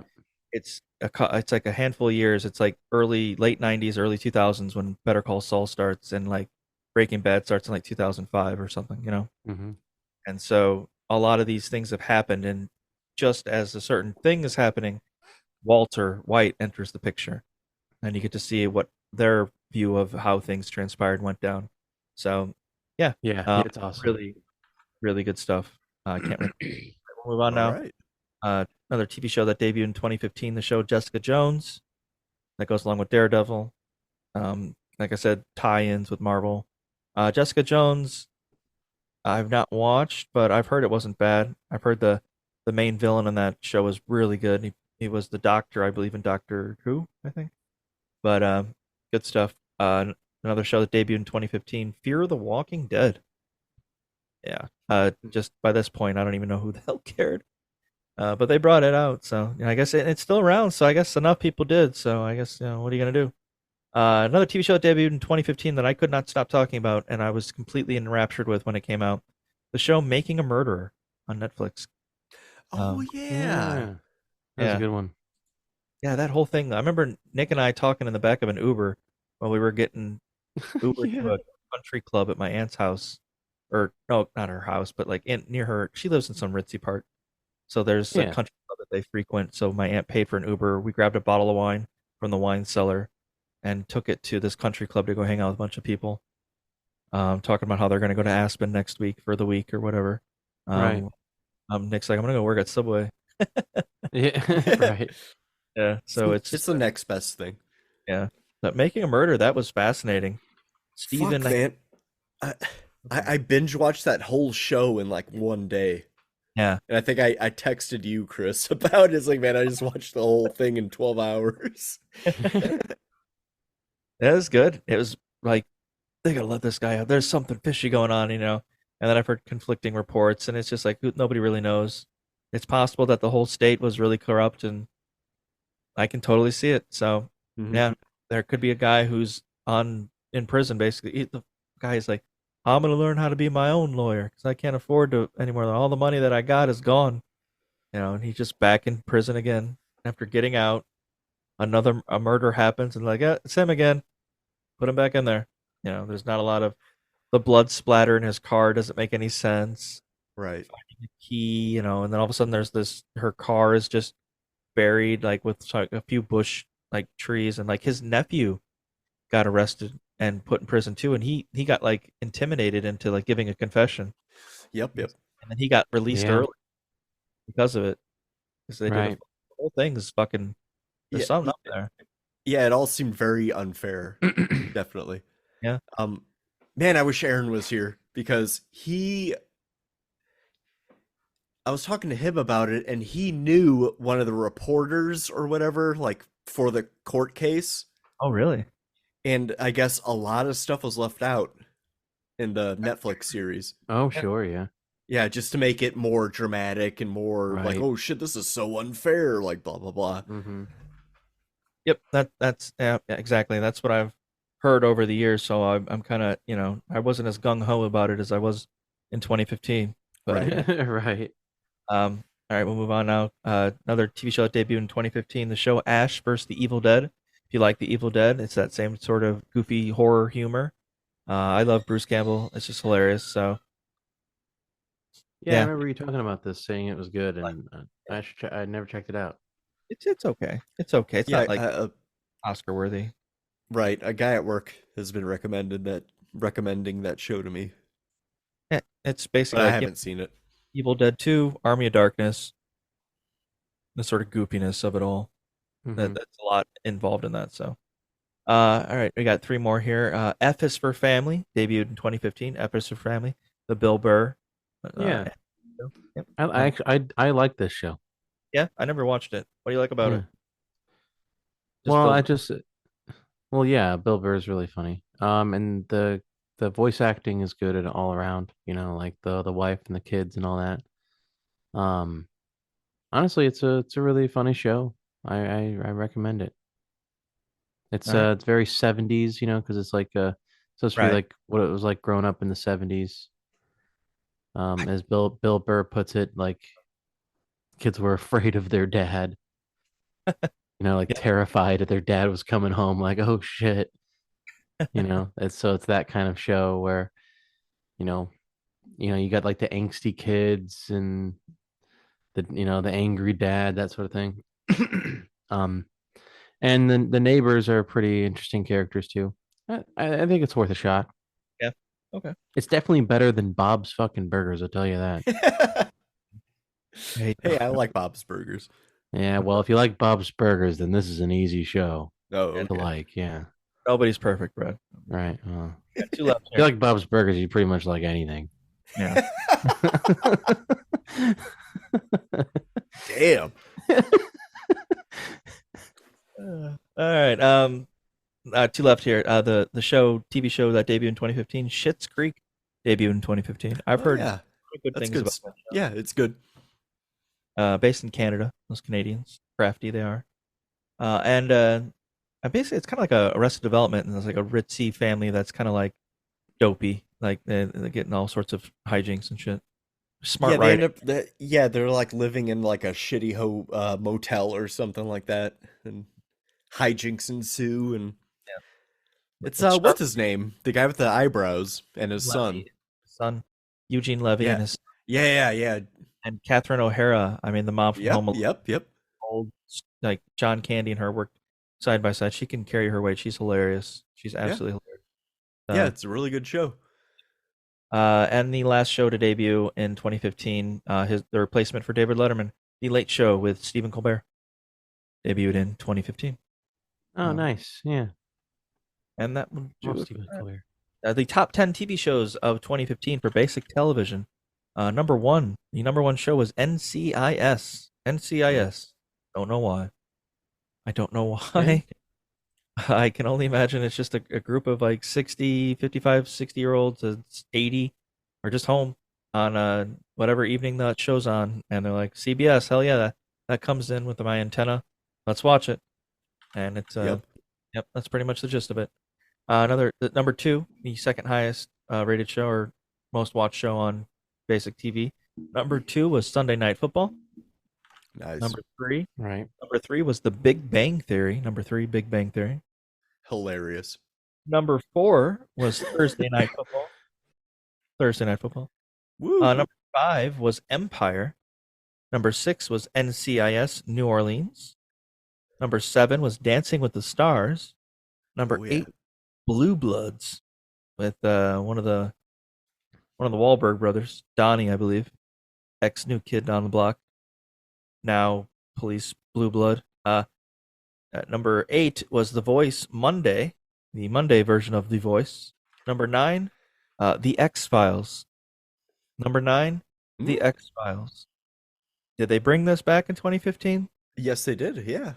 it's like a handful of years. It's like late 90s, early 2000s when Better Call Saul starts, and like Breaking Bad starts in like 2005 or something, you know. Mm-hmm. And so a lot of these things have happened, and just as a certain thing is happening, Walter White enters the picture, and you get to see what their view of how things transpired went down. So yeah, it's awesome. Really, really good stuff. I can't remember. We'll move on now. Right. Another TV show that debuted in 2015, the show Jessica Jones, that goes along with Daredevil. Like I said, tie-ins with Marvel. Jessica Jones, I've not watched, but I've heard it wasn't bad. I've heard the main villain in that show was really good. He was the doctor, I believe, in Doctor Who, I think. But good stuff. Another show that debuted in 2015, Fear the Walking Dead. Yeah. Just by this point, I don't even know who the hell cared. But they brought it out, so I guess it's still around. So I guess enough people did. So I guess what are you gonna do? Another TV show that debuted in 2015 that I could not stop talking about, and I was completely enraptured with when it came out. The show Making a Murderer on Netflix. Oh yeah. That's a good one. Yeah, that whole thing. I remember Nick and I talking in the back of an Uber while we were getting Uber to a country club at my aunt's house. Or no, not her house, but like near her. She lives in some ritzy part. So there's a country club that they frequent. So my aunt paid for an Uber. We grabbed a bottle of wine from the wine cellar and took it to this country club to go hang out with a bunch of people. Talking about how they're going to go to Aspen next week for the week or whatever. Right. Nick's like, I'm going to go work at Subway. Yeah, right. Yeah, so it's the next best thing. Yeah, but Making a Murder, that was fascinating. Steven, Fuck, man. I binge watched that whole show in like one day. Yeah. And I think I texted you, Chris, about it. It's like, man, I just watched the whole thing in 12 hours. It was good. It was like, they gotta let this guy out. There's something fishy going on, you know? And then I've heard conflicting reports, and it's just like, nobody really knows. It's possible that the whole state was really corrupt, and I can totally see it. So, yeah, there could be a guy who's in prison, basically. The guy's like, I'm going to learn how to be my own lawyer because I can't afford to anymore. All the money that I got is gone. You know, and he's just back in prison again. After getting out, a murder happens, and like, it's him again. Put him back in there. You know, there's not a lot of the blood splatter in his car doesn't make any sense. Right. Finding the key, you know, and then all of a sudden there's her car is just buried like with a few bush like trees, and like his nephew got arrested and put in prison too, and he got like intimidated into like giving a confession. Yep. And then he got released early because of it. Because they did the whole thing is fucking. There's something up there. Yeah, it all seemed very unfair. Definitely. Yeah. Man, I wish Aaron was here because I was talking to him about it, and he knew one of the reporters or whatever, like for the court case. Oh, really? And I guess a lot of stuff was left out in the Netflix series. Oh, sure, yeah. Yeah, just to make it more dramatic and more like, oh shit, this is so unfair, like blah blah blah. Yep, that's exactly. That's what I've heard over the years. So I'm kind of, you know, I wasn't as gung ho about it as I was in 2015. But, right. All right, we'll move on now. Another TV show that debuted in 2015, the show Ash vs. the Evil Dead. If you like the Evil Dead, it's that same sort of goofy horror humor. I love Bruce Campbell. It's just hilarious. So Yeah, I remember you talking about this, saying it was good, and I never checked it out. It's okay. It's okay. It's not like Oscar worthy. Right, a guy at work has been recommending that show to me. Yeah, it's basically But I like, haven't seen it. Evil Dead 2, Army of Darkness, the sort of goopiness of it all. That's a lot involved in that. So, all right, we got 3 more here. F is for Family, debuted in 2015. F is for Family, the Bill Burr. Yeah, yep. I like this show. Yeah, I never watched it. What do you like about it? Well, Bill Burr is really funny. And the voice acting is good and all around. Like the wife and the kids and all that. Honestly, it's a really funny show. I recommend it. It's it's very 70s, because it's like supposed to be like what it was like growing up in the 70s. As Bill Burr puts it, like kids were afraid of their dad. Like terrified that their dad was coming home, like, oh shit. It's that kind of show where, you got like the angsty kids and the angry dad, that sort of thing. And then the neighbors are pretty interesting characters too. I think it's worth a shot. Yeah. Okay. It's definitely better than Bob's fucking Burgers, I'll tell you that. Hey, I like Bob's Burgers. Yeah, well, if you like Bob's Burgers, then this is an easy show to like. Yeah. Nobody's perfect, Brad. Right. Two left if you like Bob's Burgers, you pretty much like anything. Yeah. Damn. All right. 2 left here. The TV show that debuted in 2015, Schitt's Creek, debuted in 2015. I've heard good things about that show. Yeah, it's good. Based in Canada, those Canadians, crafty they are. And basically it's kind of like a Arrested Development, and there's like a ritzy family that's kind of like dopey, like they're getting all sorts of hijinks and shit. Smart writing. They're like living in like a shitty motel or something like that, and hijinks ensue. And it's what's his name? The guy with the eyebrows and his son, Eugene Levy, and his yeah. And Catherine O'Hara, I mean, the mom from Home Alone. Yep. Old, like John Candy and her worked side by side. She can carry her weight. She's hilarious. She's absolutely hilarious. It's a really good show. And the last show to debut in 2015, the replacement for David Letterman, The Late Show with Stephen Colbert, debuted in 2015. Oh, nice. Yeah. And that one. Stephen Colbert. The top 10 TV shows of 2015 for basic television. The number one show was NCIS. NCIS. Don't know why. I don't know why. I can only imagine it's just a group of like 55, 60-year-olds, 80, are just home on whatever evening that show's on, and they're like, CBS, hell yeah, that comes in with my antenna. Let's watch it. And it's yep, that's pretty much the gist of it. Number 2, the second highest rated show or most watched show on basic TV. Number 2 was Sunday Night Football. Nice. Number 3. Right. Number 3 was The Big Bang Theory. Number 3, Big Bang Theory. Hilarious. Number 4 was Thursday Night Football. Thursday Night Football. Woo. Number 5 was Empire. Number 6 was NCIS New Orleans. Number 7 was Dancing with the Stars. Number 8, Blue Bloods, with one of the Wahlberg brothers, Donnie, I believe, ex New Kid on the Block, now Police Blue Blood. Number 8 was The Voice Monday, the Monday version of The Voice. Number 9, The X-Files. Number 9, The X-Files. Did they bring this back in 2015? Yes, they did. Yeah.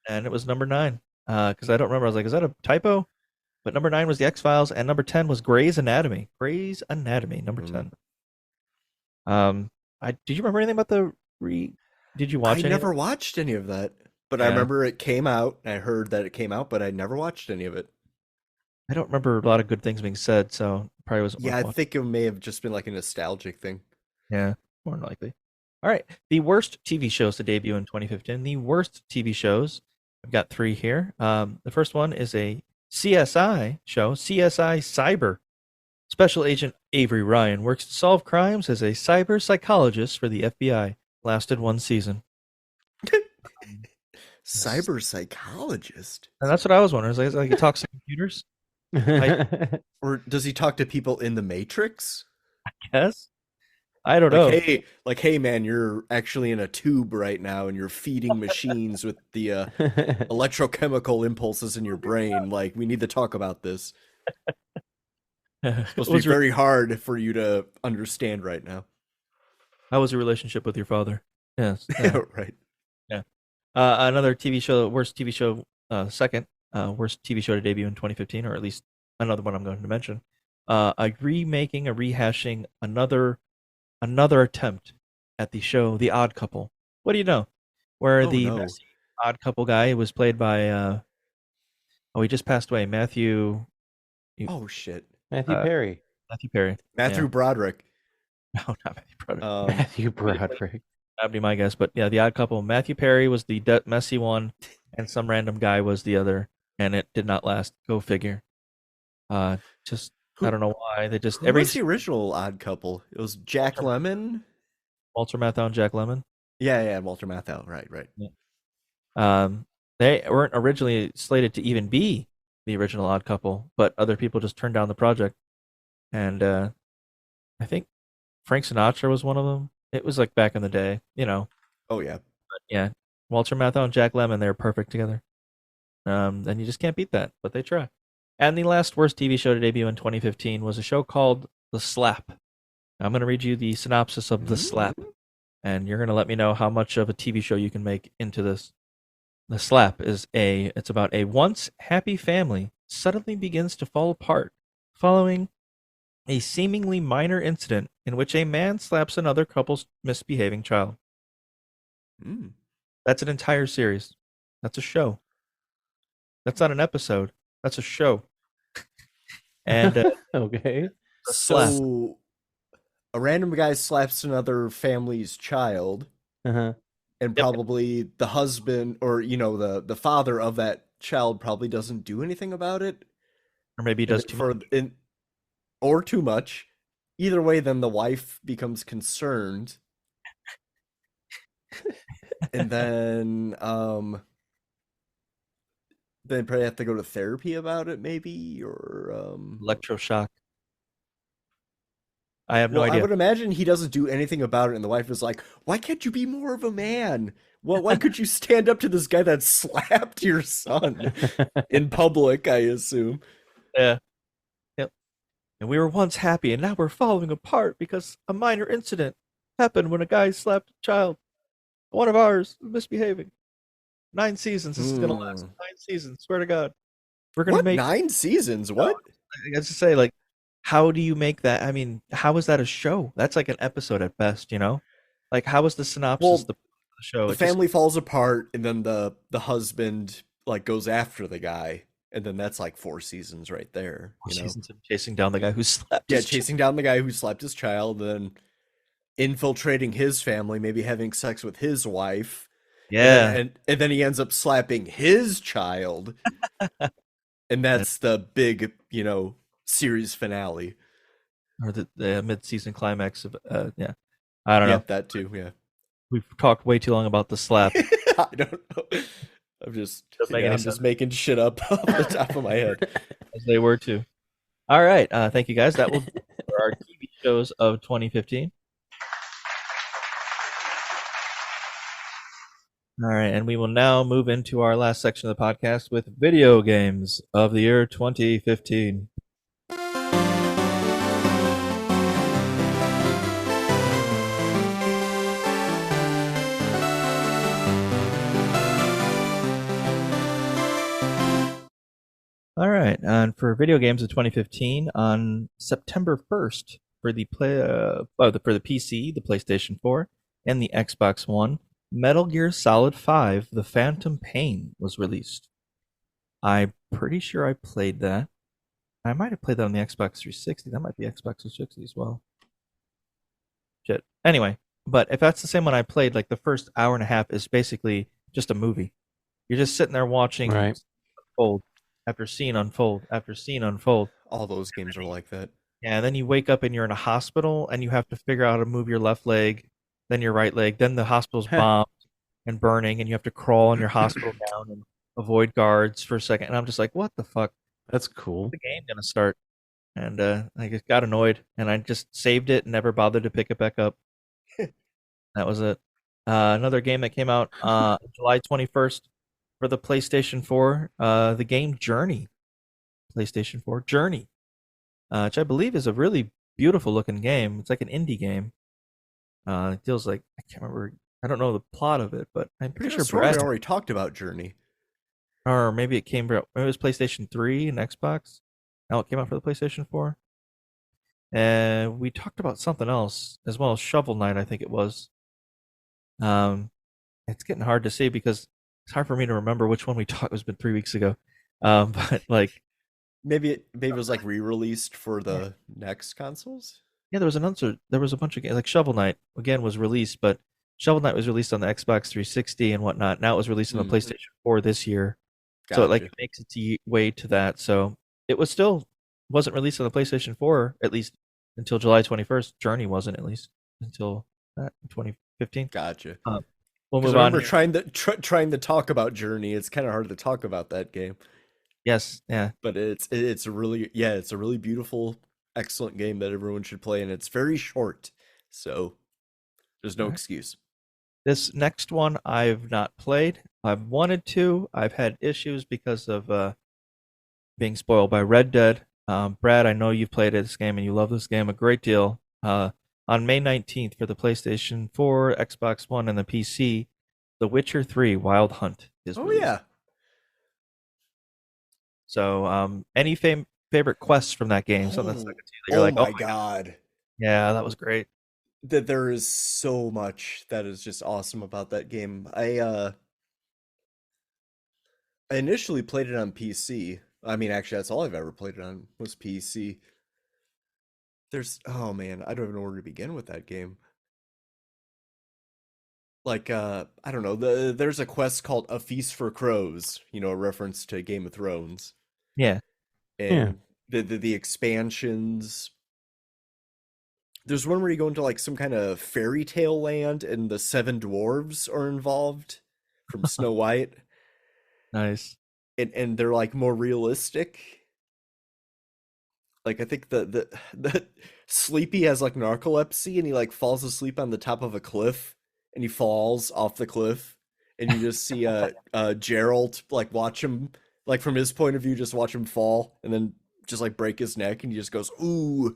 And it was number 9. Because I don't remember. I was like, is that a typo? But number 9 was The X-Files, and number 10 was Grey's Anatomy. Grey's Anatomy, number 10. Did you remember anything about Did you watch? I never watched any of that, but I remember it came out. I heard that it came out, but I never watched any of it. I don't remember a lot of good things being said, so it probably wasn't. Yeah, I think it may have just been like a nostalgic thing. Yeah, more than likely. All right, the worst TV shows to debut in 2015. The worst TV shows. I've got 3 here. The first one is a CSI show, CSI Cyber. It's Special Agent Avery Ryan works to solve crimes as a cyber psychologist for the FBI. Lasted 1 season. Cyber psychologist? And that's what I was wondering. Is like he talks to computers? Or does he talk to people in the Matrix? I guess. I don't know. Hey man, you're actually in a tube right now and you're feeding machines with the electrochemical impulses in your brain. Like, we need to talk about this. It's supposed to be very hard for you to understand right now. How was your relationship with your father? Yes. Right. Yeah. Another TV show, worst TV show, second worst TV show to debut in 2015, or at least another one I'm going to mention. Rehashing another attempt at the show The Odd Couple. What do you know? Where messy odd couple guy was played by he just passed away, Matthew. Oh shit, Matthew Perry. Matthew Perry. Matthew Broderick. No, not Matthew Broderick. Matthew Broderick. That'd be my guess, but yeah, The Odd Couple. Matthew Perry was the messy one, and some random guy was the other, and it did not last. Go figure. I don't know why they just Who was the original Odd Couple? It was Jack Lemmon, Walter Matthau, and Jack Lemmon. Yeah, Walter Matthau. Right. Yeah. They weren't originally slated to even be the original Odd Couple, but other people just turned down the project, and I think Frank Sinatra was one of them. It was like back in the day, you know. Oh yeah. But yeah, Walter Matthau and Jack Lemmon, they're perfect together. And you just can't beat that, but they try. And the last worst TV show to debut in 2015 was a show called The Slap. I'm going to read you the synopsis of The Slap, and you're going to let me know how much of a TV show you can make into this. The Slap it's about a once happy family suddenly begins to fall apart following a seemingly minor incident in which a man slaps another couple's misbehaving child. That's an entire series. That's a show. That's not an episode. That's a show. And okay. So a random guy slaps another family's child, and probably the husband or the father of that child probably doesn't do anything about it, or maybe he does or too much. Either way, then the wife becomes concerned, and then probably have to go to therapy about it, maybe, or electroshock. I have no idea. I would imagine he doesn't do anything about it, and the wife is like, "Why can't you be more of a man? Well, why could you stand up to this guy that slapped your son in public?" I assume. Yeah. Yep. And we were once happy, and now we're falling apart because a minor incident happened when a guy slapped a child. One of ours misbehaving. 9 seasons. This is gonna last 9 seasons. Swear to God. We're gonna make 9 seasons. What? I got to say, like, how do you make that? I mean, how is that a show? That's like an episode at best, you know? Like, how is the synopsis of the show? The family falls apart, and then the husband like goes after the guy, and then that's like 4 seasons right there. Seasons of chasing down the guy who slapped. Chasing down the guy who slapped his child, then infiltrating his family, maybe having sex with his wife. Yeah, and then he ends up slapping his child, and that's the big, series finale, or the mid-season climax of I don't know. That too. Yeah, we've talked way too long about The Slap. I don't know. I'm just making shit up off the top of my head, as they were too. All right, thank you guys. That will be for our TV shows of 2015. All right, and we will now move into our last section of the podcast with video games of the year 2015. All right, and for video games of 2015, on September 1st for the for the PC, the PlayStation 4, and the Xbox One, Metal Gear Solid 5: The Phantom Pain was released. I'm pretty sure I played that. I might have played that on the Xbox 360. That might be Xbox 360 as well. Shit. Anyway, but if that's the same one I played, like the first hour and a half is basically just a movie. You're just sitting there watching unfold after scene unfold after scene unfold. All those games are like that. Yeah, and then you wake up and you're in a hospital and you have to figure out how to move your left leg, then your right leg, then the hospital's bombed and burning and you have to crawl on your hospital gown and avoid guards for a second. And I'm just like, what the fuck? That's cool. The game gonna start? And I just got annoyed and I just saved it and never bothered to pick it back up. That was it. Another game that came out July 21st for the PlayStation 4, the game Journey. PlayStation 4 Journey, which I believe is a really beautiful looking game. It's like an indie game. It feels like, I can't remember, I don't know the plot of it, but I'm pretty sure Brad Brad, already talked about Journey. or maybe it came out, maybe it was PlayStation 3 and Xbox. Now it came out for the PlayStation 4. And we talked about something else as well, Shovel Knight, I think it was. It's getting hard to see because it's hard for me to remember which one we talked. It's been 3 weeks ago. But like maybe it was like re-released for the next consoles. Yeah, there was a bunch of games like Shovel Knight again was released, but Shovel Knight was released on the Xbox 360 and whatnot. Now it was released on the PlayStation 4 this year, so it like makes its way to that. So it wasn't released on the PlayStation 4 at least until July 21st. Journey wasn't at least until that 2015. Gotcha. We'll move on. I remember trying to talk about Journey. It's kind of hard to talk about that game. Yes, yeah, but it's a really beautiful, excellent game that everyone should play, and it's very short, so there's no excuse. This next one I've not played. I've wanted to. I've had issues because of being spoiled by Red Dead. Brad, I know you've played this game and you love this game a great deal. On May 19th for the PlayStation 4, Xbox One, and the PC, The Witcher 3 Wild Hunt is released. Yeah. So, any favorite quests from that game? Something that's you're like, my god. Yeah, that was great. That there is so much that is just awesome about that game. I initially played it on PC. I mean, actually, that's all I've ever played it on was PC. Oh man, I don't even know where to begin with that game. Like, I don't know. There's a quest called A Feast for Crows. A reference to Game of Thrones. Yeah. And the expansions. There's one where you go into like some kind of fairy tale land and the 7 dwarves are involved from Snow White. Nice. And they're like more realistic. Like I think the Sleepy has like narcolepsy and he like falls asleep on the top of a cliff and he falls off the cliff and you just see Gerald like watch him, like from his point of view, just watch him fall and then just like break his neck and he just goes, ooh.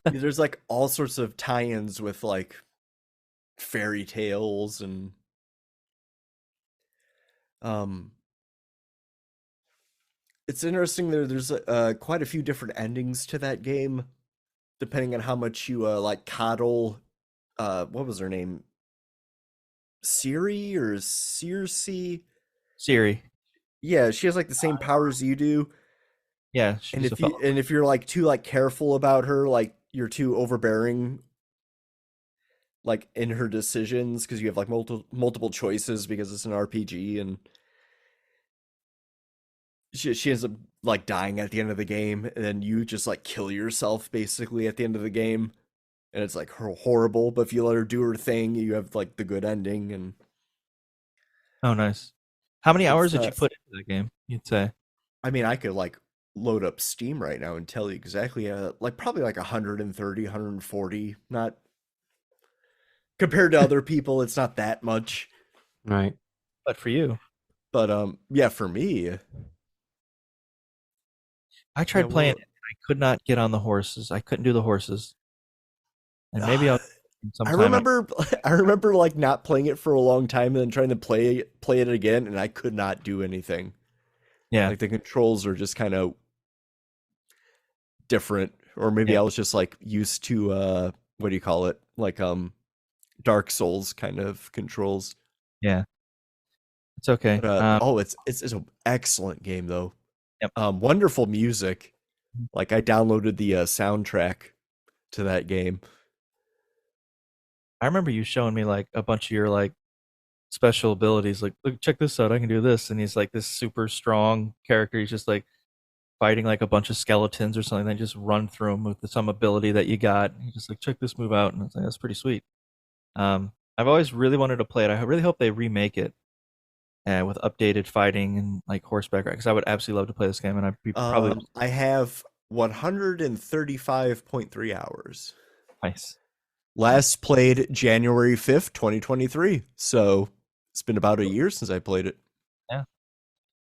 There's like all sorts of tie-ins with like fairy tales and it's interesting. There's quite a few different endings to that game, depending on how much you like coddle. What was her name? Ciri or Circe? Ciri. Yeah, she has like the same powers you do. Yeah, and if you're like too like careful about her, like you're too overbearing, like in her decisions because you have like multiple choices because it's an RPG and. She ends up like dying at the end of the game, and then you just like kill yourself basically at the end of the game, and it's like horrible. But if you let her do her thing, you have like the good ending. And oh, nice. How many hours did you put into the game? You'd say? I mean, I could like load up Steam right now and tell you exactly. Like probably like 130, 140. Not compared to other people, it's not that much, right? But for you, yeah, for me. I tried playing it and I could not get on the horses. I couldn't do the horses. And maybe I remember like not playing it for a long time and then trying to play it again and I could not do anything. Yeah. Like the controls are just kind of different, or maybe I was just like used to what do you call it? Like Dark Souls kind of controls. Yeah. It's okay. But, it's an excellent game though. Yep. Wonderful music. Like I downloaded the soundtrack to that game. I remember you showing me like a bunch of your like special abilities. Like, look, check this out. I can do this. And he's like this super strong character. He's just like fighting like a bunch of skeletons or something, then just run through them with some ability that you got. You just like check this move out, and it's like that's pretty sweet. I've always really wanted to play it. I really hope they remake it with updated fighting and like horseback, because I would absolutely love to play this game, and I'd be probably. I have 135.3 hours. Nice. Last played January 5th, 2023. So it's been about a year since I played it. Yeah.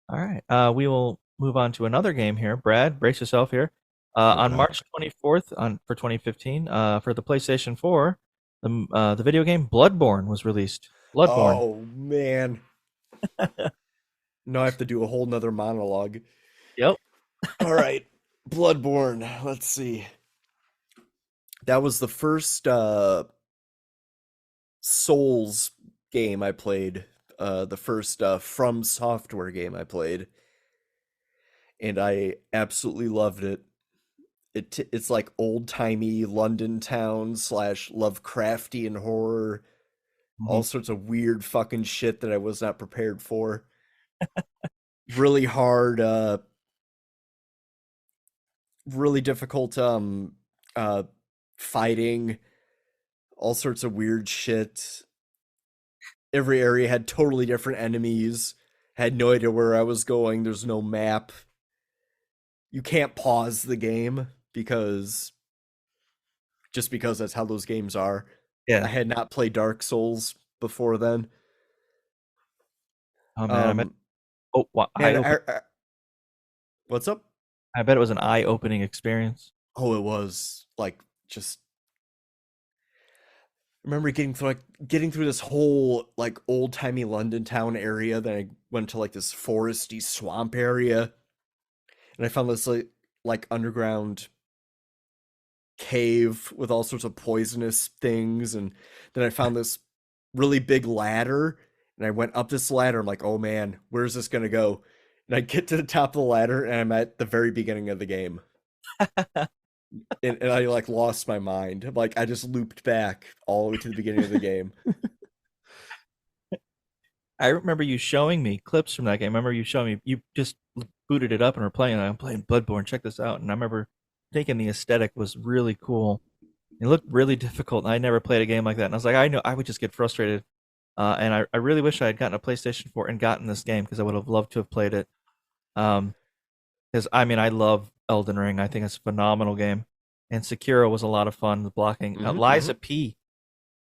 All right. We will move on to another game here. Brad, brace yourself here. On March 24th for 2015, for the PlayStation 4, the video game Bloodborne was released. Bloodborne. Oh, man. Now I have to do a whole nother monologue. Yep. All right. Bloodborne. Let's see. That was the first Souls game I played. The first From Software game I played. And I absolutely loved it. It's like old-timey London town / Lovecraftian horror. All sorts of weird fucking shit that I was not prepared for. Really hard, really difficult fighting, all sorts of weird shit. Every area had totally different enemies. Had no idea where I was going. There's no map. You can't pause the game because that's how those games are. Yeah. I had not played Dark Souls before then. Oh man, what's up? I bet it was an eye-opening experience. Oh, it was like just. I remember getting through this whole like old-timey London town area. Then I went to like this foresty swamp area, and I found this like underground cave with all sorts of poisonous things, and then I found this really big ladder, and I went up this ladder. I'm like, oh man, where's this gonna go? And I get to the top of the ladder, and I'm at the very beginning of the game. and I like lost my mind. Like I just looped back all the way to the beginning of the game. I remember you showing me clips from that game. I remember you showing me, you just booted it up and were playing. I'm playing Bloodborne. Check this out. And I remember thinking the aesthetic was really cool. It looked really difficult. And I never played a game like that. And I was like, I know I would just get frustrated. And I really wish I had gotten a PlayStation 4 and gotten this game, because I would have loved to have played it. Because I mean, I love Elden Ring. I think it's a phenomenal game. And Sekiro was a lot of fun. The blocking. Liza P,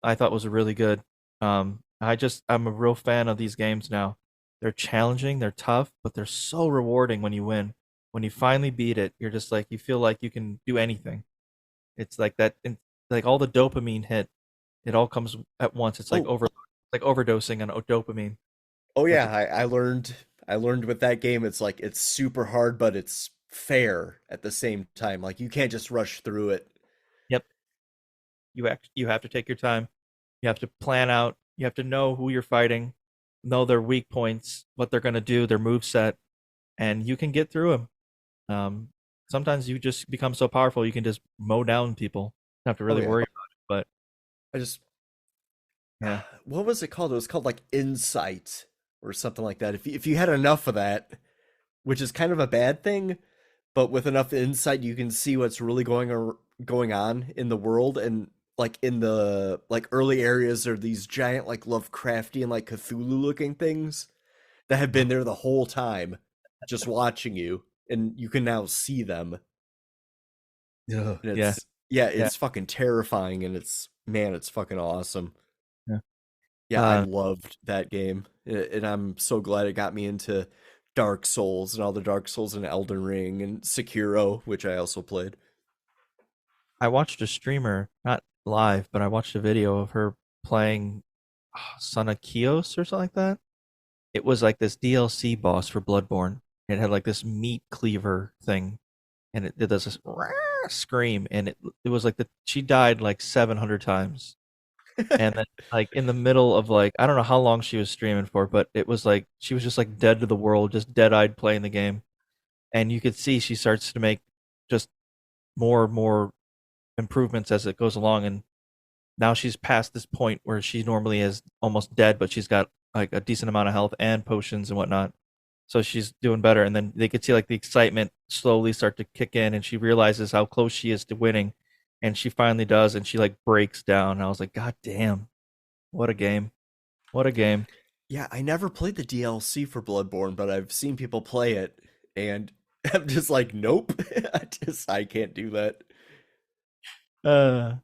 I thought was really good. I'm a real fan of these games now. They're challenging, they're tough, but they're so rewarding when you win. When you finally beat it, you're just like, you feel like you can do anything. It's like that, like all the dopamine hit, it all comes at once. It's like overdosing on dopamine. Oh yeah, I learned with that game. It's like it's super hard, but it's fair at the same time. Like you can't just rush through it. Yep. You have to take your time. You have to plan out. You have to know who you're fighting, know their weak points, what they're going to do, their moveset, and you can get through them. Sometimes you just become so powerful you can just mow down people. You don't have to really worry about it. But yeah, what was it called? It was called like Insight or something like that. If you had enough of that, which is kind of a bad thing, but with enough insight, you can see what's really going on in the world. And like in the like early areas, there are these giant like Lovecraftian like Cthulhu looking things that have been there the whole time, just watching you, and you can now see them. It's fucking terrifying, and it's fucking awesome. I loved that game, and I'm so glad it got me into Dark Souls and all the Dark Souls and Elden Ring and Sekiro, which I also played. I watched a streamer, not live, but I watched a video of her playing Son of Kios or something like that. It was like this DLC boss for Bloodborne. It had like this meat cleaver thing, and it does this scream, and it was like she died like 700 times. And then like in the middle of like, I don't know how long she was streaming for, but it was like she was just like dead to the world, just dead-eyed playing the game. And you could see she starts to make just more and more improvements as it goes along, and now she's past this point where she normally is almost dead, but she's got like a decent amount of health and potions and whatnot. So she's doing better, and then they could see like the excitement slowly start to kick in, and she realizes how close she is to winning, and she finally does, and she like breaks down. And I was like, God damn, what a game. What a game. Yeah, I never played the DLC for Bloodborne, but I've seen people play it, and I'm just like, nope. I can't do that. All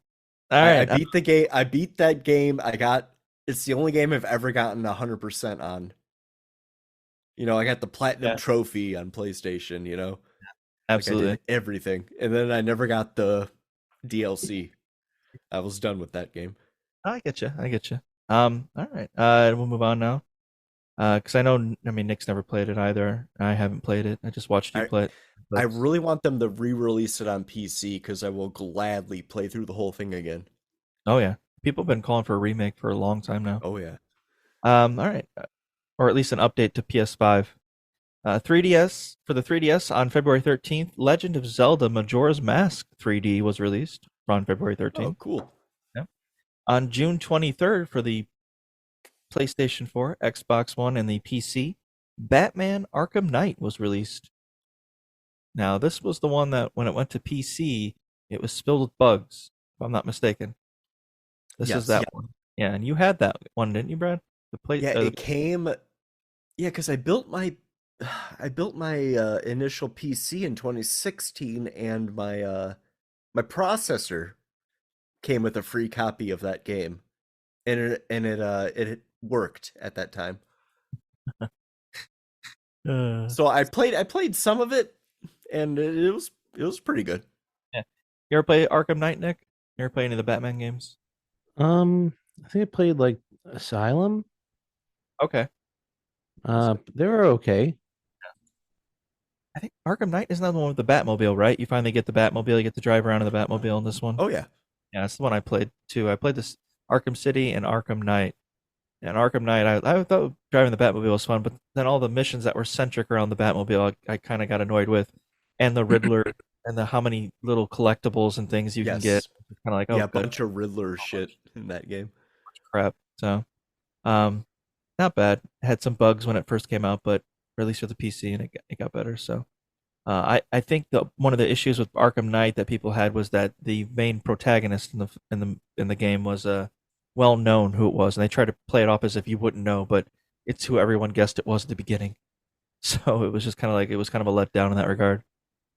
right. I beat the game. I beat that game. It's the only game I've ever gotten 100% on. You know, I got the platinum trophy on PlayStation, you know. Absolutely. Like I did everything. And then I never got the DLC. I was done with that game. I get you. All right. We'll move on now. Because I know, Nick's never played it either. I haven't played it. I just watched you play it. But... I really want them to re-release it on PC because I will gladly play through the whole thing again. Oh yeah, people have been calling for a remake for a long time now. Oh yeah. All right, or at least an update to PS5. 3DS for the 3DS on February 13th. Legend of Zelda: Majora's Mask 3D was released on February 13th. Oh, cool. Yeah. On June 23rd for the PlayStation 4, Xbox One, and the PC, Batman: Arkham Knight was released. Now, this was the one that when it went to PC, it was filled with bugs, if I'm not mistaken. This is that one. Yeah, and you had that one, didn't you, Brad? It came. Yeah, because I built my initial PC in 2016, and my processor came with a free copy of that game, and it worked at that time. So I played some of it, and it was pretty good. Yeah. You ever play Arkham Knight, Nick? You ever play any of the Batman games? I think I played like Asylum. Okay. They were okay. I think Arkham Knight isn't that the one with the Batmobile, right? You finally get the Batmobile, you get to drive around in the Batmobile in this one. Oh yeah. Yeah, that's the one I played too. I played this Arkham City and Arkham Knight. And Arkham Knight, I thought driving the Batmobile was fun, but then all the missions that were centric around the Batmobile, I kind of got annoyed with, and the Riddler, and how many little collectibles and things you can get. Kind of like, a bunch of Riddler shit in that game. Crap. So, not bad. It had some bugs when it first came out, but released for the PC, and it got better. So, I think one of the issues with Arkham Knight that people had was that the main protagonist in the game was well known who it was, and they tried to play it off as if you wouldn't know, but it's who everyone guessed it was at the beginning. So it was just kind of like it was kind of a letdown in that regard.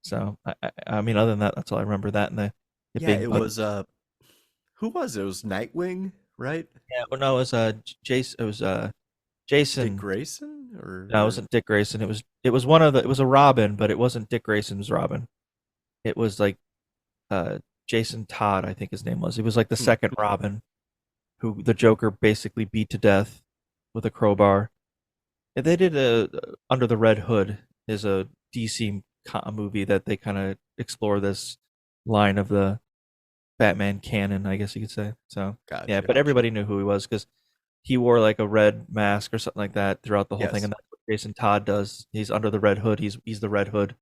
So I mean, other than that, that's all I remember. That and it was who was it? It was Nightwing, right? Yeah, well, no, it was Jason. It was Jason. Dick Grayson, or no, it wasn't Dick Grayson. It was it was a Robin, but it wasn't Dick Grayson's Robin. It was like Jason Todd, I think his name was. He was like the second Robin, who the Joker basically beat to death with a crowbar. And they did Under the Red Hood is a DC movie that they kind of explore this line of the Batman canon, I guess you could say. So yeah, but everybody knew who he was because he wore like a red mask or something like that throughout the whole thing, and that's what Jason Todd does. He's under the Red Hood. He's the Red Hood.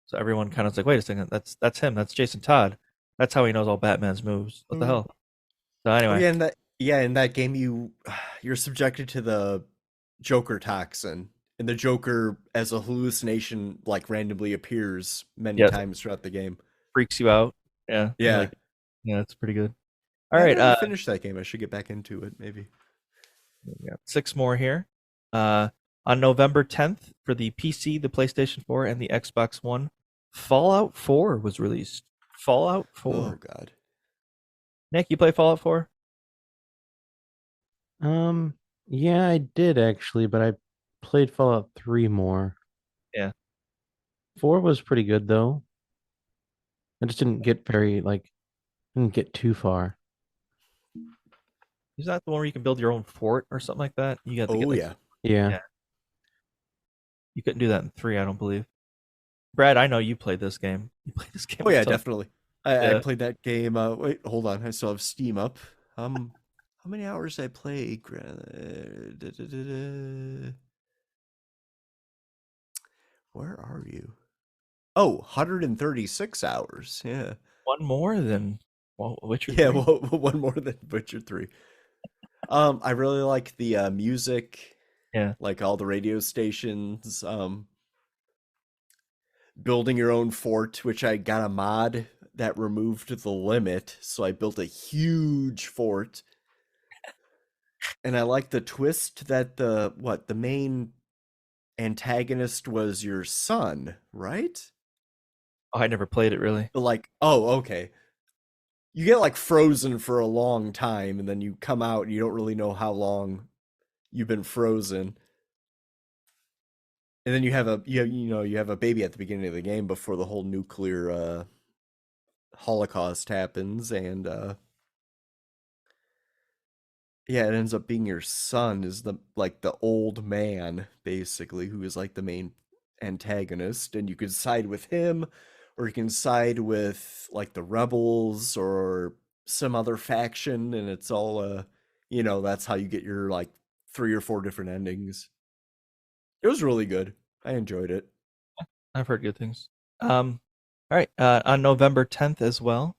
So everyone kind of was like, wait a second, that's him. That's Jason Todd. That's how he knows all Batman's moves. What the hell? So anyway, in that game you're subjected to the Joker toxin, and the Joker as a hallucination like randomly appears many times throughout the game. Freaks you out. Yeah. Yeah. Yeah, that's pretty good. All right, I finished that game. I should get back into it maybe. We got 6 more here. On November 10th for the PC, the PlayStation 4, and the Xbox One, Fallout 4 was released. Fallout 4. Oh god. Nick, you play Fallout 4? Yeah, I did actually, but I played Fallout 3 more. Yeah. 4 was pretty good though. I just didn't get didn't get too far. Is that the one where you can build your own fort or something like that? You got to get yeah. You couldn't do that in 3, I don't believe. Brad, I know you played this game. You played this game. Oh yeah, definitely. I played that game. Wait, hold on. I still have Steam up. How many hours did I play? Where are you? Oh, 136 hours. Yeah. One more than Witcher 3? Yeah, one more than Witcher 3. I really like the music Yeah. Like all the radio stations, building your own fort, which I got a mod that removed the limit, so I built a huge fort. And I like the twist that the main antagonist was your son, right? Oh, I never played it really. Like, oh, okay. You get like frozen for a long time, and then you come out and you don't really know how long you've been frozen. And then you have a baby at the beginning of the game before the whole nuclear holocaust happens, and yeah, it ends up being your son is the old man basically, who is like the main antagonist, and you can side with him, or you can side with like the rebels or some other faction, and it's all that's how you get your like 3 or 4 different endings. It was really good. I enjoyed it. I've heard good things. All right, on November 10th as well.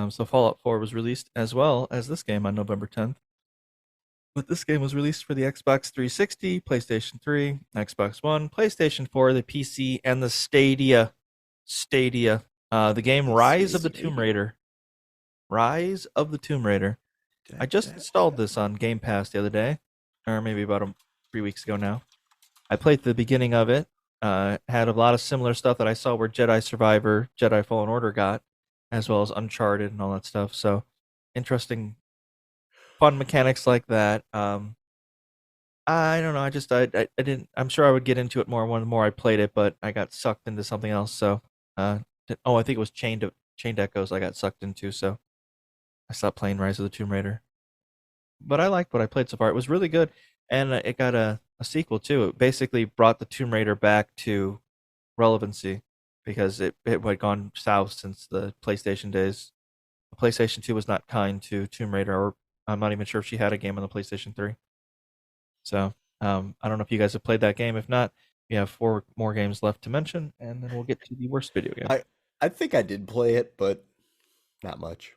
So Fallout 4 was released as well as this game on November 10th. But this game was released for the Xbox 360, PlayStation 3, Xbox One, PlayStation 4, the PC, and the Stadia. The game Rise of the Tomb Raider. Rise of the Tomb Raider. I just installed this on Game Pass the other day, or maybe about 3 weeks ago now. I played the beginning of it. Had a lot of similar stuff that I saw where Jedi Survivor, Jedi Fallen Order got, as well as Uncharted and all that stuff. So interesting, fun mechanics like that. I don't know. I didn't. I'm sure I would get into it more when the more I played it, but I got sucked into something else. So, I think it was Chained Echoes I got sucked into. So I stopped playing Rise of the Tomb Raider. But I liked what I played so far. It was really good, and it got a sequel too. It basically brought the Tomb Raider back to relevancy because it had gone south since the PlayStation days. The PlayStation 2 was not kind to Tomb Raider, or I'm not even sure if she had a game on the PlayStation 3. So I don't know if you guys have played that game. If not, we have 4 more games left to mention, and then we'll get to the worst video game. I think I did play it, but not much.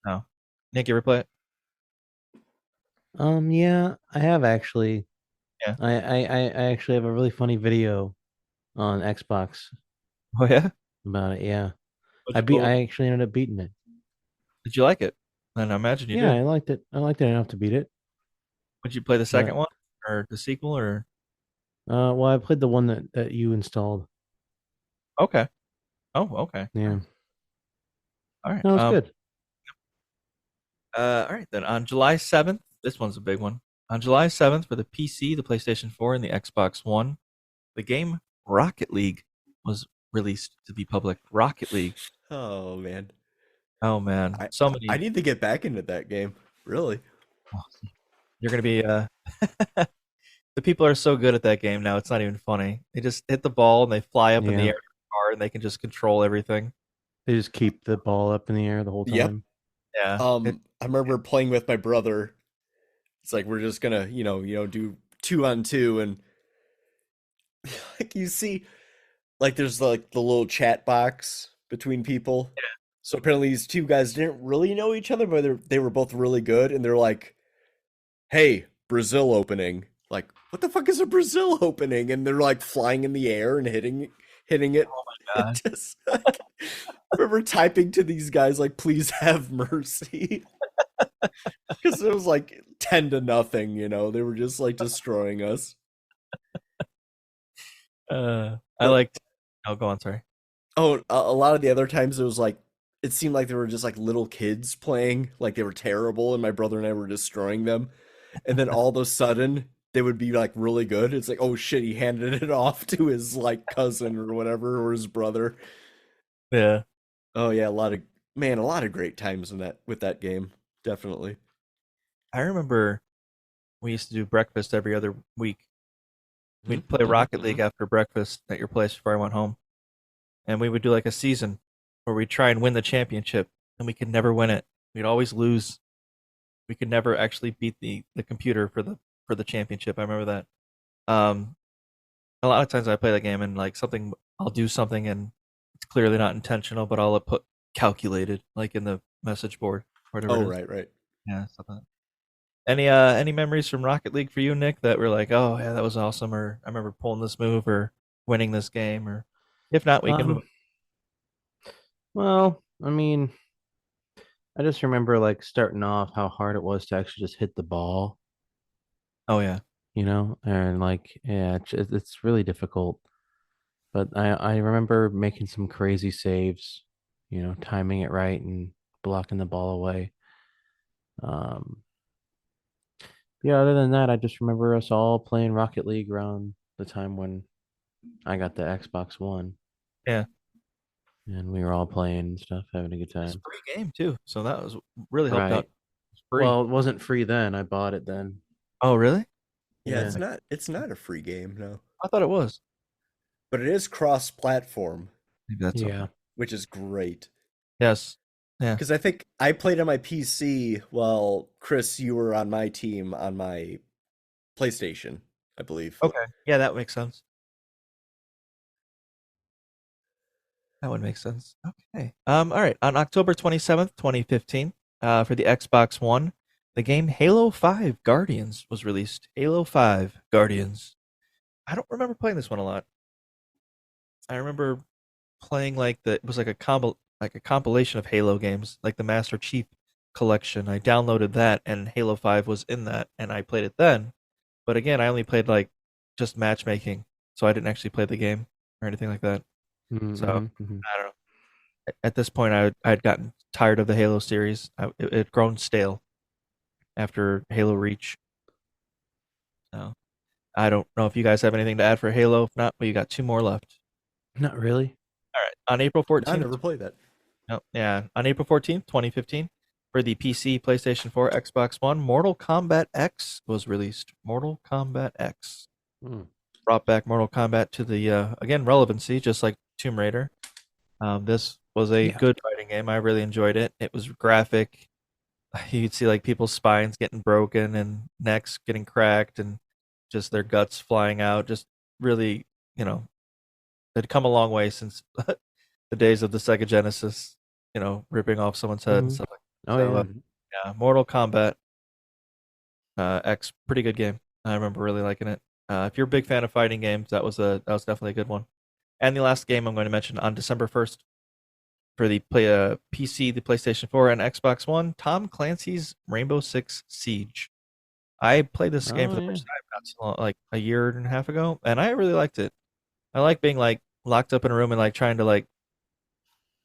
No. Nick, you ever play it? Yeah, I have actually. Yeah. I actually have a really funny video on Xbox. Oh yeah? About it, yeah. What'd you pull? I actually ended up beating it. Did you like it? And I imagine you Yeah, did. I liked it. I liked it enough to beat it. Would you play the second one or the sequel or? Well, I played the one that you installed. Okay. Oh, okay. Yeah. All right. No, it's good. All right, then on July 7th, this one's a big one. On July 7th for the PC, the PlayStation 4, and the Xbox One, the game Rocket League was released to the public. Rocket League. Oh man. Oh man. So many. I need to get back into that game. Really. You're gonna be the people are so good at that game now, it's not even funny. They just hit the ball and they fly up in the air and they can just control everything. They just keep the ball up in the air the whole time. Yep. Yeah. I remember playing with my brother. It's like we're just gonna, do 2-on-2, and like you see, like there's like the little chat box between people. Yeah. So apparently these 2 guys didn't really know each other, but they were both really good, and they're like, "Hey, Brazil opening!" Like, what the fuck is a Brazil opening? And they're like flying in the air and hitting it. Oh my god! Just like, I remember typing to these guys like, "Please have mercy," because it was like 10-0. They were just like destroying us. I liked. Oh, go on. Sorry. Oh, a lot of the other times it was like it seemed like they were just like little kids playing, like they were terrible, and my brother and I were destroying them. And then all of a sudden they would be like really good. It's like, oh shit, he handed it off to his like cousin or whatever, or his brother. Yeah. Oh yeah, a lot of great times with that game. Definitely. I remember we used to do breakfast every other week. We'd play Rocket League after breakfast at your place before I went home. And we would do like a season where we'd try and win the championship, and we could never win it. We'd always lose. We could never actually beat the computer for the championship. I remember that. A lot of times I play that game and like I'll do something and it's clearly not intentional, but I'll put calculated like in the message board. Oh, right. Yeah, something. Any memories from Rocket League for you, Nick, that were like, oh yeah, that was awesome, or I remember pulling this move or winning this game, or if not, we can move. Well, I mean, I just remember like starting off how hard it was to actually just hit the ball, Oh yeah, and like yeah, it's really difficult. But I remember making some crazy saves, timing it right and blocking the ball away. Um, yeah, other than that, I just remember us all playing Rocket League around the time when I got the Xbox One. Yeah. And we were all playing and stuff, having a good it's time. a free game too, so that was really helped out. Right. It's free. Well, it wasn't free then. I bought it then. Oh really? Yeah, Yeah. it's not a free game, no. I thought it was. But it is cross-platform, Maybe that's Yeah. okay. which is great. Yes. Yeah. Because I think I played on my PC while Chris, you were on my team on my PlayStation, I believe. Okay. Yeah, that makes sense. That would make sense. Okay. All right. On October 27th, 2015, for the Xbox One, the game Halo 5 Guardians was released. Halo 5 Guardians. I don't remember playing this one a lot. I remember playing it was like a compilation of Halo games, like the Master Chief collection. I downloaded that and Halo 5 was in that and I played it then. But again, I only played just matchmaking, so I didn't actually play the game or anything like that. Mm-hmm. So I don't know. At this point, I'd gotten tired of the Halo series. It had grown stale after Halo Reach. So I don't know if you guys have anything to add for Halo. If not, you got 2 more left. Not really. All right. On April 14th. I never played that. No, yeah. On April 14th, 2015, for the PC, PlayStation 4, Xbox One, Mortal Kombat X was released. Mortal Kombat X. Brought back Mortal Kombat to the, again, relevancy, just like Tomb Raider. This was a good fighting game. I really enjoyed it. It was graphic. You'd see people's spines getting broken and necks getting cracked and just their guts flying out. Just really, they'd come a long way since the days of the Sega Genesis, ripping off someone's head and stuff like that. Oh, So, yeah, Mortal Kombat X, pretty good game. I remember really liking it. If you're a big fan of fighting games, that was definitely a good one. And the last game I'm going to mention on December 1st for the PC, the PlayStation 4, and Xbox One, Tom Clancy's Rainbow Six Siege. I played this game for the first time not too long, like a year and a half ago, and I really liked it. I like being locked up in a room and trying to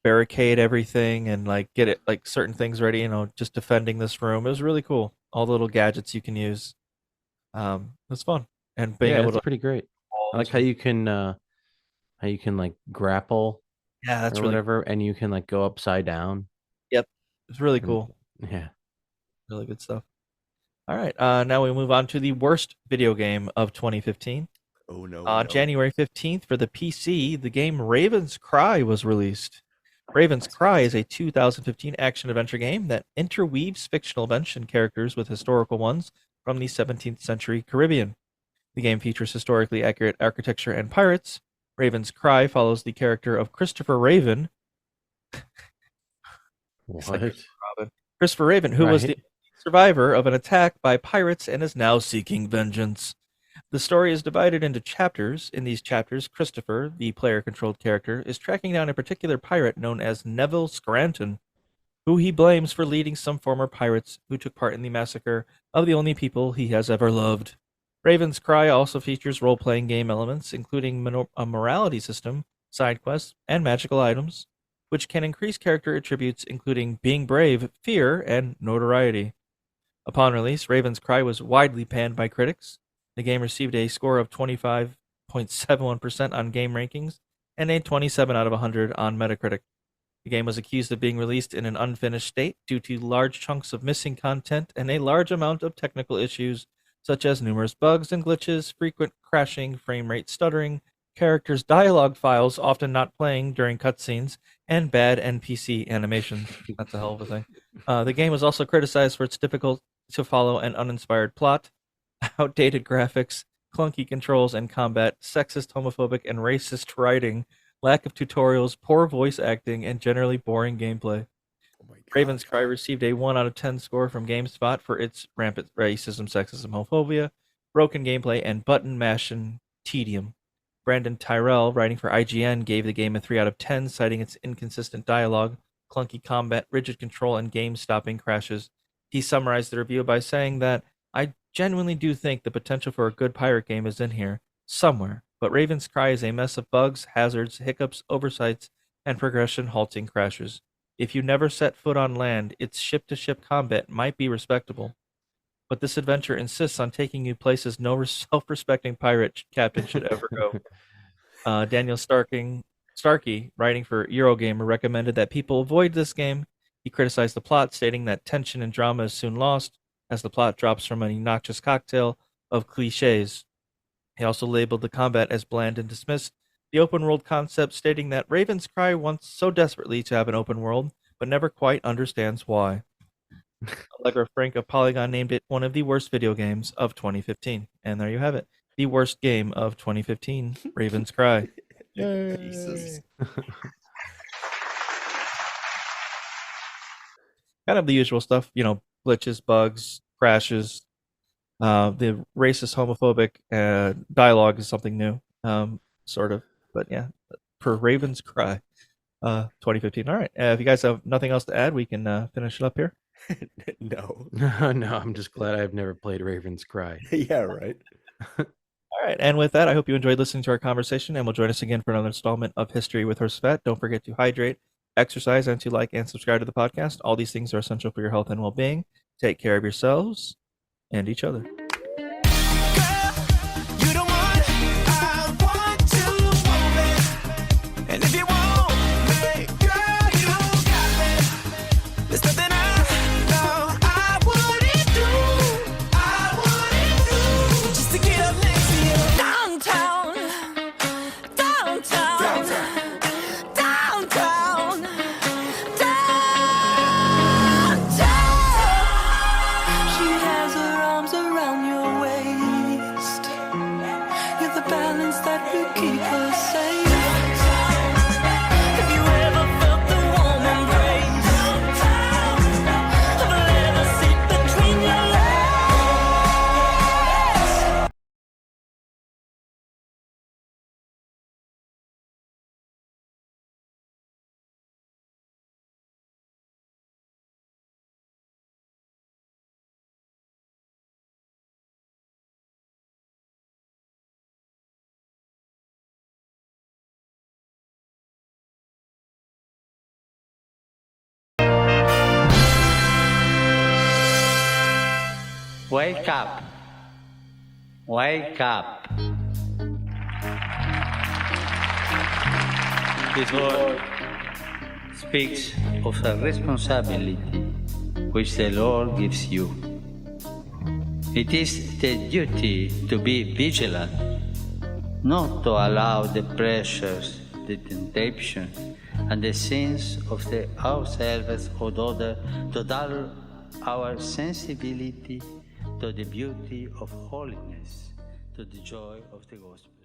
barricade everything and get it certain things ready, just defending this room. It was really cool. All the little gadgets you can use. It was fun. And being able it's to pretty great. I like how you can grapple. Yeah, that's or really whatever, and you can go upside down. Yep. It's really cool. Yeah. Really good stuff. All right. Now we move on to the worst video game of 2015. Oh no. On January 15th for the PC, the game Raven's Cry was released. Raven's Cry is a 2015 action-adventure game that interweaves fictional events and characters with historical ones from the 17th century Caribbean. The game features historically accurate architecture and pirates. Raven's Cry follows the character of Christopher Raven. What? Christopher Raven, who was the survivor of an attack by pirates and is now seeking vengeance. The story is divided into chapters. In these chapters, Christopher, the player-controlled character, is tracking down a particular pirate known as Neville Scranton, who he blames for leading some former pirates who took part in the massacre of the only people he has ever loved. Raven's Cry also features role-playing game elements, including a morality system, side quests, and magical items, which can increase character attributes including being brave, fear, and notoriety. Upon release, Raven's Cry was widely panned by critics. The game received a score of 25.71% on Game Rankings and a 27 out of 100 on Metacritic. The game was accused of being released in an unfinished state due to large chunks of missing content and a large amount of technical issues, such as numerous bugs and glitches, frequent crashing, frame rate stuttering, characters' dialogue files often not playing during cutscenes, and bad NPC animation. That's a hell of a thing. The game was also criticized for its difficult to follow and uninspired plot, outdated graphics, clunky controls and combat, sexist, homophobic, and racist writing, lack of tutorials, poor voice acting, and generally boring gameplay. Raven's Cry received a 1 out of 10 score from GameSpot for its rampant racism, sexism, homophobia, broken gameplay, and button mashing tedium. Brandon Tyrell, writing for IGN, gave the game a 3 out of 10, citing its inconsistent dialogue, clunky combat, rigid control, and game-stopping crashes. He summarized the review by saying that, "I genuinely do think the potential for a good pirate game is in here, somewhere, but Raven's Cry is a mess of bugs, hazards, hiccups, oversights, and progression-halting crashes. If you never set foot on land, its ship-to-ship combat might be respectable. But this adventure insists on taking you places no self-respecting pirate captain should ever go." Daniel Starkey, writing for Eurogamer, recommended that people avoid this game. He criticized the plot, stating that tension and drama is soon lost as the plot drops from an obnoxious cocktail of cliches. He also labeled the combat as bland and dismissed the open world concept, stating that Raven's Cry wants so desperately to have an open world, but never quite understands why. Allegra Frank of Polygon named it one of the worst video games of 2015. And there you have it. The worst game of 2015, Raven's Cry. Yay. Jesus. Kind of the usual stuff, glitches, bugs, crashes. The racist, homophobic dialogue is something new, sort of. But yeah, for Raven's Cry, 2015. All right. If you guys have nothing else to add, we can finish it up here. No. No, I'm just glad I've never played Raven's Cry. Yeah, right. All right. And with that, I hope you enjoyed listening to our conversation, and will join us again for another installment of History with Hersfat. Don't forget to hydrate, exercise, and to like and subscribe to the podcast. All these things are essential for your health and well-being. Take care of yourselves and each other. And if you want me, girl, you got me. There's nothing I know I wouldn't do just to get up next to you. Downtown, downtown, downtown, downtown. She has her arms around your waist. You're the balance that will keep her safe. Wake up. Wake up. This word speaks of a responsibility which the Lord gives you. It is the duty to be vigilant, not to allow the pressures, the temptations, and the sins of ourselves or others to dull our sensibility to the beauty of holiness, to the joy of the gospel.